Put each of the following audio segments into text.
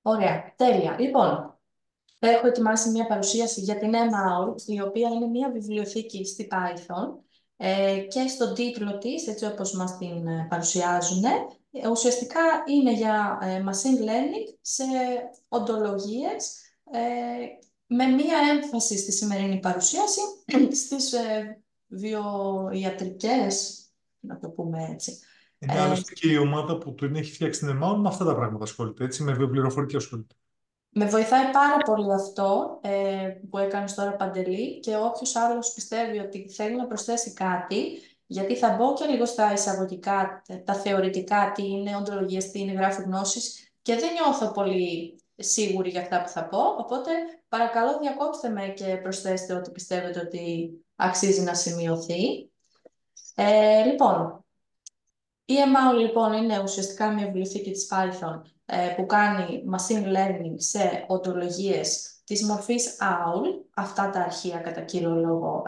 Ωραία, τέλεια. Λοιπόν, έχω ετοιμάσει μια παρουσίαση για την MAUL, η οποία είναι μια βιβλιοθήκη στη Python και στον τίτλο της, έτσι όπως μας την παρουσιάζουν, ουσιαστικά είναι για machine learning σε οντολογίες με μια έμφαση στη σημερινή παρουσίαση στις βιοιατρικές, να το πούμε έτσι. Είναι άλλωστε και η ομάδα που την έχει φτιάξει την ΕΜΑΟ με αυτά τα πράγματα ασχολείται, έτσι, με βιοπληροφορική ασχολείται. Με βοηθάει πάρα πολύ αυτό που έκανες τώρα, Παντελή, και όποιος άλλος πιστεύει ότι θέλει να προσθέσει κάτι, γιατί θα μπω και λίγο στα εισαγωγικά, τα θεωρητικά, τι είναι οντολογίες, τι είναι γράφη γνώσης, και δεν νιώθω πολύ σίγουρη για αυτά που θα πω, οπότε παρακαλώ διακόψτε με και προσθέστε ό,τι πιστεύετε ότι αξίζει να σημειωθεί. Λοιπόν, η MAUL λοιπόν είναι ουσιαστικά μια βιβλιοθήκη της Python που κάνει machine learning σε οντολογίες της μορφής OWL. Αυτά τα αρχεία κατά κύριο λόγο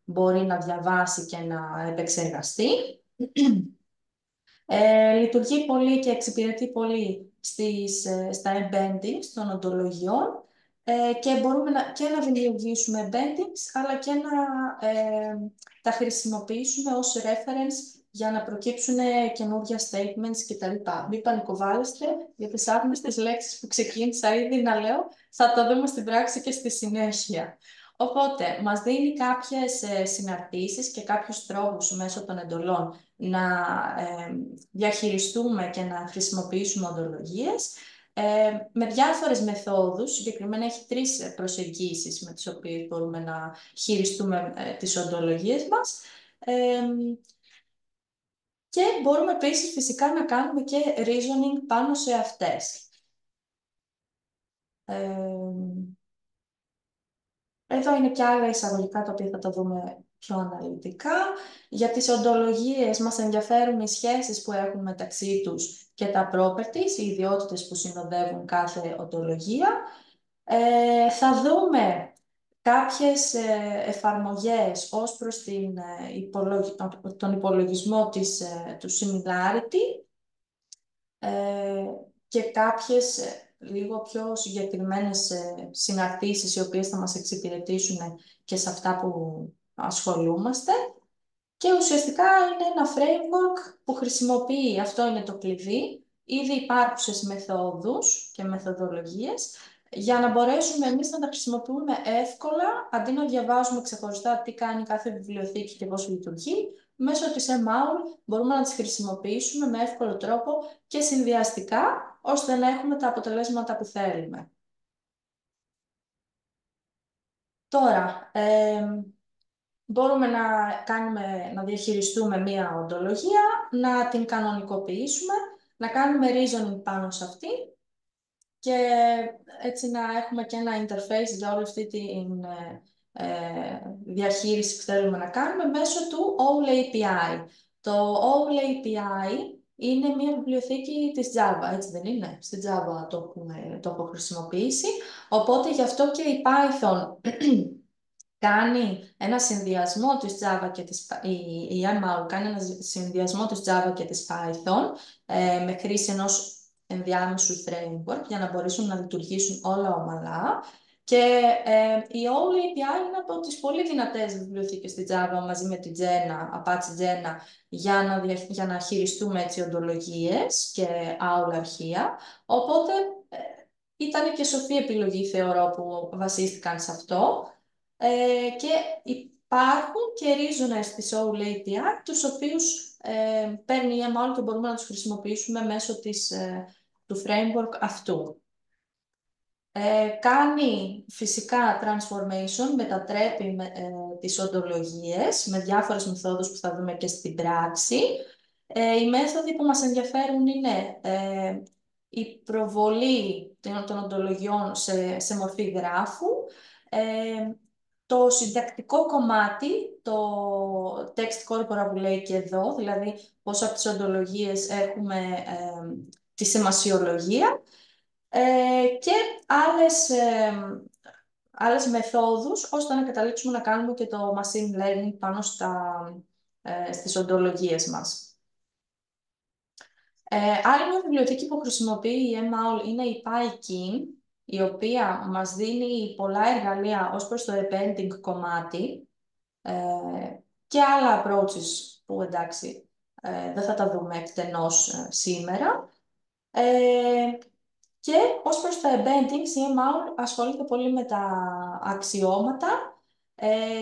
μπορεί να διαβάσει και να επεξεργαστεί. Λειτουργεί πολύ και εξυπηρετεί πολύ στα embeddings των οντολογιών και μπορούμε και να δημιουργήσουμε embeddings αλλά και να τα χρησιμοποιήσουμε ως reference για να προκύψουν καινούργια statements κτλ. Μην πανικοβάλλεστε για τις άγνωστες λέξεις που ξεκίνησα ήδη να λέω, θα το δούμε στην πράξη και στη συνέχεια. Οπότε, μας δίνει κάποιες συναρτήσεις και κάποιους τρόπους μέσω των εντολών να διαχειριστούμε και να χρησιμοποιήσουμε οντολογίες με διάφορες μεθόδους. Συγκεκριμένα έχει τρεις προσεγγίσεις με τις οποίες μπορούμε να χειριστούμε τις οντολογίες μας. Και μπορούμε επίσης φυσικά να κάνουμε και reasoning πάνω σε αυτές. Εδώ είναι και άλλα εισαγωγικά τα οποία θα τα δούμε πιο αναλυτικά. Για τις οντολογίες μας ενδιαφέρουν οι σχέσεις που έχουν μεταξύ τους και τα properties, οι ιδιότητες που συνοδεύουν κάθε οντολογία. Θα δούμε κάποιες εφαρμογές ως προς τον υπολογισμό του similarity και κάποιες λίγο πιο συγκεκριμένες συναρτήσεις οι οποίες θα μας εξυπηρετήσουν και σε αυτά που ασχολούμαστε. Και ουσιαστικά είναι ένα framework που χρησιμοποιεί, αυτό είναι το κλειδί, ήδη υπάρχουσες μεθόδους και μεθοδολογίες για να μπορέσουμε εμείς να τα χρησιμοποιούμε εύκολα, αντί να διαβάζουμε ξεχωριστά τι κάνει κάθε βιβλιοθήκη και πώς λειτουργεί. Μέσω της MAUL μπορούμε να τις χρησιμοποιήσουμε με εύκολο τρόπο και συνδυαστικά, ώστε να έχουμε τα αποτελέσματα που θέλουμε. Τώρα, μπορούμε να διαχειριστούμε μία οντολογία, να την κανονικοποιήσουμε, να κάνουμε reasoning πάνω σε αυτή και έτσι να έχουμε και ένα interface για όλη αυτή τη διαχείριση που θέλουμε να κάνουμε μέσω του OWL API. Το OWL API είναι μια βιβλιοθήκη της Java, έτσι δεν είναι? Στη Java το έχω χρησιμοποιήσει, οπότε γι' αυτό και η Python κάνει ένα συνδυασμό της Java και η MAUL κάνει ένα συνδυασμό της Java και της Python με χρήση ενός ενδιάμεσου framework για να μπορέσουν να λειτουργήσουν όλα ομαλά. Και η OWL API είναι από τις πολύ δυνατές βιβλιοθήκες στη Java μαζί με τη Jena, Apache Jena, για να χειριστούμε έτσι οντολογίες και OWL αρχεία. Οπότε ήταν και σοφή επιλογή, θεωρώ, που βασίστηκαν σε αυτό. Και υπάρχουν και reasoners της OWL API, τους οποίους παίρνει η MAUL και μπορούμε να τους χρησιμοποιήσουμε μέσω του framework αυτού. Κάνει φυσικά transformation, μετατρέπει τις οντολογίες με διάφορες μεθόδους που θα δούμε και στην πράξη. Οι μέθοδοι που μας ενδιαφέρουν είναι η προβολή των οντολογιών σε μορφή γράφου, το συντακτικό κομμάτι, το text corpora που λέει και εδώ, δηλαδή πώς από τις οντολογίες έχουμε τη σημασιολογία, και άλλες μεθόδους ώστε να καταλήξουμε να κάνουμε και το machine learning πάνω στις οντολογίες μας. Άλλη μια βιβλιοθήκη που χρησιμοποιεί η MAUL είναι η PyKin, η οποία μας δίνει πολλά εργαλεία ως προς το embedding κομμάτι ε, και άλλα approaches που εντάξει δεν θα τα δούμε εκτενώς σήμερα. Και ως προς τα embeddings, η MAUL ασχολείται πολύ με τα αξιώματα,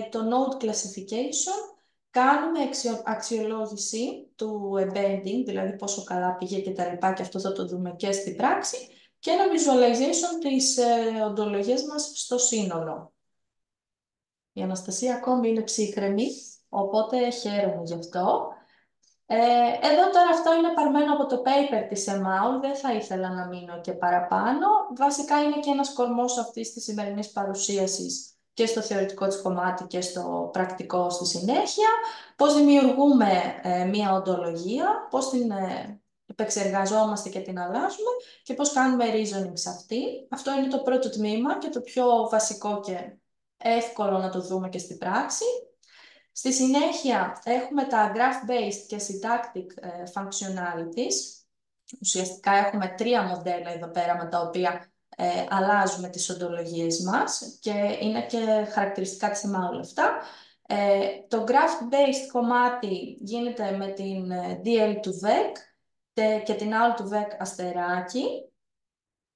το node classification, κάνουμε αξιολόγηση του embedding, δηλαδή πόσο καλά πήγε και τα λοιπά, και αυτό θα το δούμε και στην πράξη, και ένα visualization της οντολογίας μας στο σύνολο. Η Αναστασία ακόμη είναι ψύχρεμη, οπότε χαίρομαι γι' αυτό. Εδώ τώρα αυτό είναι παρμένο από το paper της ΕΜΑΟ, δεν θα ήθελα να μείνω και παραπάνω. Βασικά είναι και ένας κορμός αυτής της σημερινής παρουσίασης και στο θεωρητικό της κομμάτι και στο πρακτικό στη συνέχεια. Πώς δημιουργούμε μία οντολογία, πώς την επεξεργαζόμαστε και την αλλάζουμε και πώς κάνουμε reasoning σε αυτή. Αυτό είναι το πρώτο τμήμα και το πιο βασικό και εύκολο να το δούμε και στην πράξη. Στη συνέχεια έχουμε τα graph-based και syntactic functionalities. Ουσιαστικά έχουμε τρία μοντέλα εδώ πέρα με τα οποία αλλάζουμε τις οντολογίες μας και είναι και χαρακτηριστικά της ΕΜΑ όλα αυτά. Το graph-based κομμάτι γίνεται με την DL του VEC και την AL του VEC αστεράκι.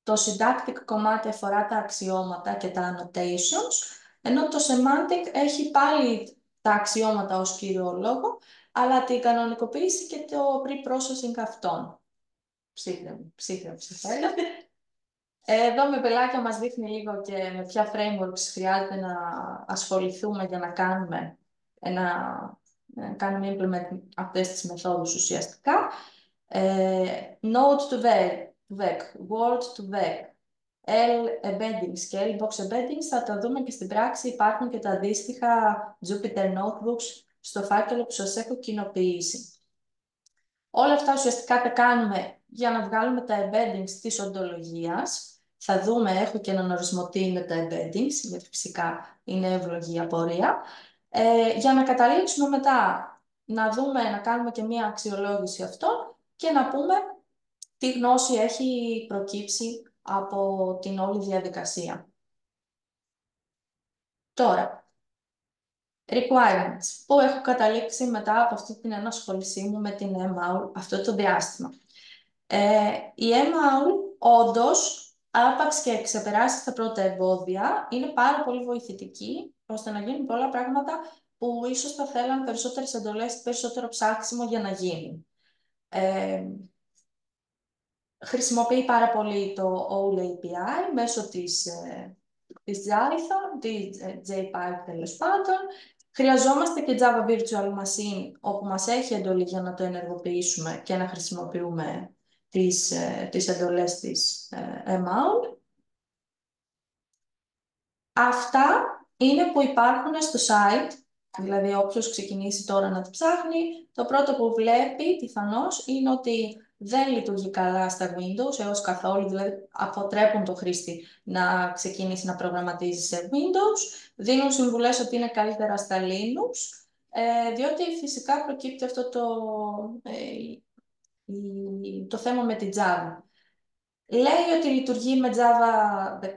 Το syntactic κομμάτι αφορά τα αξιώματα και τα annotations, ενώ το semantic έχει πάλι τα αξιώματα ως κύριο λόγο, αλλά την κανονικοποίηση και το pre-processing αυτών. Ψύχρεμη ψηφέλα. Εδώ με πελάκια μας δείχνει λίγο και με ποια frameworks χρειάζεται να ασχοληθούμε για να κάνουμε implement αυτές τις μεθόδους ουσιαστικά. Node to VEC, Word to VEC, L embeddings και L box embeddings θα τα δούμε και στην πράξη. Υπάρχουν και τα αντίστοιχα Jupyter Notebooks στο φάκελο που σας έχω κοινοποιήσει. Όλα αυτά ουσιαστικά τα κάνουμε για να βγάλουμε τα embeddings της οντολογίας. Θα δούμε, έχω και έναν ορισμό τι είναι τα embeddings, γιατί φυσικά είναι ευλογή απορία. Για να καταλήξουμε μετά να κάνουμε και μία αξιολόγηση αυτών και να πούμε τι γνώση έχει προκύψει από την όλη διαδικασία. Τώρα, requirements, που έχω καταλήξει μετά από αυτή την ενασχόλησή μου με την MAUL αυτό το διάστημα. Η MAUL, όντως, άπαξ και ξεπεράσει τα πρώτα εμπόδια, είναι πάρα πολύ βοηθητική, ώστε να γίνουν πολλά πράγματα που ίσως θα θέλαν περισσότερες εντολές, περισσότερο ψάξιμο για να γίνουν. Χρησιμοποιεί πάρα πολύ το OL API μέσω της Jython, της JPython τέλος πάντων. Χρειαζόμαστε και Java Virtual Machine, όπου μας έχει εντολή για να το ενεργοποιήσουμε και να χρησιμοποιούμε τις εντολές της MAUL. Αυτά είναι που υπάρχουν στο site, δηλαδή όποιος ξεκινήσει τώρα να το ψάχνει, το πρώτο που βλέπει πιθανώς είναι ότι δεν λειτουργεί καλά στα Windows έως καθόλου, δηλαδή αποτρέπουν το χρήστη να ξεκινήσει να προγραμματίζει σε Windows, δίνουν συμβουλές ότι είναι καλύτερα στα Linux, διότι φυσικά προκύπτει αυτό το θέμα με την Java. Λέει ότι λειτουργεί με Java 1.7,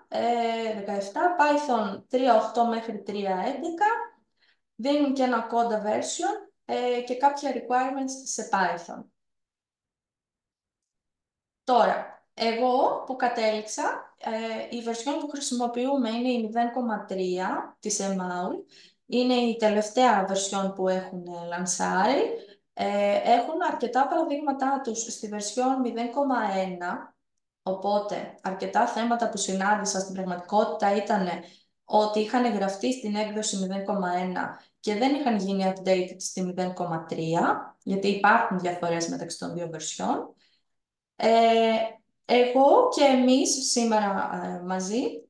17, Python 3.8 μέχρι 3.11, δίνουν και ένα Coda version και κάποια requirements σε Python. Τώρα, εγώ που κατέληξα, η version που χρησιμοποιούμε είναι η 0.3 της MAUL, είναι η τελευταία version που έχουν λανσάρει. Έχουν αρκετά παραδείγματά τους στη version 0.1, οπότε αρκετά θέματα που συνάντησα στην πραγματικότητα ήταν ότι είχαν γραφτεί στην έκδοση 0.1 και δεν είχαν γίνει updated στη 0.3, γιατί υπάρχουν διαφορές μεταξύ των δύο version. Εγώ και εμείς σήμερα μαζί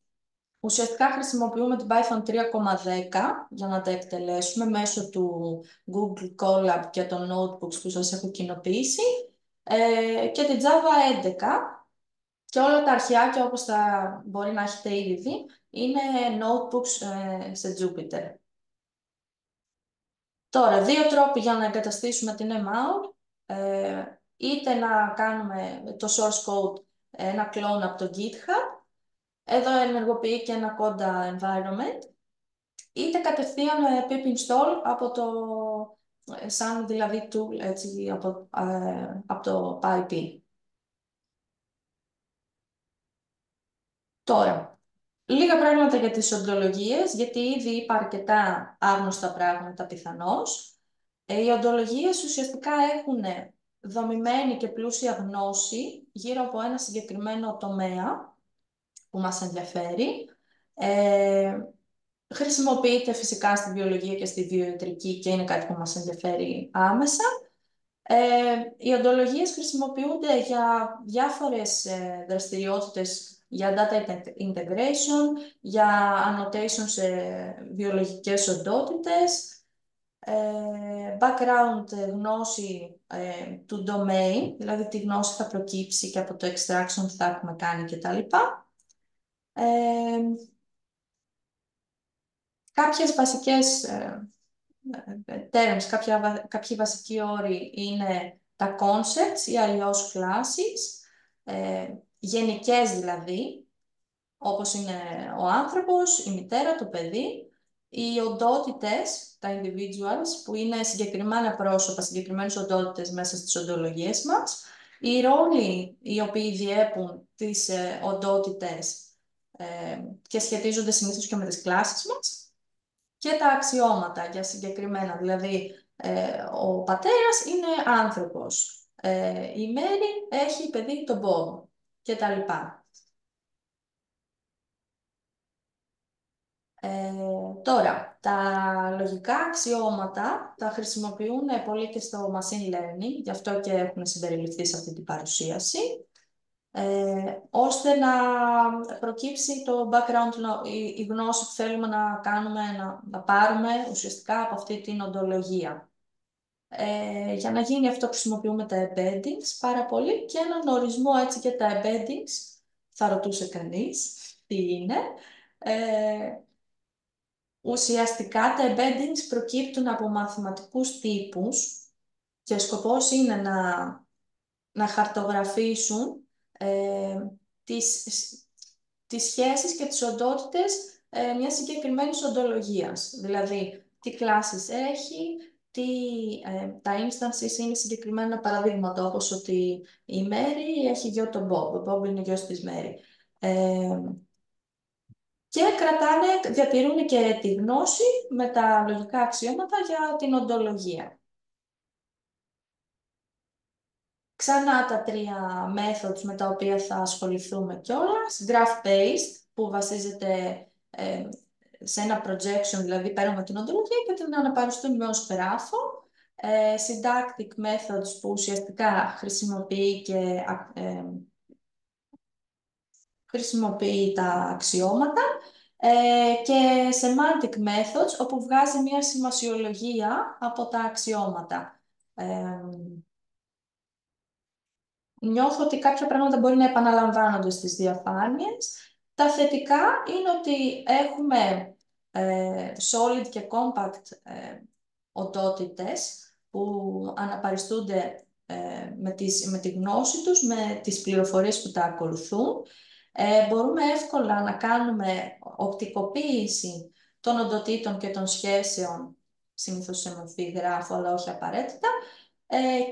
ουσιαστικά χρησιμοποιούμε την Python 3.10 για να τα εκτελέσουμε μέσω του Google Colab και των notebooks που σας έχω κοινοποιήσει και την Java 11 και όλα τα αρχαιάκια όπως τα μπορεί να έχετε ήδη δει είναι notebooks σε Jupyter. Τώρα, δύο τρόποι για να εγκαταστήσουμε την MAUL. είτε να κάνουμε το source code ένα clone από το GitHub, εδώ ενεργοποιεί και ένα Conda environment, είτε κατευθείαν pip install από το, σαν δηλαδή tool, έτσι, από το PyP. Τώρα, λίγα πράγματα για τις οντολογίες, γιατί ήδη είπα αρκετά άγνωστα πράγματα πιθανώς. Οι οντολογίες ουσιαστικά έχουν δομημένη και πλούσια γνώση γύρω από ένα συγκεκριμένο τομέα που μας ενδιαφέρει. Χρησιμοποιείται φυσικά στη βιολογία και στη βιοιατρική και είναι κάτι που μας ενδιαφέρει άμεσα. Οι οντολογίες χρησιμοποιούνται για διάφορες δραστηριότητες, για data integration, για annotation σε βιολογικές οντότητες, background γνώση του domain, δηλαδή τι γνώση θα προκύψει και από το extraction που θα έχουμε κάνει κτλ. Κάποιες βασικές terms, κάποιοι βασικοί όροι είναι τα concepts ή αλλιώς classes, γενικές δηλαδή, όπως είναι ο άνθρωπος, η μητέρα, το παιδί, οι οντότητες, τα individuals, που είναι συγκεκριμένα πρόσωπα, συγκεκριμένες οντότητες μέσα στις οντολογίες μας, οι ρόλοι οι οποίοι διέπουν τις οντότητες και σχετίζονται συνήθως και με τις κλάσεις μας, και τα αξιώματα για συγκεκριμένα, δηλαδή ο πατέρας είναι άνθρωπος, η Μέρη έχει παιδί τον Μπομπ και τα λοιπά. Τώρα, τα λογικά αξιώματα τα χρησιμοποιούν πολύ και στο machine learning, γι' αυτό και έχουν συμπεριληφθεί σε αυτή την παρουσίαση, ώστε να προκύψει το background, η γνώση που θέλουμε να κάνουμε, να πάρουμε ουσιαστικά από αυτή την οντολογία. Για να γίνει αυτό χρησιμοποιούμε τα embeddings πάρα πολύ και έναν ορισμό έτσι για τα embeddings, θα ρωτούσε κανείς τι είναι. Ουσιαστικά τα embeddings προκύπτουν από μαθηματικούς τύπους και σκοπός είναι να χαρτογραφήσουν τις σχέσεις και τις οντότητες μιας συγκεκριμένης οντολογίας. Δηλαδή, τι κλάσεις έχει, τα instances είναι συγκεκριμένα παραδείγματα, όπως ότι η Μέρη έχει γιο τον Bob, ο Bob είναι γιος της Μέρη. Και διατηρούν και τη γνώση με τα λογικά αξιώματα για την οντολογία. Ξανά τα τρία methods με τα οποία θα ασχοληθούμε κιόλας. Graph-based, που βασίζεται σε ένα projection, δηλαδή παίρνουμε την οντολογία και την αναπαριστούμε ως γράφο. Syntactic methods, που ουσιαστικά χρησιμοποιεί τα αξιώματα. Και semantic methods, όπου βγάζει μια σημασιολογία από τα αξιώματα. Νιώθω ότι κάποια πράγματα μπορεί να επαναλαμβάνονται στις διαφάνειες. Τα θετικά είναι ότι έχουμε solid και compact οντότητες που αναπαριστούνται με τη γνώση τους, με τις πληροφορίες που τα ακολουθούν. Μπορούμε εύκολα να κάνουμε οπτικοποίηση των οντοτήτων και των σχέσεων, συνήθως σε μορφή γράφου, αλλά όχι απαραίτητα.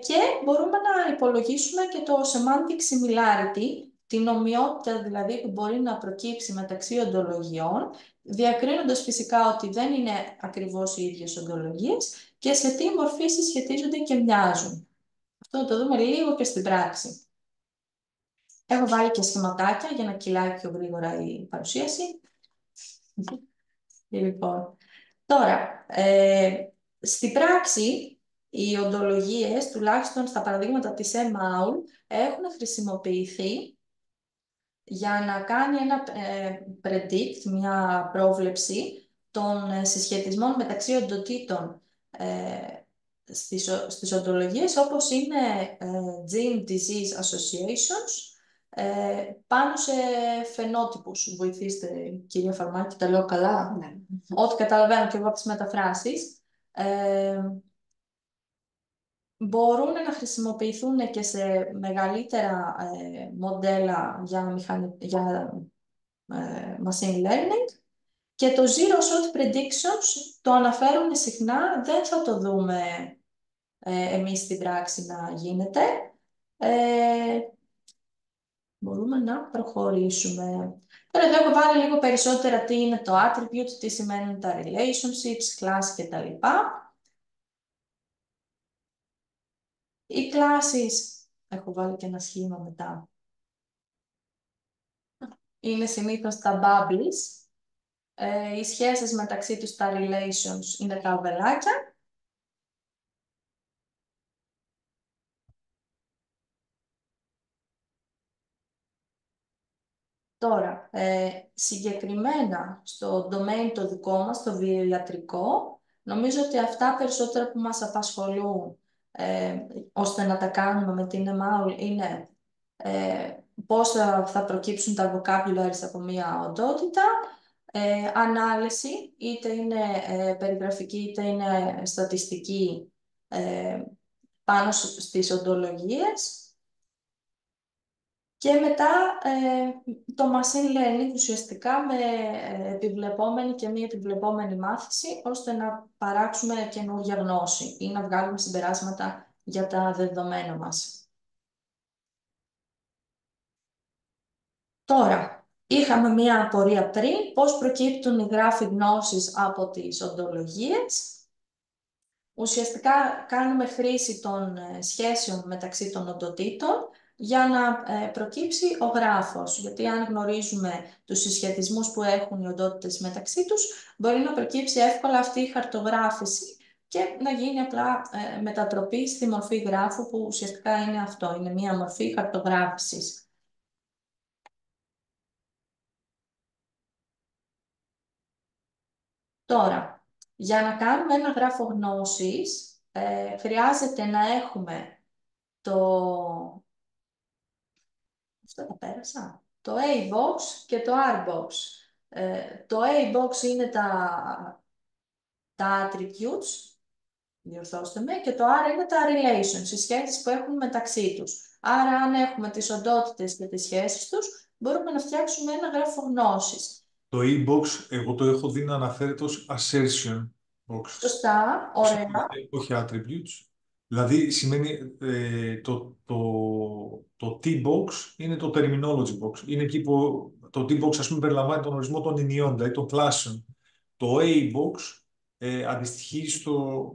Και μπορούμε να υπολογίσουμε και το semantic similarity, την ομοιότητα δηλαδή που μπορεί να προκύψει μεταξύ οντολογιών, διακρίνοντας φυσικά ότι δεν είναι ακριβώς οι ίδιες οντολογίες και σε τι μορφή συσχετίζονται και μοιάζουν. Αυτό θα το δούμε λίγο και στην πράξη. Έχω βάλει και σχηματάκια για να κυλάει πιο γρήγορα η παρουσίαση. Λοιπόν, τώρα, στην πράξη, οι οντολογίες, τουλάχιστον στα παραδείγματα της MAUL, έχουν χρησιμοποιηθεί για να κάνει ένα predict, μια πρόβλεψη των συσχετισμών μεταξύ οντοτήτων στις οντολογίες, όπως είναι Gene Disease Associations, πάνω σε φαινότυπους. Βοηθήστε, κυρία Φαρμάκη, τα λέω καλά. Ναι. Ό,τι καταλαβαίνω και εγώ από τις μεταφράσεις. μπορούν να χρησιμοποιηθούν και σε μεγαλύτερα μοντέλα για machine learning. Και το Zero Shot Predictions το αναφέρουν συχνά, δεν θα το δούμε εμείς στην πράξη να γίνεται. Ε, Μπορούμε να προχωρήσουμε. Τώρα εδώ έχω βάλει λίγο περισσότερα τι είναι το attribute, τι σημαίνουν τα relationships, class κτλ. Οι classes, έχω βάλει και ένα σχήμα μετά, είναι συνήθως τα bubbles. Οι σχέσεις μεταξύ τους, τα relations, είναι τα βελάκια. Τώρα, συγκεκριμένα στο domain το δικό μας, το βιοιατρικό, νομίζω ότι αυτά περισσότερα που μας απασχολούν, ώστε να τα κάνουμε με την ML, είναι πώς θα προκύψουν τα vocabularies από μία οντότητα, ανάλυση, είτε είναι περιγραφική είτε είναι στατιστική, πάνω στις οντολογίες. Και μετά το machine learning ουσιαστικά με επιβλεπόμενη και μη επιβλεπόμενη μάθηση, ώστε να παράξουμε καινούργια γνώση ή να βγάλουμε συμπεράσματα για τα δεδομένα μας. Τώρα, είχαμε μία απορία πριν, πώς προκύπτουν οι γράφοι γνώσης από τις οντολογίες. Ουσιαστικά κάνουμε χρήση των σχέσεων μεταξύ των οντοτήτων για να προκύψει ο γράφος. Γιατί αν γνωρίζουμε τους συσχετισμούς που έχουν οι οντότητες μεταξύ τους, μπορεί να προκύψει εύκολα αυτή η χαρτογράφηση και να γίνει απλά μετατροπή στη μορφή γράφου, που ουσιαστικά είναι αυτό, είναι μία μορφή χαρτογράφησης. Τώρα, για να κάνουμε ένα γράφο γνώσης, χρειάζεται να έχουμε αυτό τα πέρασα. Το A-box και το R-box. Το A-box είναι τα attributes, διορθώστε με, και το R είναι τα relations, οι σχέσεις που έχουν μεταξύ τους. Άρα, αν έχουμε τις οντότητες και τις σχέσεις τους, μπορούμε να φτιάξουμε ένα γράφο γνώσης. Το e-box, εγώ το έχω δει να αναφέρεται ως assertion box. Σωστά, ωραία. Όχι attributes. Δηλαδή σημαίνει το T-box είναι το terminology box. Είναι εκεί που το T-box ας πούμε περιλαμβάνει τον ορισμό των ενιών, δηλαδή των κλάσεων. Το A-box αντιστοιχεί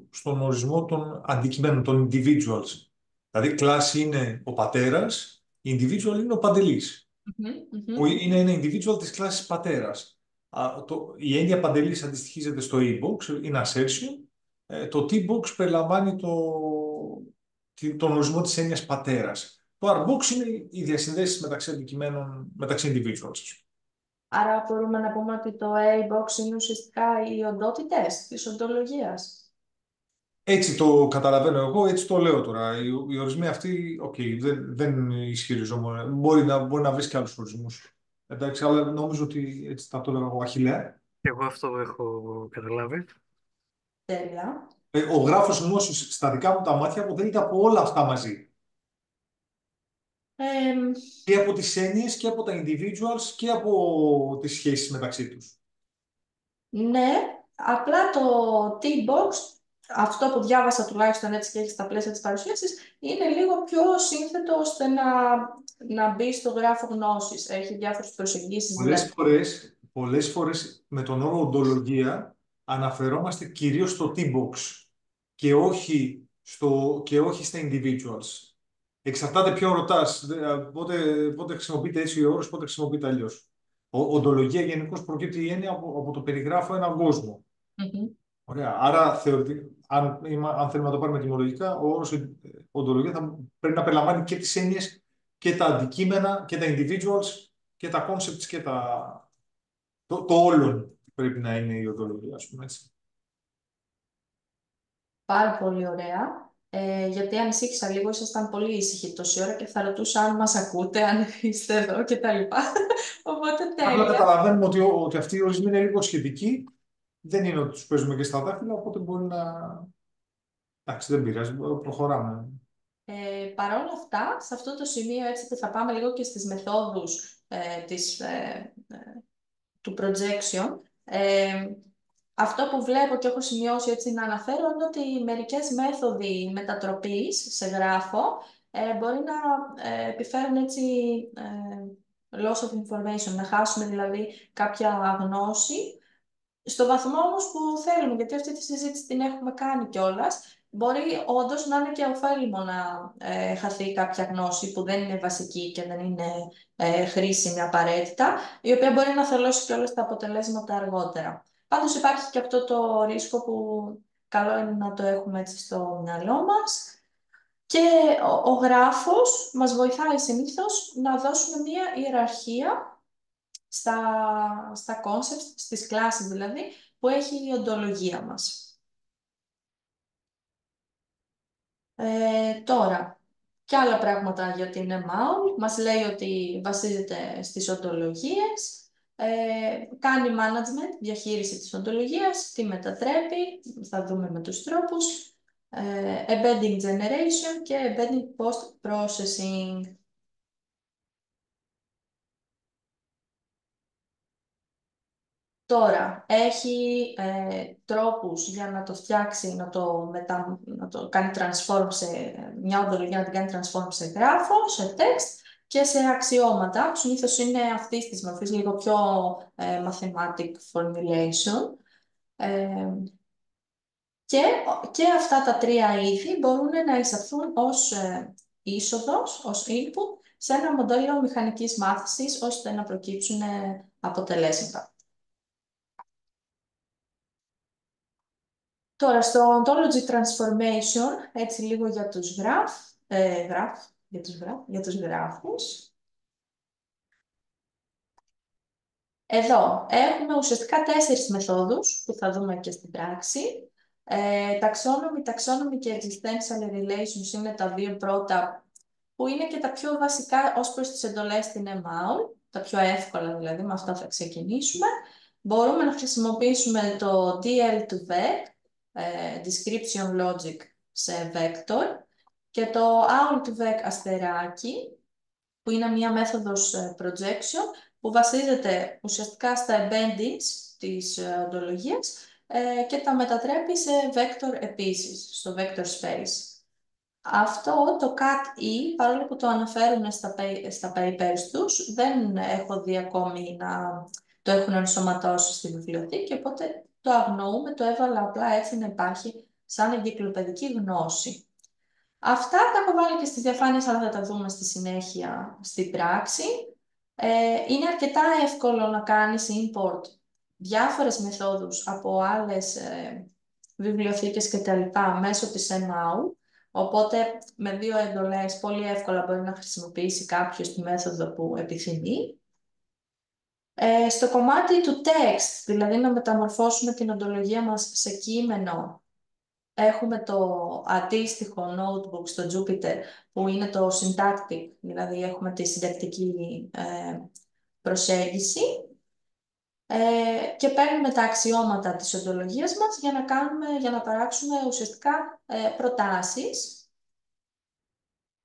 στον ορισμό των αντικειμένων, των individuals. Δηλαδή κλάση είναι ο πατέρας, individual είναι ο Παντελής. Που είναι ένα individual της κλάσης πατέρας. Η έννοια Παντελής αντιστοιχίζεται στο e-box, είναι assertion. Το T-box περιλαμβάνει τον ορισμό της έννοιας πατέρας. Το R-box είναι οι διασυνδέσεις μεταξύ αντικειμένων, μεταξύ individuals. Άρα μπορούμε να πούμε ότι το A-box είναι ουσιαστικά οι οντότητες της οντολογίας. Έτσι το καταλαβαίνω εγώ, έτσι το λέω τώρα. Οι ορισμοί αυτοί, δεν ισχυριζόμουν. Μπορεί να βρει και άλλους ορισμούς. Εντάξει, αλλά νομίζω ότι έτσι θα το έλεγα εγώ, Αχιλλέα. Εγώ αυτό έχω καταλάβει. Τέλεια. Ο γράφος γνώσης στα δικά μου τα μάτια αποτελείται από όλα αυτά μαζί. Και από τις έννοιες και από τα individuals και από τις σχέσεις μεταξύ τους. Ναι, απλά το T-box, αυτό που διάβασα τουλάχιστον έτσι και έχει στα πλαίσια της παρουσίασης, είναι λίγο πιο σύνθετο ώστε να μπει στο γράφο γνώσης. Έχει διάφορες προσεγγίσεις. Πολλές φορές με τον όρο οντολογία αναφερόμαστε κυρίως στο T-box και όχι στα individuals. Εξαρτάται ποιον ρωτάς. Πότε χρησιμοποιείται έτσι ο όρος, πότε χρησιμοποιείται αλλιώς. Οντολογία γενικώς προκύπτει η έννοια από το περιγράφω έναν κόσμο. Ωραία. Άρα, αν θέλουμε να το πάρουμε ετυμολογικά, ο όρος οντολογία πρέπει να περιλαμβάνει και τις έννοιες και τα αντικείμενα και τα individuals και τα concepts και το όλον πρέπει να είναι η οντολογία, ας πούμε έτσι. Πάρα πολύ ωραία. Γιατί ανησύχησα λίγο, ήσασταν πολύ ήσυχοι τόση ώρα και θα ρωτούσα αν μας ακούτε, αν είστε εδώ κτλ. Οπότε Απλά τέλεια. καταλαβαίνουμε ότι αυτοί οι ορισμοί είναι λίγο σχετικοί. Δεν είναι ότι τους παίζουμε και στα δάχτυλα, οπότε μπορεί Εντάξει, δεν πειράζει, προχωράμε. Παρ' όλα αυτά, σε αυτό το σημείο έτσι που θα πάμε λίγο και στις μεθόδους του projection, αυτό που βλέπω και έχω σημειώσει έτσι να αναφέρω είναι ότι μερικές μέθοδοι μετατροπής σε γράφο μπορεί να επιφέρουν έτσι loss of information, να χάσουμε δηλαδή κάποια γνώση, στο βαθμό όμως που θέλουμε, γιατί αυτή τη συζήτηση την έχουμε κάνει κιόλας. Μπορεί όντως να είναι και ωφέλιμο να χαθεί κάποια γνώση που δεν είναι βασική και δεν είναι χρήσιμη απαραίτητα, η οποία μπορεί να θολώσει κιόλας τα αποτελέσματα αργότερα. Πάντως υπάρχει και αυτό το ρίσκο που καλό είναι να το έχουμε έτσι στο μυαλό μας. Και ο γράφος μας βοηθάει συνήθως να δώσουμε μία ιεραρχία στα concepts, στις κλάσεις δηλαδή, που έχει η οντολογία μας. Τώρα, και άλλα πράγματα για την MAUL. Μας λέει ότι βασίζεται στις οντολογίες, κάνει management, διαχείριση της οντολογίας, τη μετατρέπει, θα δούμε με τους τρόπους, embedding generation και embedding post-processing. Τώρα, έχει τρόπους για να το φτιάξει, να το κάνει transform σε μια οντολογία, να την κάνει transform σε γράφο, σε text και σε αξιώματα, που συνήθως είναι αυτής της μορφής, λίγο πιο mathematic formulation. Και αυτά τα τρία είδη μπορούν να εισαχθούν ως είσοδος, ως input, σε ένα μοντέλο μηχανικής μάθησης, ώστε να προκύψουν αποτελέσματα. Τώρα, στο ontology transformation, έτσι λίγο για τους για τους γράφους. Εδώ έχουμε ουσιαστικά 4 μεθόδους που θα δούμε και στην πράξη. Taxonomy και existential relations είναι τα δύο πρώτα, που είναι και τα πιο βασικά ως προς τις εντολές στην MAUL, τα πιο εύκολα δηλαδή, με αυτά θα ξεκινήσουμε. Μπορούμε να χρησιμοποιήσουμε το DL2VEC, description logic σε vector, και το OWL2VEC αστεράκι, που είναι μια μέθοδος projection, που βασίζεται ουσιαστικά στα embeddings της οντολογίας και τα μετατρέπει σε vector επίσης, στο vector space. Αυτό το CAT-E, παρόλο που το αναφέρουν στα papers τους, δεν έχω δει ακόμη να το έχουν ενσωματώσει στη βιβλιοθήκη, οπότε το αγνοούμε, το έβαλα απλά έτσι να υπάρχει σαν εγκυκλοπαιδική γνώση. Αυτά τα έχω βάλει και στις διαφάνειες, αλλά θα τα δούμε στη συνέχεια στην πράξη. Είναι αρκετά εύκολο να κάνεις import διάφορες μεθόδους από άλλες βιβλιοθήκες και τα λοιπά μέσω της MAU, οπότε με 2 εντολές πολύ εύκολα μπορεί να χρησιμοποιήσει κάποιος τη μέθοδο που επιθυμεί. Στο κομμάτι του text, δηλαδή να μεταμορφώσουμε την οντολογία μας σε κείμενο, έχουμε το αντίστοιχο notebook στο Jupyter, που είναι το syntactic, δηλαδή έχουμε τη συντακτική προσέγγιση, και παίρνουμε τα αξιώματα της οντολογίας μας για να παράξουμε ουσιαστικά προτάσεις.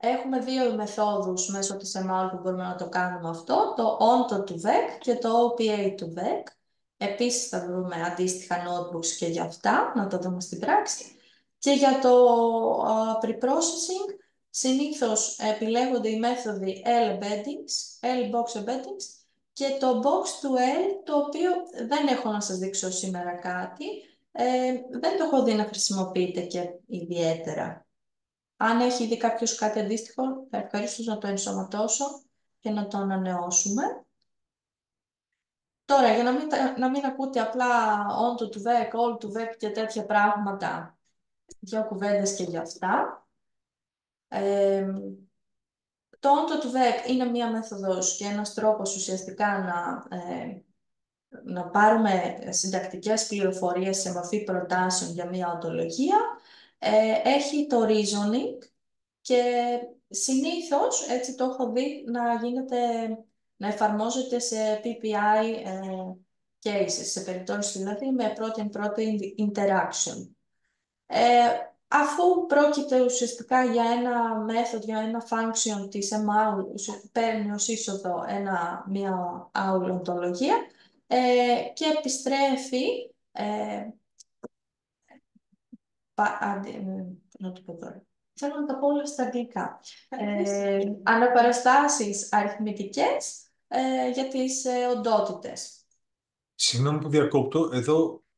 Έχουμε 2 μεθόδους μέσω της MAUL που μπορούμε να το κάνουμε αυτό, το ONTO του VEC και το OPA του VEC. Επίσης θα βρούμε αντίστοιχα notebooks και για αυτά, να το δούμε στην πράξη. Και για το pre-processing, συνήθως επιλέγονται οι μέθοδοι L-embeddings, L-box embeddings και το box to L, το οποίο δεν έχω να σας δείξω σήμερα κάτι. Δεν το έχω δει να χρησιμοποιείται και ιδιαίτερα. Αν έχει δει κάποιος κάτι αντίστοιχο, θα ευχαριστώ να το ενσωματώσω και να το ανανεώσουμε. Τώρα, για να μην ακούτε απλά όντω του VEC, all του VEC και τέτοια πράγματα, 2 κουβέντες και για αυτά. Το όντω του VEC είναι μία μέθοδος και ένας τρόπος ουσιαστικά να πάρουμε συντακτικές πληροφορίες σε μορφή προτάσεων για μία οντολογία. Έχει το reasoning και συνήθως, έτσι το έχω δει, να εφαρμόζεται σε PPI cases, σε περιπτώσεις δηλαδή με πρώτη interaction. Αφού πρόκειται ουσιαστικά για ένα method, για ένα function της MAUL, παίρνει ως είσοδο μια AUL οντολογία και επιστρέφει να το πω τώρα. Θέλω να τα πω όλα στα αγγλικά. Αναπαραστάσεις αριθμητικές για τις οντότητες. Συγγνώμη που διακόπτω.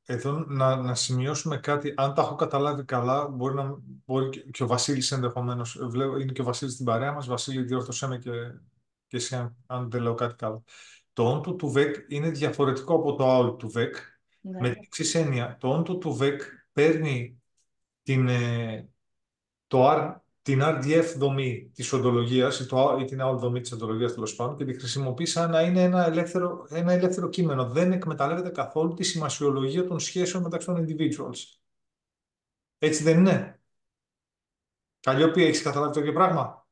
Εδώ να σημειώσουμε κάτι. Αν τα έχω καταλάβει καλά, μπορεί και ο Βασίλης ενδεχομένως. Είναι και ο Βασίλης στην παρέα μας. Βασίλη, διόρθωσέ με και εσύ αν δεν λέω κάτι καλό. Το onto του VEC είναι διαφορετικό από το out του VEC. Ναι. Με την εξής έννοια. Το onto του VEC παίρνει την RDF δομή της οντολογίας ή την out δομή της οντολογίας τέλος πάντων και τη χρησιμοποιεί σαν να είναι ένα ελεύθερο κείμενο. Δεν εκμεταλλεύεται καθόλου τη σημασιολογία των σχέσεων μεταξύ των individuals. Έτσι δεν είναι? Καλλιόπη, έχεις καταλάβει το ίδιο πράγμα?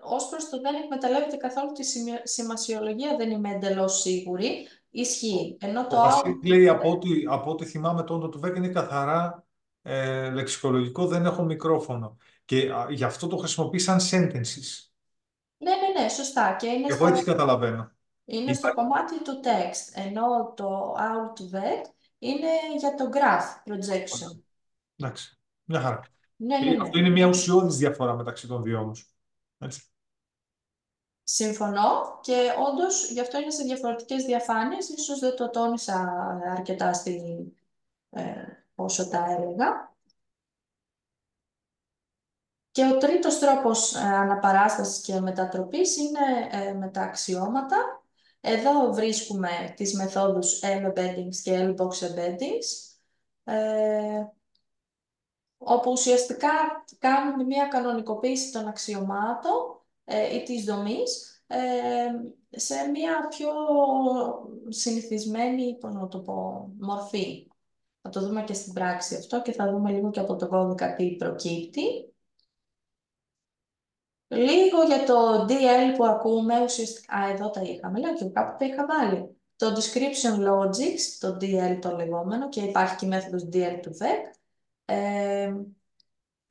Ως προς το δεν εκμεταλλεύεται καθόλου τη σημασιολογία, δεν είμαι εντελώς σίγουρη. Ισχύει. Ενώ Ο το Βασίλης out... λέει από ό,τι θυμάμαι το όντο του VEC είναι καθαρά λεξικολογικό, δεν έχω μικρόφωνο. Και γι' αυτό το χρησιμοποιεί σαν sentences. Ναι, σωστά. Και Εγώ έτσι καταλαβαίνω. είναι στο κομμάτι του text, ενώ το out του VEC είναι για το graph projection. Εντάξει, μια χαρά. Ναι. Αυτό είναι μια ουσιώδης διαφορά μεταξύ των δύο όμως. Έτσι. Συμφωνώ και όντως γι' αυτό είναι σε διαφορετικές διαφάνειες. Ίσως δεν το τόνισα αρκετά όσο τα έλεγα. Και ο τρίτος τρόπος αναπαράστασης και μετατροπής είναι με τα αξιώματα. Εδώ βρίσκουμε τις μεθόδους L-embeddings και L-box embeddings, όπου ουσιαστικά κάνουμε μια κανονικοποίηση των αξιωμάτων ή της δομής σε μια πιο συνηθισμένη, πώς να το πω, μορφή. Θα το δούμε και στην πράξη αυτό και θα δούμε λίγο και από το κώδικα τι προκύπτει. Λίγο για το DL που ακούμε, ουσιαστικά, εδώ τα είχαμε, λέω και κάπου τα είχα βάλει. Το description logics, το DL το λεγόμενο, και υπάρχει και η μέθοδος DL του VEC.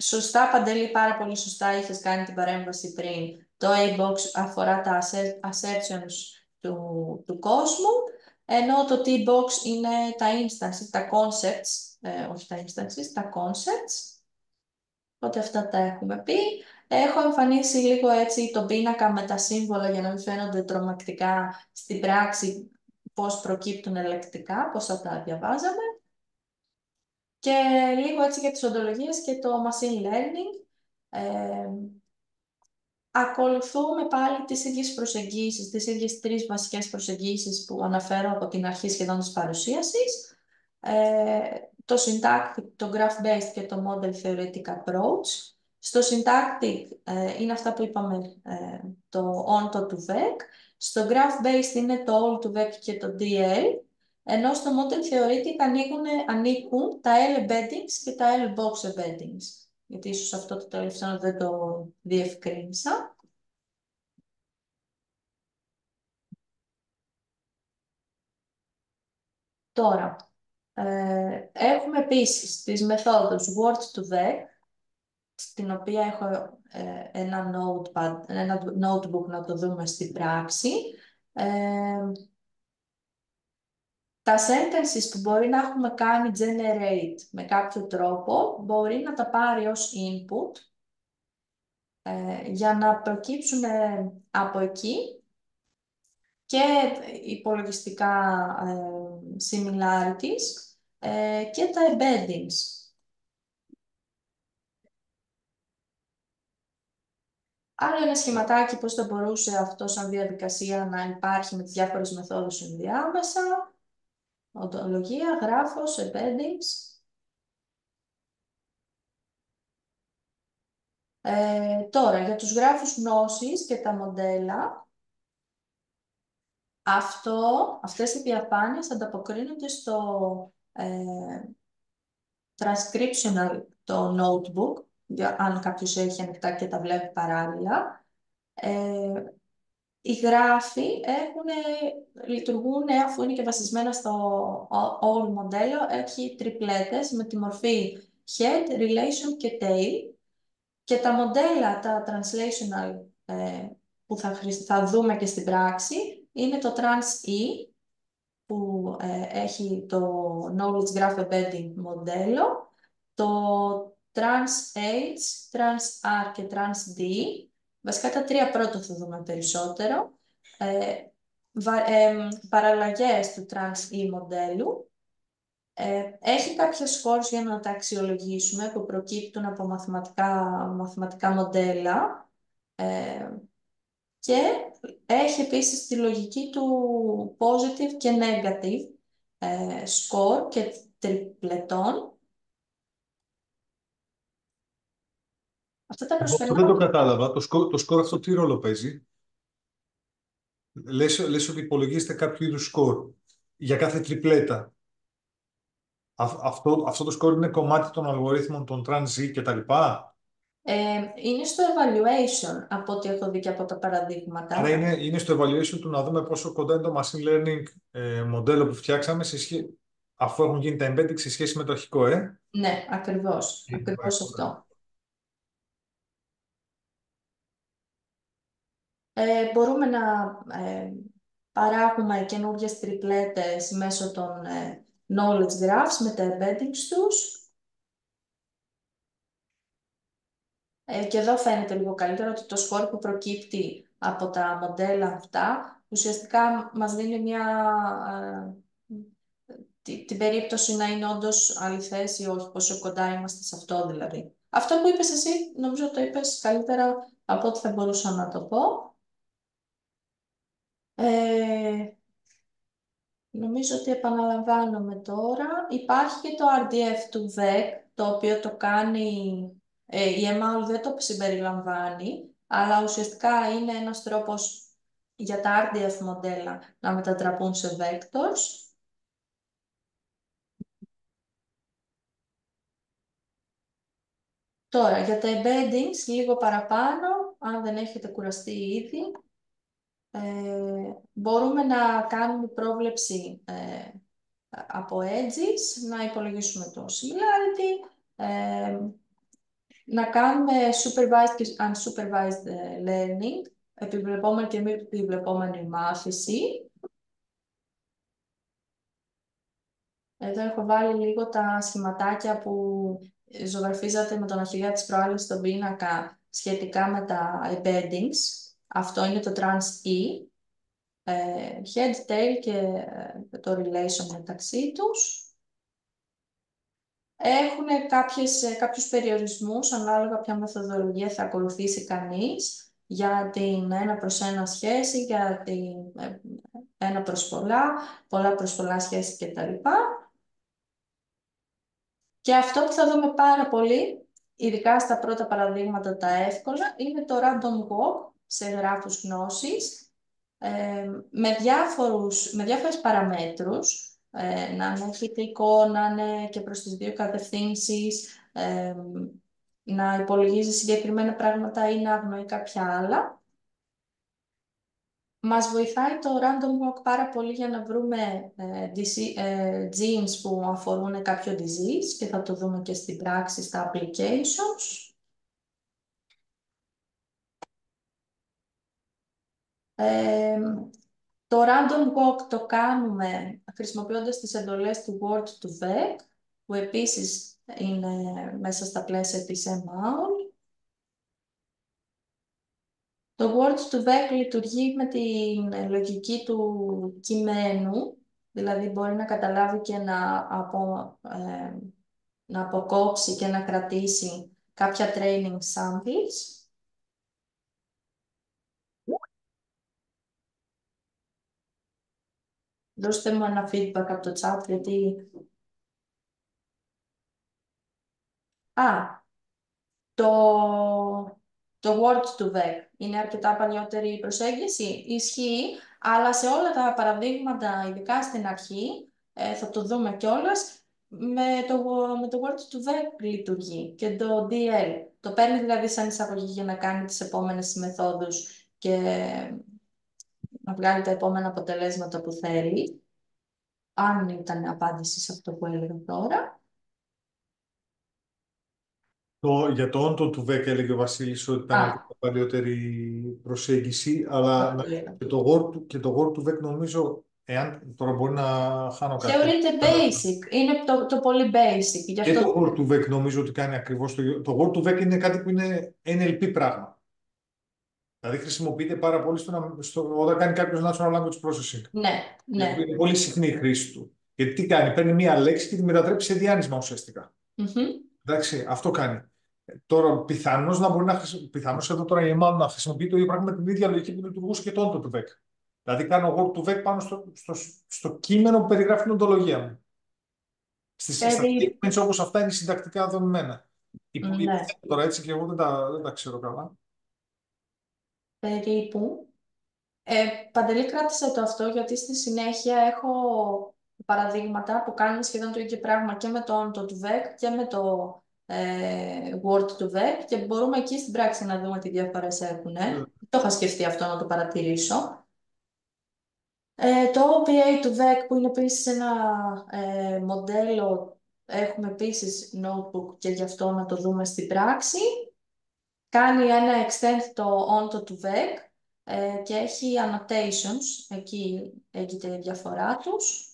Σωστά, Παντελή, πάρα πολύ σωστά είχες κάνει την παρέμβαση πριν. Το A-box αφορά τα assertions του κόσμου, ενώ το T-box είναι τα instances, τα concepts, όχι τα instances, τα concepts. Οπότε αυτά τα έχουμε πει. Έχω εμφανίσει λίγο έτσι τον πίνακα με τα σύμβολα για να μην φαίνονται τρομακτικά στην πράξη πώς προκύπτουν ελεκτικά, πώς θα τα διαβάζαμε. Και λίγο έτσι για τις οντολογίες και το machine learning. Ακολουθούμε πάλι τις ίδιες προσεγγίσεις, τις ίδιες τρεις βασικές προσεγγίσεις που αναφέρω από την αρχή σχεδόν της παρουσίασης. Το syntactic, το graph-based και το model theoretic approach. Στο syntactic είναι αυτά που είπαμε, το onto του VEC. Στο graph-based είναι το all του VEC και το DL. Ενώ στο model theoretic ανήκουν τα L-embeddings και τα L-box embeddings. Γιατί ίσως αυτό το τελευταίο δεν το διευκρίνησα. Τώρα, έχουμε επίσης τις μεθόδους Word to VEC, στην οποία έχω ένα notebook να το δούμε στην πράξη. Τα sentences που μπορεί να έχουμε κάνει generate με κάποιο τρόπο, μπορεί να τα πάρει ως input για να προκύψουν από εκεί και υπολογιστικά similarities και τα embeddings. Άλλο ένα σχηματάκι πώς θα μπορούσε αυτό σαν διαδικασία να υπάρχει με τις διάφορες μεθόδους ενδιάμεσα. Οντολογία, γράφος, embeddings. Τώρα, για τους γράφους γνώσης και τα μοντέλα, αυτές οι διαφάνειες ανταποκρίνονται στο transcriptional το notebook, αν κάποιος έχει ανοιχτά και τα βλέπει παράλληλα. οι γράφοι λειτουργούν, αφού είναι και βασισμένα στο OR μοντέλο, έχει τριπλέτες με τη μορφή head, relation και tail. Και τα μοντέλα, τα translational που θα δούμε και στην πράξη, είναι το trans-E, που έχει το knowledge graph embedding μοντέλο, το trans-H, trans-R και trans-D. Βασικά τα τρία πρώτα θα δούμε περισσότερο. Παραλλαγές του trans-E μοντέλου. Έχει κάποια scores για να τα αξιολογήσουμε που προκύπτουν από μαθηματικά μοντέλα και έχει επίσης τη λογική του positive και negative score και τριπλετών. Αυτά τα Αυτό προσπερνάω. δεν το κατάλαβα. Το σκορ αυτό τι ρόλο παίζει? Λες ότι υπολογίζεται κάποιο είδους σκορ για κάθε τριπλέτα. Αυτό το σκορ είναι κομμάτι των αλγορίθμων των Trans-Z και τα λοιπά. Είναι στο evaluation, από ό,τι έχω δει και από τα παραδείγματα. Άρα είναι στο evaluation του να δούμε πόσο κοντά είναι το machine learning μοντέλο που φτιάξαμε αφού έχουν γίνει τα embedding σε σχέση με το αρχικό, Ναι, ακριβώς αυτό. Μπορούμε να παράγουμε καινούργιες τριπλέτες μέσω των knowledge graphs με τα embeddings τους. Και εδώ φαίνεται λίγο καλύτερο ότι το score που προκύπτει από τα μοντέλα αυτά ουσιαστικά μας δίνει την περίπτωση να είναι όντως αληθές ή όχι, πόσο κοντά είμαστε σε αυτό δηλαδή. Αυτό που είπες εσύ, νομίζω το είπες καλύτερα από ό,τι θα μπορούσα να το πω. Νομίζω ότι επαναλαμβάνομαι τώρα. Υπάρχει και το RDF του VEC, το οποίο το κάνει, η MAUL δεν το συμπεριλαμβάνει, αλλά ουσιαστικά είναι ένας τρόπος για τα RDF μοντέλα να μετατραπούν σε vectors. Τώρα, για τα embeddings, λίγο παραπάνω, αν δεν έχετε κουραστεί ήδη, μπορούμε να κάνουμε πρόβλεψη από edges, να υπολογίσουμε το similarity, να κάνουμε supervised και unsupervised learning, επιβλεπόμενη και μη επιβλεπόμενη μάθηση. Εδώ έχω βάλει λίγο τα σχηματάκια που ζωγραφίζατε με τον αρχηγά της προάλλης στον πίνακα σχετικά με τα embeddings. Αυτό είναι το trans-E, head, tail και το relation μεταξύ τους. Έχουν κάποιους περιορισμούς ανάλογα ποια μεθοδολογία θα ακολουθήσει κανείς για την ένα προς ένα σχέση, για την ένα προς πολλά προς πολλά σχέση κτλ. Και αυτό που θα δούμε πάρα πολύ, ειδικά στα πρώτα παραδείγματα τα εύκολα, είναι το random walk σε γράφους γνώσης, με διάφορες παραμέτρους, να είναι χυτρικό, να είναι και προς τις δύο κατευθύνσεις, να υπολογίζει συγκεκριμένα πράγματα ή να αγνοεί κάποια άλλα. Μας βοηθάει το random walk πάρα πολύ για να βρούμε genes που αφορούν κάποιο disease και θα το δούμε και στην πράξη στα applications. Το random walk το κάνουμε χρησιμοποιώντας τις εντολές του word to vec, που επίσης είναι μέσα στα πλαίσια της MAUL. Το word to vec λειτουργεί με την λογική του κειμένου, δηλαδή μπορεί να καταλάβει και να αποκόψει και να κρατήσει κάποια training samples. Δώστε μου ένα feedback από το chat, γιατί... Το word to vec είναι αρκετά παλιότερη η προσέγγιση. Ισχύει, αλλά σε όλα τα παραδείγματα, ειδικά στην αρχή, θα το δούμε κιόλας, με το word to vec λειτουργεί και το DL. Το παίρνει δηλαδή σαν εισαγωγή για να κάνει τις επόμενες μεθόδους και να βγάλει τα επόμενα αποτελέσματα που θέλει, αν ήταν απάντηση σε αυτό που έλεγα τώρα. Για το όντο του VEC έλεγε ο Βασίλης ότι ήταν Α, η παλιότερη προσέγγιση, αλλά αυτό έλεγα. και το Word του VEC νομίζω, εάν τώρα μπορεί να χάνω κάτι. Θεωρείται basic, είναι το πολύ basic, γι' Και αυτό το Word του VEC νομίζω ότι κάνει ακριβώς το ίδιο. Το Word του VEC είναι κάτι που είναι NLP πράγμα. Δηλαδή χρησιμοποιείται πάρα πολύ όταν κάνει κάποιο Natural Language Processing. ναι, ναι. Είναι πολύ συχνή η χρήση του. Γιατί τι κάνει, παίρνει μία λέξη και τη μετατρέπει σε διάνυσμα ουσιαστικά. Μμμ. Εντάξει, αυτό κάνει. Τώρα, πιθανώ να μπορεί να πιθανώς εδώ τώρα η ΕΜΑΛ να χρησιμοποιεί το ίδιο πράγμα με την ίδια λογική που λειτουργούσε και το όντο του VEC. Δηλαδή, κάνω Word του VEC πάνω στο κείμενο που περιγράφει την οντολογία μου. Στα Περί... statements όπως αυτά είναι συντακτικά δομημένα. Ναι, Υποθέτω τώρα έτσι και εγώ δεν τα ξέρω καλά. περίπου. Παντελή, κράτησε το αυτό, γιατί στη συνέχεια έχω παραδείγματα που κάνουν σχεδόν το ίδιο πράγμα και με το όντο του VEC και με το Word του VEC και μπορούμε εκεί στην πράξη να δούμε τι διαφορές έχουν. Το είχα σκεφτεί αυτό να το παρατηρήσω. Το OPA του VEC που είναι επίσης ένα μοντέλο, έχουμε επίσης notebook και γι' αυτό να το δούμε στην πράξη. Κάνει ένα extend το όντο του VEC και έχει annotations, εκεί έγινε η διαφορά τους.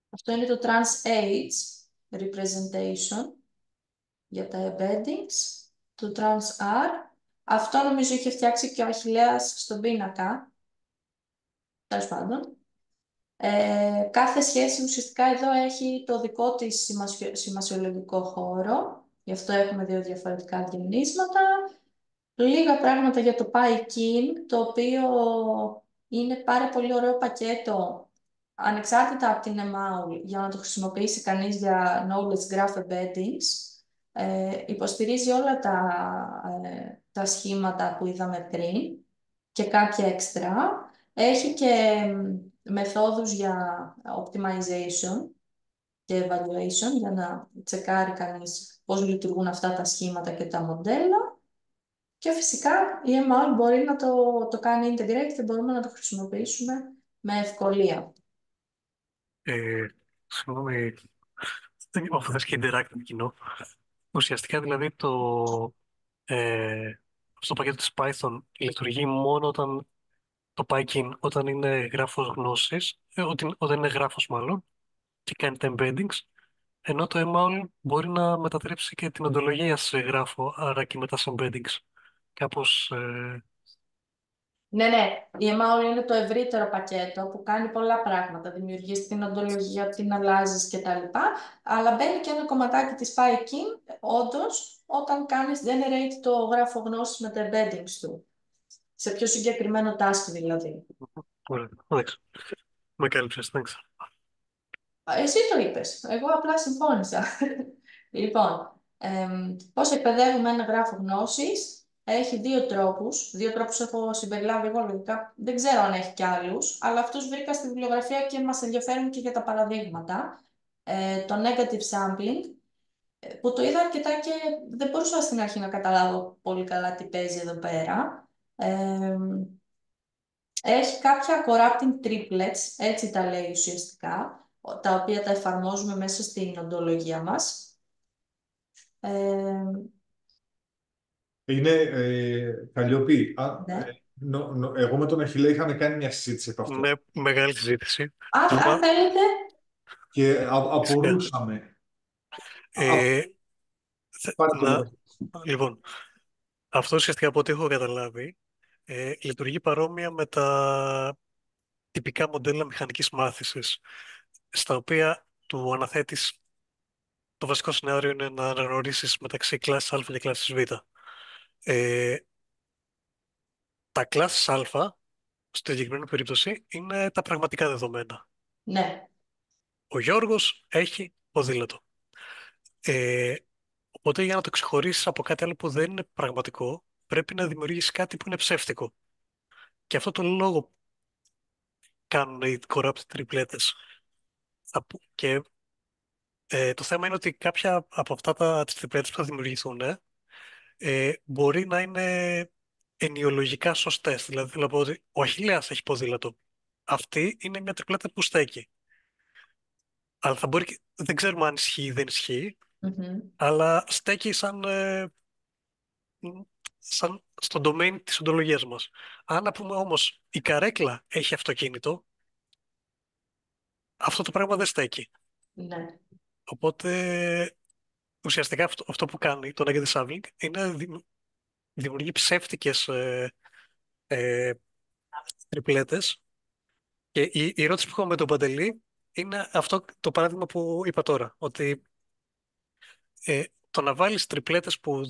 Αυτό είναι το Trans-Age representation για τα embeddings, το Trans-R. Αυτό νομίζω είχε φτιάξει και ο Αχιλλέας στον πίνακα, τέλος πάντων. Κάθε σχέση ουσιαστικά εδώ έχει το δικό της σημασιολογικό χώρο, γι' αυτό έχουμε δύο διαφορετικά διανύσματα. Λίγα πράγματα για το PyKin, το οποίο είναι πάρα πολύ ωραίο πακέτο, ανεξάρτητα από την MAUL, για να το χρησιμοποιήσει κανείς για knowledge graph embeddings. Υποστηρίζει όλα τα σχήματα που είδαμε πριν και κάποια έξτρα. Έχει και μεθόδους για optimization και evaluation, για να τσεκάρει κανείς πώς λειτουργούν αυτά τα σχήματα και τα μοντέλα. Και φυσικά η ML μπορεί να το κάνει integrate και μπορούμε να το χρησιμοποιήσουμε με ευκολία. Ε, Συγγνώμη, αφού θες και interactive κοινό. Ουσιαστικά δηλαδή στο πακέτο της Python λειτουργεί μόνο όταν το PyKin όταν είναι γράφος γνώσης, όταν είναι γράφος μάλλον, και κάνει τα embeddings, ενώ το MAUL μπορεί να μετατρέψει και την οντολογία σε γράφο, άρα και μετά σε embeddings. Κάπως, Ναι, ναι, η ML είναι το ευρύτερο πακέτο που κάνει πολλά πράγματα. Δημιουργείς την οντολογία, την αλλάζεις κτλ. Αλλά μπαίνει και ένα κομματάκι της PyKin, όντως, όταν κάνεις generate το γράφο γνώσης με τα embeddings του. Σε πιο συγκεκριμένο task δηλαδή. ωραία, εντάξει. Με κάλυψες, thanks. Εσύ το είπες. Εγώ απλά συμφώνησα. Λοιπόν, πώς εκπαιδεύουμε ένα γράφο γνώσης. Έχει δύο τρόπους. Δύο τρόπους έχω συμπεριλάβει εγώ λογικά. Δεν ξέρω αν έχει κι άλλους, αλλά αυτούς βρήκα στη βιβλιογραφία και μας ενδιαφέρουν και για τα παραδείγματα. Το negative sampling, που το είδα αρκετά και δεν μπορούσα στην αρχή να καταλάβω πολύ καλά τι παίζει εδώ πέρα. Έχει κάποια corrupting triplets, έτσι τα λέει ουσιαστικά, τα οποία τα εφαρμόζουμε μέσα στην οντολογία μας. Ε, Είναι Καλλιοπή. ναι. Εγώ με τον Αχιλλέα είχαμε κάνει μια συζήτηση από αυτό Ναι, μεγάλη συζήτηση. Αν Άμα, θέλετε, και φυσικά. απορούσαμε. Ε, Πάρα να, πολύ. λοιπόν, αυτό ουσιαστικά από ό,τι έχω καταλάβει, λειτουργεί παρόμοια με τα τυπικά μοντέλα μηχανικής μάθησης, στα οποία του αναθέτεις το βασικό σενάριο είναι να αναγνωρίσεις μεταξύ κλάσης Α και κλάσης Β. Ε, τα κλάσης Α, στη συγκεκριμένη περίπτωση, είναι τα πραγματικά δεδομένα. ναι, Ο Γιώργος έχει ποδήλατο. Ε, Οπότε για να το ξεχωρίσεις από κάτι άλλο που δεν είναι πραγματικό, πρέπει να δημιουργήσεις κάτι που είναι ψεύτικο. Και αυτό το λόγο κάνουν οι corrupt τριπλέτες. Και το θέμα είναι ότι κάποια από αυτά τις τριπλέτες που θα δημιουργηθούν μπορεί να είναι ενοιολογικά σωστές. Δηλαδή, θέλω να πω ότι ο Αχιλλέας έχει ποδήλατο. Αυτή είναι μια τριπλέτα που στέκει. Αλλά θα μπορεί δεν ξέρουμε αν ισχύει ή δεν ισχύει, Μμμ. αλλά στέκει σαν στον domain της οντολογίας μας. Αν να πούμε όμως η καρέκλα έχει αυτοκίνητο, αυτό το πράγμα δεν στέκει. Ναι. Οπότε ουσιαστικά αυτό που κάνει το negative sampling είναι δημιουργεί ψεύτικες ε, τριπλέτες. Και η ερώτηση που έχω με τον Παντελή είναι αυτό το παράδειγμα που είπα τώρα, ότι το να βάλεις τριπλέτες που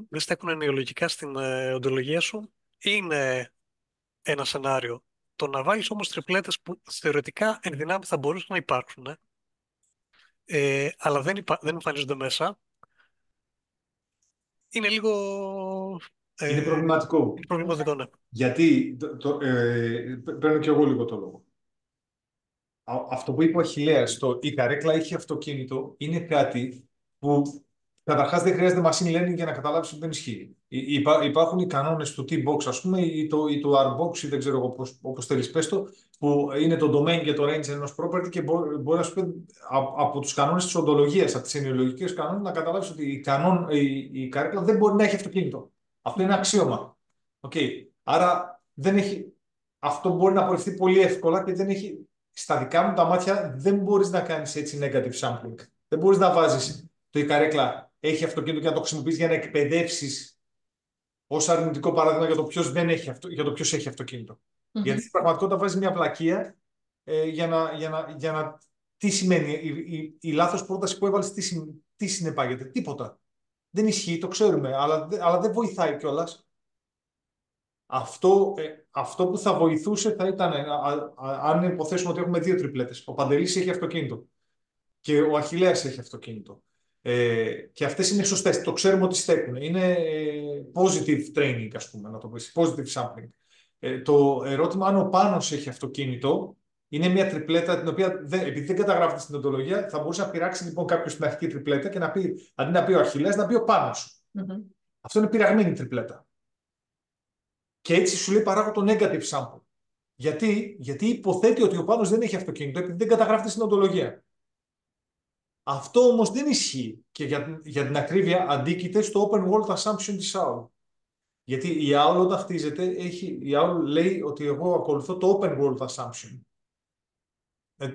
δεν στέκουν ενοιολογικά στην οντολογία σου είναι ένα σενάριο. Το να βάλεις όμως τριπλέτες που θεωρητικά εν δυνάμει θα μπορούσαν να υπάρξουν, αλλά δεν εμφανίζονται μέσα, είναι λίγο Είναι ε, προβληματικό. είναι προβληματικό, ναι. Γιατί παίρνω και εγώ λίγο το λόγο. Αυτό που είπε ο Αχιλλέας, το η καρέκλα έχει αυτοκίνητο, είναι κάτι που καταρχάς δεν χρειάζεται machine learning για να καταλάβεις ότι δεν ισχύει. Υπάρχουν οι κανόνες του T-box, ας πούμε, ή το R-box, ή δεν ξέρω εγώ όπως θέλεις πες το, που είναι το domain και το range ενός property και μπορεί να σου πει από τους κανόνες της οντολογίας, από τις ενοιολογικές κανόνες, να καταλάβεις ότι η καρέκλα δεν μπορεί να έχει αυτοκίνητο. Αυτό είναι Μμμ. αξίωμα. Okay. Άρα δεν έχει, αυτό μπορεί να απορριφθεί πολύ εύκολα και δεν έχει, στα δικά μου τα μάτια δεν μπορείς να κάνεις έτσι negative sampling. Δεν μπορείς να βάζεις το η καρέκλα έχει αυτοκίνητο και να το χρησιμοποιείς για να εκπαιδεύσεις ως αρνητικό παράδειγμα για το ποιος δεν έχει, για το ποιος έχει αυτοκίνητο. Γιατί Μμμ. στην πραγματικότητα βάζεις μια πλακία τι σημαίνει η λάθος πρόταση που έβαλες, τι συνεπάγεται. Τίποτα. Δεν ισχύει, το ξέρουμε, αλλά δεν βοηθάει κιόλας. Αυτό που θα βοηθούσε θα ήταν αν υποθέσουμε ότι έχουμε δύο τριπλέτες. Ο Παντελής έχει αυτοκίνητο και ο Αχιλλέας έχει αυτοκίνητο. Και αυτές είναι σωστές. Το ξέρουμε ότι στέκουν. Είναι positive training, ας πούμε, να το πεις. Positive sampling. Το ερώτημα αν ο Πάνος έχει αυτοκίνητο είναι μια τριπλέτα την οποία επειδή δεν καταγράφεται στην οντολογία θα μπορούσε να πειράξει λοιπόν κάποιος την αρχική τριπλέτα και να πει, αντί να πει ο Αχιλλέας, να πει ο Πάνος. Μμμ. Αυτό είναι πειραγμένη τριπλέτα. Και έτσι σου λέει παράγω το negative sample. Γιατί υποθέτει ότι ο Πάνος δεν έχει αυτοκίνητο επειδή δεν καταγράφεται στην οντολογία. Αυτό όμως δεν ισχύει και για την ακρίβεια αντίκειται στο open world assumption της OWL. Γιατί η OWL όταν χτίζεται, η OWL λέει ότι εγώ ακολουθώ το open world assumption.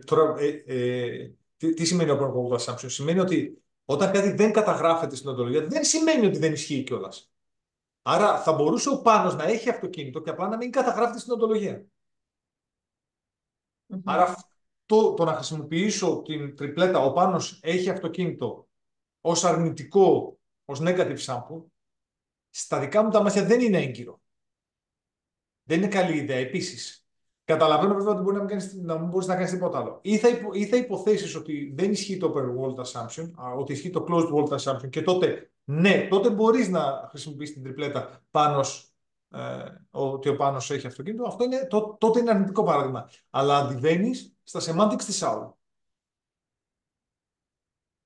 Τώρα, τι σημαίνει open world assumption? Σημαίνει ότι όταν κάτι δεν καταγράφεται στην οντολογία, δεν σημαίνει ότι δεν ισχύει κιόλας. Άρα θα μπορούσε ο Πάνος να έχει αυτοκίνητο και απλά να μην καταγράφεται στην οντολογία. Άρα Μμμ. το να χρησιμοποιήσω την τριπλέτα ο Πάνος έχει αυτοκίνητο ως αρνητικό, ως negative sample, στα δικά μου τα μάτια δεν είναι έγκυρο. Δεν είναι καλή ιδέα επίσης. Καταλαβαίνω βέβαια ότι μπορεί να μην μπορείς να κάνεις τίποτα άλλο. Ή θα υποθέσεις ότι δεν ισχύει το open world assumption, ότι ισχύει το closed world assumption και τότε, ναι, τότε μπορείς να χρησιμοποιήσεις την τριπλέτα Πάνος, ότι ο Πάνος έχει αυτοκίνητο. Αυτό είναι, τότε είναι αρνητικό παράδειγμα. Αλλά αντιβαίνεις στα semantics της OWL.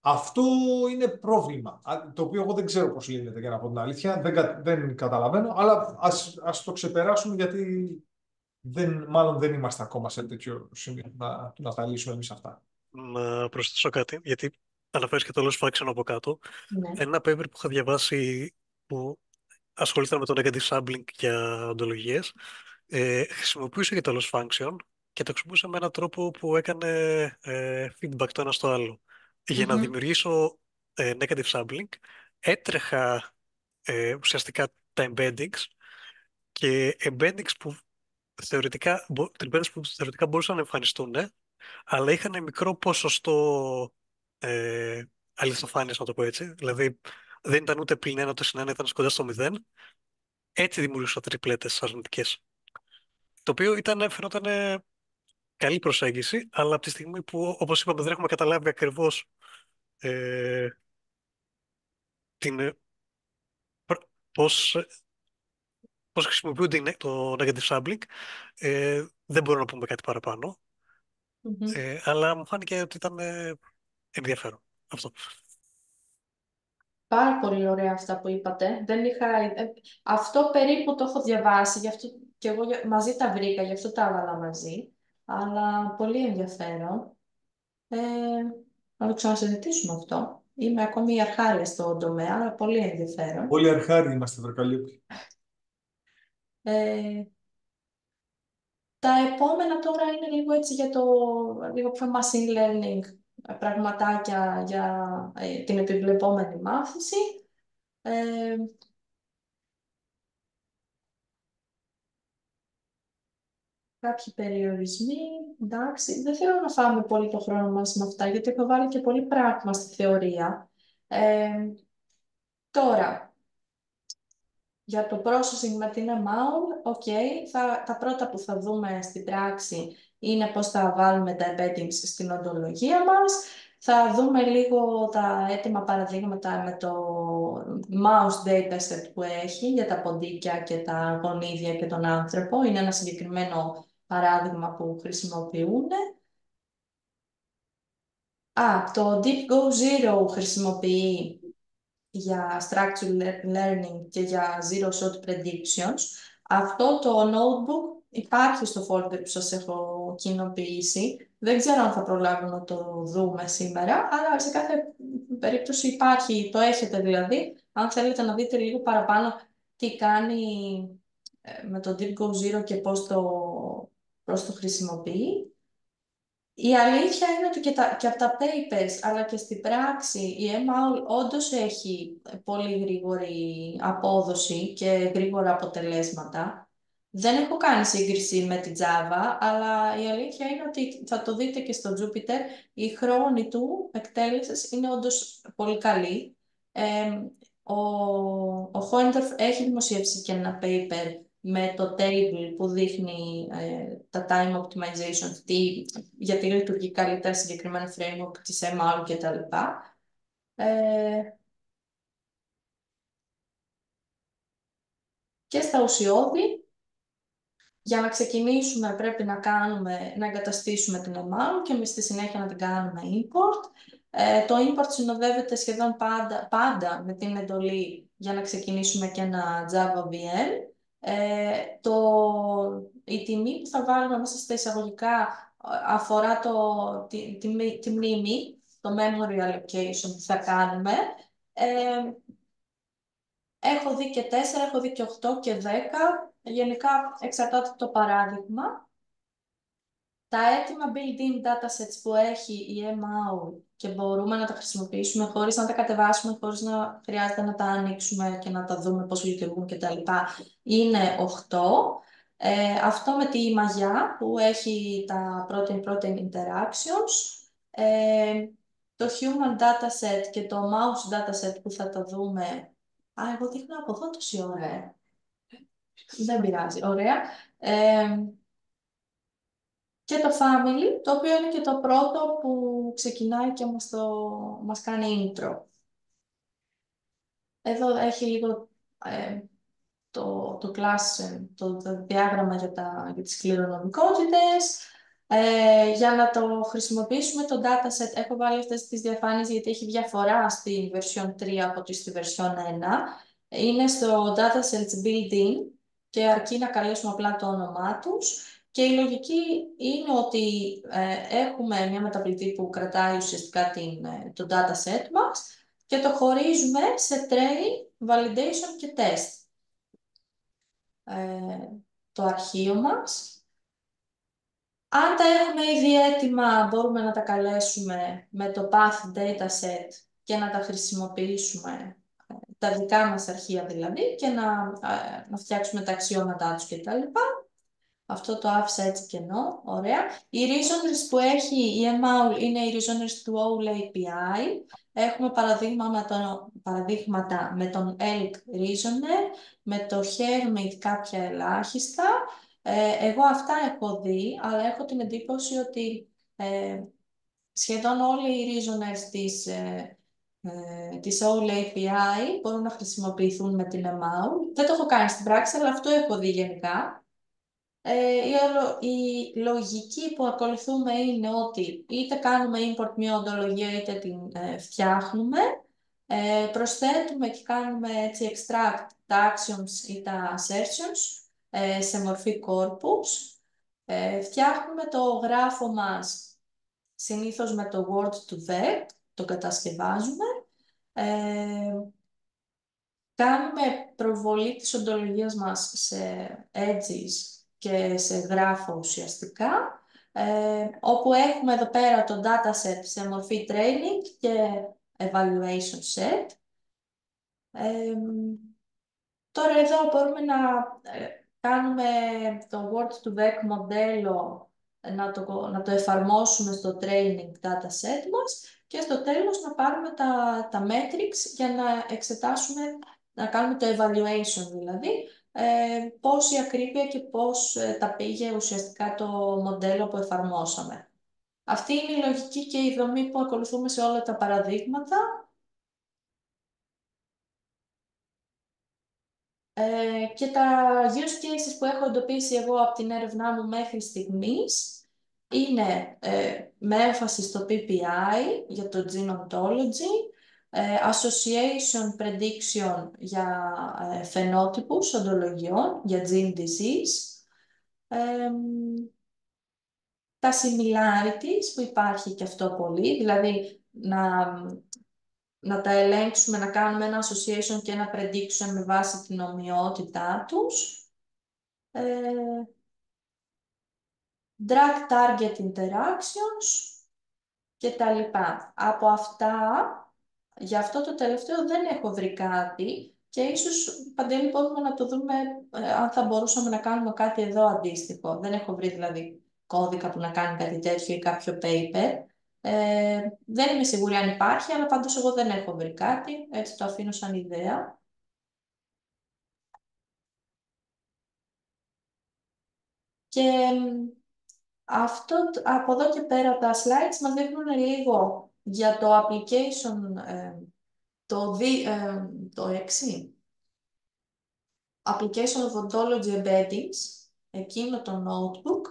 Αυτό είναι πρόβλημα, το οποίο εγώ δεν ξέρω πώς λύνεται, για να πω την αλήθεια. Δεν καταλαβαίνω, αλλά ας το ξεπεράσουμε γιατί μάλλον δεν είμαστε ακόμα σε τέτοιο σημείο να τα λύσουμε εμείς αυτά. Να προσθέσω κάτι, γιατί αναφέρεις και το loss function από κάτω. Ναι. Ένα paper που είχα διαβάσει που ασχολείται με το negative sampling για οντολογίες, χρησιμοποιούσε και το loss function και το χρησιμοποιούσε με έναν τρόπο που έκανε feedback το ένα στο άλλο. Για να Μμμ. δημιουργήσω negative sampling, έτρεχα ουσιαστικά τα embeddings και embeddings που τριπλέτες που θεωρητικά μπορούσαν να εμφανιστούν, αλλά είχαν μικρό ποσοστό αληθοφάνειας, να το πω έτσι. Δηλαδή δεν ήταν ούτε πλην ένα ούτε συν ένα, ήταν κοντά στο 0. Έτσι δημιουργούσα τριπλέτες αρνητικές. Το οποίο φαινόταν καλή προσέγγιση, αλλά από τη στιγμή που, όπως είπαμε, δεν έχουμε καταλάβει ακριβώς ε, την, προ- πώς, πώς χρησιμοποιούνται το negative sampling, δεν μπορούμε να πούμε κάτι παραπάνω. Μμμ. Αλλά μου φάνηκε ότι ήταν ενδιαφέρον αυτό. Πάρα πολύ ωραία αυτά που είπατε. Δεν είχα... Αυτό περίπου το έχω διαβάσει, γι' αυτό και εγώ μαζί τα βρήκα, γι' αυτό τα έβαλα μαζί. Αλλά πολύ ενδιαφέρον. Ε, να το ξανασυζητήσουμε αυτό. Είμαι ακόμη αρχάρια στον τομέα, αλλά πολύ ενδιαφέρον. Όλοι αρχάριοι είμαστε, Βρακαλίτη. Ε, τα επόμενα τώρα είναι λίγο έτσι για το λίγο πιο machine learning, πραγματάκια για την επιβλεπόμενη μάθηση. Ε, Κάποιοι περιορισμοί, εντάξει, δεν θέλω να φάμε πολύ το χρόνο μας με αυτά, γιατί έχω βάλει και πολύ πράγμα στη θεωρία. Τώρα, για το processing με την MAUL, τα πρώτα που θα δούμε στην πράξη είναι πώς θα βάλουμε τα embeddings στην οντολογία μας. Θα δούμε λίγο τα έτοιμα παραδείγματα με το mouse dataset που έχει για τα ποντίκια και τα γονίδια και τον άνθρωπο. Είναι ένα συγκεκριμένο παράδειγμα που χρησιμοποιούν. Το DeepGo Zero χρησιμοποιεί για structured learning και για zero shot predictions. Αυτό το notebook υπάρχει στο folder που σας έχω κοινοποιήσει. Δεν ξέρω αν θα προλάβουμε να το δούμε σήμερα, αλλά σε κάθε περίπτωση υπάρχει, το έχετε δηλαδή. Αν θέλετε να δείτε λίγο παραπάνω τι κάνει με το DeepGo Zero και πώς το χρησιμοποιεί. Η αλήθεια είναι ότι και από τα papers αλλά και στην πράξη η MAUL όντως έχει πολύ γρήγορη απόδοση και γρήγορα αποτελέσματα. Δεν έχω κάνει σύγκριση με την Java, αλλά η αλήθεια είναι ότι θα το δείτε και στο Jupyter, η χρόνη του εκτέλεσης είναι όντως πολύ καλή. Ο Hoendorf έχει δημοσιεύσει και ένα paper με το table που δείχνει τα time optimization, γιατί λειτουργεί καλύτερα συγκεκριμένο framework της ML και τα λοιπά. Και στα ουσιώδη, για να ξεκινήσουμε πρέπει να εγκαταστήσουμε την ML και στη συνέχεια να την κάνουμε import. Το import συνοδεύεται σχεδόν πάντα με την εντολή για να ξεκινήσουμε και ένα Java VM. Η τιμή που θα βάλουμε μέσα στα εισαγωγικά αφορά τη μνήμη, το memory allocation που θα κάνουμε. Έχω δει και 4, έχω δει και 8 και 10. Γενικά εξαρτάται από το παράδειγμα. Τα έτοιμα built-in datasets που έχει η MAU και μπορούμε να τα χρησιμοποιήσουμε χωρίς να τα κατεβάσουμε, χωρίς να χρειάζεται να τα ανοίξουμε και να τα δούμε πώς λειτουργούν κτλ. Είναι 8. Αυτό με τη μαγιά που έχει τα protein-protein interactions. Το human dataset και το mouse dataset που θα τα δούμε. Εγώ δείχνω από εδώ τόση ώρα. Δεν πειράζει. Ωραία. Και το family, το οποίο είναι και το πρώτο που ξεκινάει και μας κάνει intro. Εδώ έχει λίγο το class, το διάγραμμα για τις κληρονομικότητες. Για να το χρησιμοποιήσουμε το dataset, έχω βάλει αυτές τις διαφάνειες γιατί έχει διαφορά στη version 3 από τη στη version 1. Είναι στο datasets built-in και αρκεί να καλέσουμε απλά το όνομά τους. Και η λογική είναι ότι έχουμε μια μεταβλητή που κρατάει ουσιαστικά το dataset μας και το χωρίζουμε σε train, validation και test. Το αρχείο μας. Αν τα έχουμε ήδη έτοιμα, μπορούμε να τα καλέσουμε με το path dataset και να τα χρησιμοποιήσουμε, τα δικά μας αρχεία δηλαδή, και να φτιάξουμε τα αξιώματά τους κτλ. Αυτό το άφησα έτσι κενό, ωραία. Οι reasoners που έχει η MAUL είναι οι reasoners του OWL API. Έχουμε παραδείγματα με τον ELK reasoner, με το Hermit κάποια ελάχιστα. Εγώ αυτά έχω δει, αλλά έχω την εντύπωση ότι σχεδόν όλοι οι reasoners της OWL API μπορούν να χρησιμοποιηθούν με την MAUL. Δεν το έχω κάνει στην πράξη, αλλά αυτό έχω δει γενικά. Η λογική που ακολουθούμε είναι ότι είτε κάνουμε import μια οντολογία είτε την φτιάχνουμε. Προσθέτουμε και κάνουμε έτσι extract τα actions ή τα assertions σε μορφή corpus. Φτιάχνουμε το γράφο μας συνήθως με το Word to Vec, το κατασκευάζουμε. Κάνουμε προβολή της οντολογίας μας σε edges και σε γράφο ουσιαστικά, όπου έχουμε εδώ πέρα το dataset σε μορφή training και evaluation set. Τώρα εδώ μπορούμε να κάνουμε το Word to Vec μοντέλο, να το εφαρμόσουμε στο training dataset μας και στο τέλος να πάρουμε τα metrics για να εξετάσουμε, να κάνουμε το evaluation δηλαδή, πόση ακρίβεια και πώς τα πήγε ουσιαστικά το μοντέλο που εφαρμόσαμε. Αυτή είναι η λογική και η δομή που ακολουθούμε σε όλα τα παραδείγματα. Και τα use cases που έχω εντοπίσει εγώ από την έρευνά μου μέχρι στιγμής είναι με έμφαση στο PPI για το Gene Ontology, Association Prediction για φαινότυπους οντολογιών, για Gene Disease, τα similarities που υπάρχει και αυτό πολύ, δηλαδή να τα ελέγξουμε, να κάνουμε ένα association και ένα prediction με βάση την ομοιότητά τους. Drug target interactions και τα λοιπά. Από αυτά, για αυτό το τελευταίο δεν έχω βρει κάτι και ίσως, Παντελή, μπορούμε να το δούμε αν θα μπορούσαμε να κάνουμε κάτι εδώ αντίστοιχο. Δεν έχω βρει δηλαδή κώδικα που να κάνει κάτι τέτοιο ή κάποιο paper. Δεν είμαι σίγουρη αν υπάρχει, αλλά πάντως εγώ δεν έχω βρει κάτι, έτσι το αφήνω σαν ιδέα. Και από εδώ και πέρα τα slides μας δείχνουν λίγο για το application, το 6, application of ontology embeddings, εκείνο το notebook,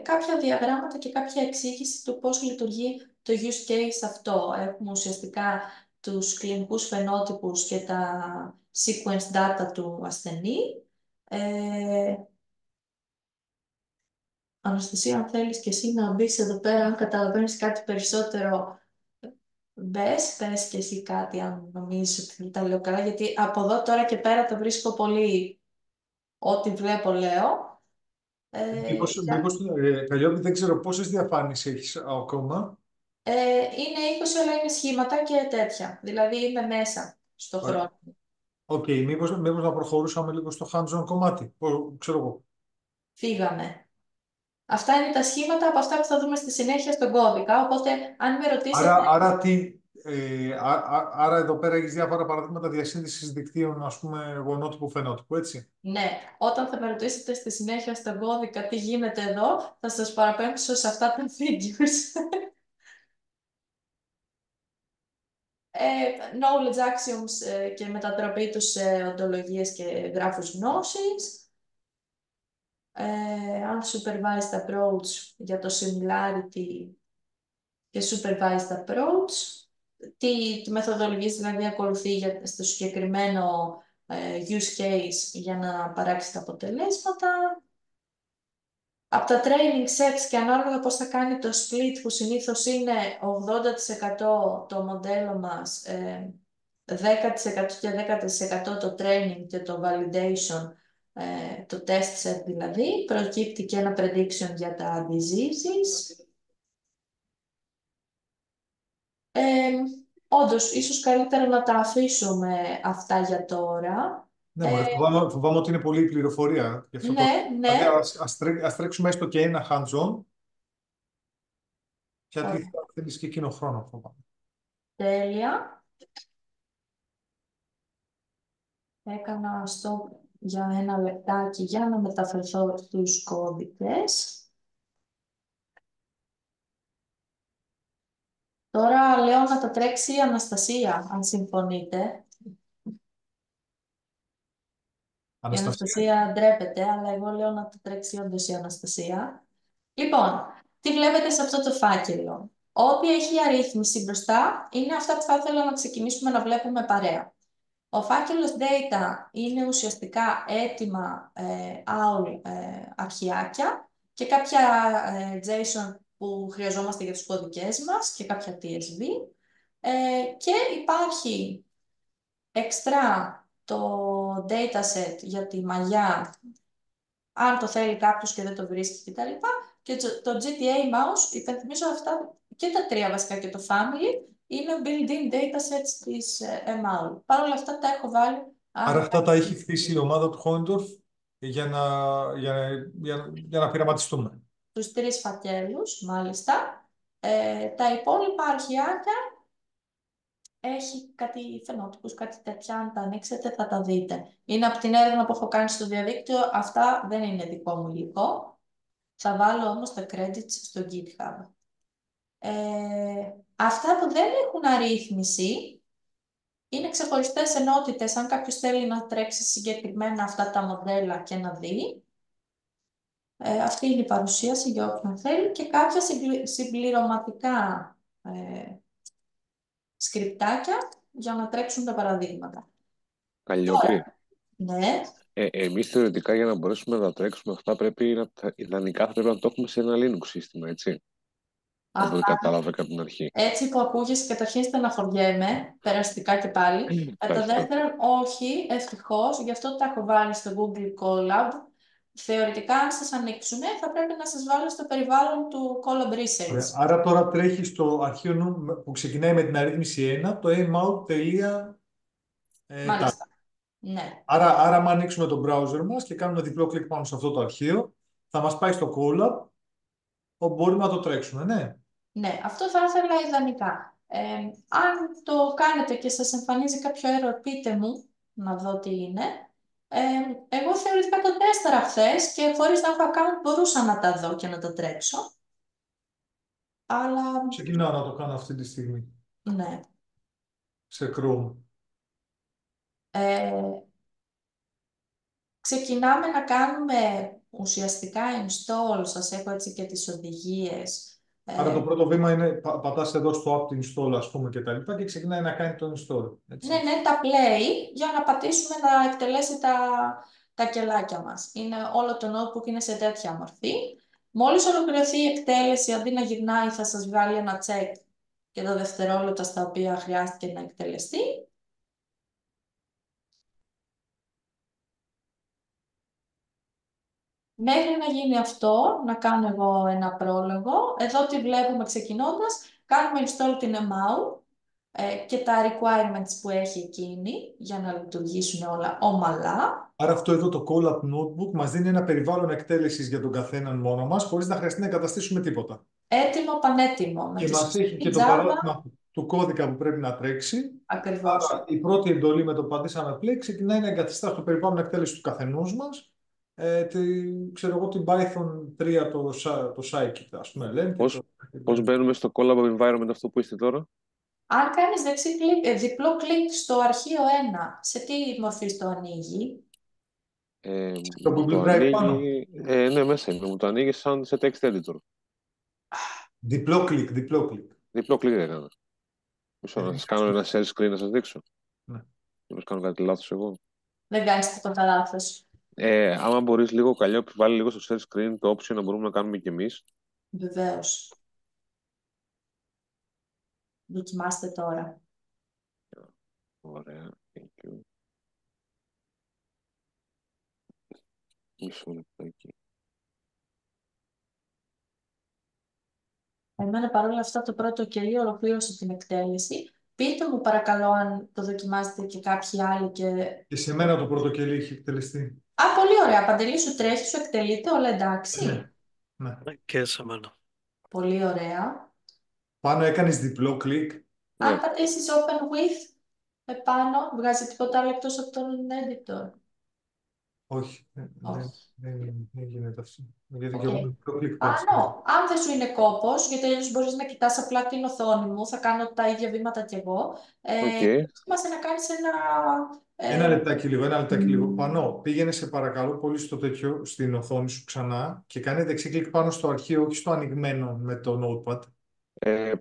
κάποια διαγράμματα και κάποια εξήγηση του πώς λειτουργεί το use case αυτό. Έχουμε ουσιαστικά τους κλινικούς φαινότυπους και τα sequence data του ασθενή. Αναστασία, αν θέλεις και εσύ να μπεις εδώ πέρα, αν καταλαβαίνεις κάτι περισσότερο, πες και εσύ κάτι, αν νομίζεις ότι τα λέω καλά, γιατί από εδώ τώρα και πέρα το βρίσκω πολύ, ό,τι βλέπω λέω. Καλλιόπη, δεν ξέρω πόσες διαφάνειες έχεις ακόμα. Είναι 20, αλλά είναι σχήματα και τέτοια, δηλαδή είμαι μέσα στο χρόνο. Οκ, μήπως να προχωρούσαμε λίγο στο hands-on κομμάτι, ξέρω εγώ. Φύγαμε. Αυτά είναι τα σχήματα από αυτά που θα δούμε στη συνέχεια στον κώδικα, οπότε αν με ρωτήσετε... Άρα εδώ πέρα έχεις διάφορα παραδείγματα διασύνδεσης δικτύων, ας πούμε, γονότυπου φαινότυπου, έτσι. Ναι, όταν θα με ρωτήσετε στη συνέχεια στον κώδικα τι γίνεται εδώ, θα σας παραπέμψω σε αυτά τα figures. Knowledge axioms και μετατροπή τους σε οντολογίες και γράφους γνώσης. Unsupervised approach για το similarity και supervised approach. Τι μεθοδολογίες δηλαδή ακολουθεί στο συγκεκριμένο use case για να παράξει τα αποτελέσματα. Από τα training sets και ανάλογα πώς θα κάνει το split, που συνήθως είναι 80% το μοντέλο μας, 10% και 10% το training και το validation, το test set δηλαδή, προκύπτει και ένα prediction για τα diseases. Όντως, ίσως καλύτερα να τα αφήσουμε αυτά για τώρα. Ναι, μωρέ, φοβάμαι ότι είναι πολύ η πληροφορία. Γι' αυτό Ναι, ναι. δηλαδή, ας τρέξουμε έστω και ένα hands-on, γιατί θα θέλεις και εκείνο χρόνο, φοβάμαι. Τέλεια. Έκανα stop για ένα λεπτάκι για να μεταφερθώ στους κώδικες. Τώρα λέω να τα τρέξει η Αναστασία, αν συμφωνείτε. Η Αναστασία ντρέπεται, αλλά εγώ λέω να τα τρέξει όντως η Αναστασία. Λοιπόν, τι βλέπετε σε αυτό το φάκελο. Ό,τι έχει αρρύθμιση μπροστά είναι αυτά που θα ήθελα να ξεκινήσουμε να βλέπουμε παρέα. Ο φάκελος data είναι ουσιαστικά έτοιμα OWL αρχιάκια και κάποια JSON που χρειαζόμαστε για τους κώδικες μας και κάποια TSV. Και υπάρχει εξτρά το dataset για τη μαγιά, αν το θέλει κάποιος και δεν το βρίσκει κτλ. Και το GTA Mouse, υπενθυμίζω αυτά και τα τρία βασικά και το Family, είναι built-in datasets της MAU. Παρ' όλα αυτά τα έχω βάλει. Άρα αυτά τα έχει χτίσει η ομάδα του Χόιντορφ για να, για να πειραματιστούμε. Τους τρεις φακέλους, μάλιστα. Τα υπόλοιπα αρχιάκια έχει κάτι φαινότυπους, κάτι τέτοια. Αν τα ανοίξετε θα τα δείτε. Είναι από την έρευνα που έχω κάνει στο διαδίκτυο. Αυτά δεν είναι δικό μου υλικό. Θα βάλω όμως τα credits στο GitHub. Αυτά που δεν έχουν αρρύθμιση είναι ξεχωριστές ενότητες. Αν κάποιος θέλει να τρέξει συγκεκριμένα αυτά τα μοντέλα και να δει. Αυτή είναι η παρουσίαση για όποιον θέλει και κάποια συμπληρωματικά σκριπτάκια για να τρέξουν τα παραδείγματα. Καλλιόπη. Ναι. Εμείς θεωρητικά για να μπορέσουμε να τα τρέξουμε αυτά πρέπει ιδανικά θα πρέπει να το έχουμε σε ένα Linux σύστημα, έτσι. Από ό,τι κατάλαβα από την αρχή. Έτσι που ακούγεσαι, καταρχήν στεναχωριέμαι, περαστικά και πάλι. Κατά δεύτερον, όχι, ευτυχώς, γι' αυτό τα έχω βάλει στο Google Colab. Θεωρητικά, αν σας ανοίξουν, θα πρέπει να σας βάλω στο περιβάλλον του Colab Research. Άρα τώρα τρέχει στο αρχείο που ξεκινάει με την αρρύθμιση 1, το aimout.tar. Μάλιστα. Ναι. Άρα, άμα ανοίξουμε το browser μας και κάνουμε διπλό κλικ πάνω σε αυτό το αρχείο, θα μας πάει στο Colab, όπου μπορούμε να το τρέξουμε, ναι. Ναι, αυτό θα ήθελα ιδανικά. Αν το κάνετε και σας εμφανίζει κάποιο error, πείτε μου, να δω τι είναι. Εγώ θεωρητικά το τέσταρα χθες και χωρίς να έχω account μπορούσα να τα δω και να τα τρέξω. Αλλά... Ξεκινάω να το κάνω αυτή τη στιγμή. Ναι. Σε Chrome. Ξεκινάμε να κάνουμε ουσιαστικά install, σας έχω έτσι και τις οδηγίες. Άρα το πρώτο βήμα είναι πατάς εδώ στο apt install, ας πούμε, και τα λοιπά και ξεκινάει να κάνει το install. Έτσι. Ναι, ναι, τα play για να πατήσουμε να εκτελέσει τα κελάκια μας. Είναι, όλο το notebook είναι σε τέτοια μορφή. Μόλις ολοκληρωθεί η εκτέλεση, αντί να γυρνάει, θα σας βγάλει ένα check και τα δευτερόλεπτα στα οποία χρειάστηκε να εκτελεστεί. Μέχρι να γίνει αυτό, να κάνω εγώ ένα πρόλογο. Εδώ τι βλέπουμε ξεκινώντας. Κάνουμε install την MAU και τα requirements που έχει εκείνη για να λειτουργήσουν όλα ομαλά. Άρα αυτό εδώ το Colab Notebook μας δίνει ένα περιβάλλον εκτέλεσης για τον καθέναν μόνο μας, χωρίς να χρειαστεί να εγκαταστήσουμε τίποτα. Έτοιμο, πανέτοιμο. Και μας έχει και το παράδειγμα του κώδικα που πρέπει να τρέξει. Ακριβώς. Άρα η πρώτη εντολή με το πατήσαμε play ξεκινάει να εγκαταστά στο περιβάλλον εκτέλεση του καθενός μας ξέρω εγώ την Python 3 το scikit, ας πούμε, λένε. Πώς μπαίνουμε στο Collab Environment αυτό που είστε τώρα? Αν κάνεις διπλό κλικ στο αρχείο 1, σε τι μορφή το ανοίγει? Το Google Drive πάνω. Ναι, μέσα είναι. Μου το ανοίγει σαν σε text editor. Διπλό κλικ, διπλό κλικ. Διπλό κλικ δεν έκανα. Μισό να σας κάνω ένα share screen να σας δείξω. Ναι. Μήπως κάνω κάτι λάθος εγώ. Δεν κάνεις τίποτα λάθος. Άμα μπορείς λίγο Καλλιόπη, βάλει λίγο στο share screen το option να μπορούμε να κάνουμε κι εμείς. Βεβαίως. Δοκιμάστε τώρα. Ωραία, thank you. Μισό λεπτάκι. Εμένα παρόλα αυτά το πρώτο κελί ολοκλήρωσε την εκτέλεση. Πείτε μου παρακαλώ αν το δοκιμάζετε και κάποιοι άλλοι Και σε μένα το πρώτο κελί έχει εκτελεστεί. Πολύ ωραία. Παντελή, σου τρέχει, σου εκτελείται, όλα εντάξει. Ναι. Και σε μένα. Πολύ ωραία. Πάνω έκανες διπλό κλικ. Αν πατήσεις open with, επάνω, βγάζει τίποτα άλλο εκτός από τον editor. Όχι, δεν γίνεται αυτό. Γιατί και Okay. εγώ διπλό κλικ Πάνω, αν δεν σου είναι κόπος, γιατί αλλιώς μπορείς να κοιτάς απλά την οθόνη μου, θα κάνω τα ίδια βήματα κι εγώ. Είμαστε να κάνεις ένα λεπτάκι λίγο. Πάνω, πήγαινε σε παρακαλώ πολύ στο τέτοιο, στην οθόνη σου ξανά και κάνε δεξί κλικ πάνω στο αρχείο, όχι στο ανοιγμένο με το notepad. Ε,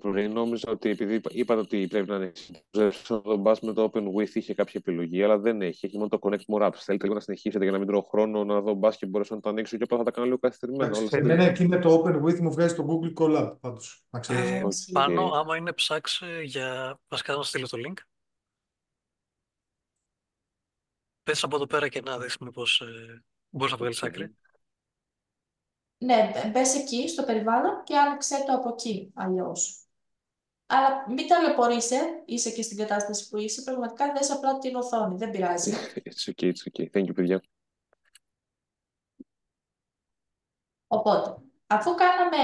Πριν νόμιζα ότι επειδή είπατε ότι πρέπει να είναι να το μπας με το Open With είχε κάποια επιλογή, αλλά δεν έχει. Έχει μόνο το Connect More Apps. Θέλετε λίγο να συνεχίσετε για να μην τρώω χρόνο να δω μπας και μπορέσω να το ανοίξω και απλά θα τα κάνω λίγο καθυστερημένα όλα Εντάξει, στα εμένα ίδια. εκεί με το Open With μου βγάζει το Google Colab πάντως. Να ξέρεις. Ισχύει. Πάνω, Okay. άμα είναι ψάξε για... Βασικά να στείλω το link. Πες από εδώ πέρα και να δεις μήπως μπορείς να βγάλεις άκρη. Ναι, μπες εκεί στο περιβάλλον και άνοιξε το από εκεί αλλιώς. Αλλά μην ταλαιπωρείσαι, είσαι και στην κατάσταση που είσαι, πραγματικά δες απλά την οθόνη, δεν πειράζει. It's okay, it's okay. Thank you, παιδιά. Οπότε, αφού κάναμε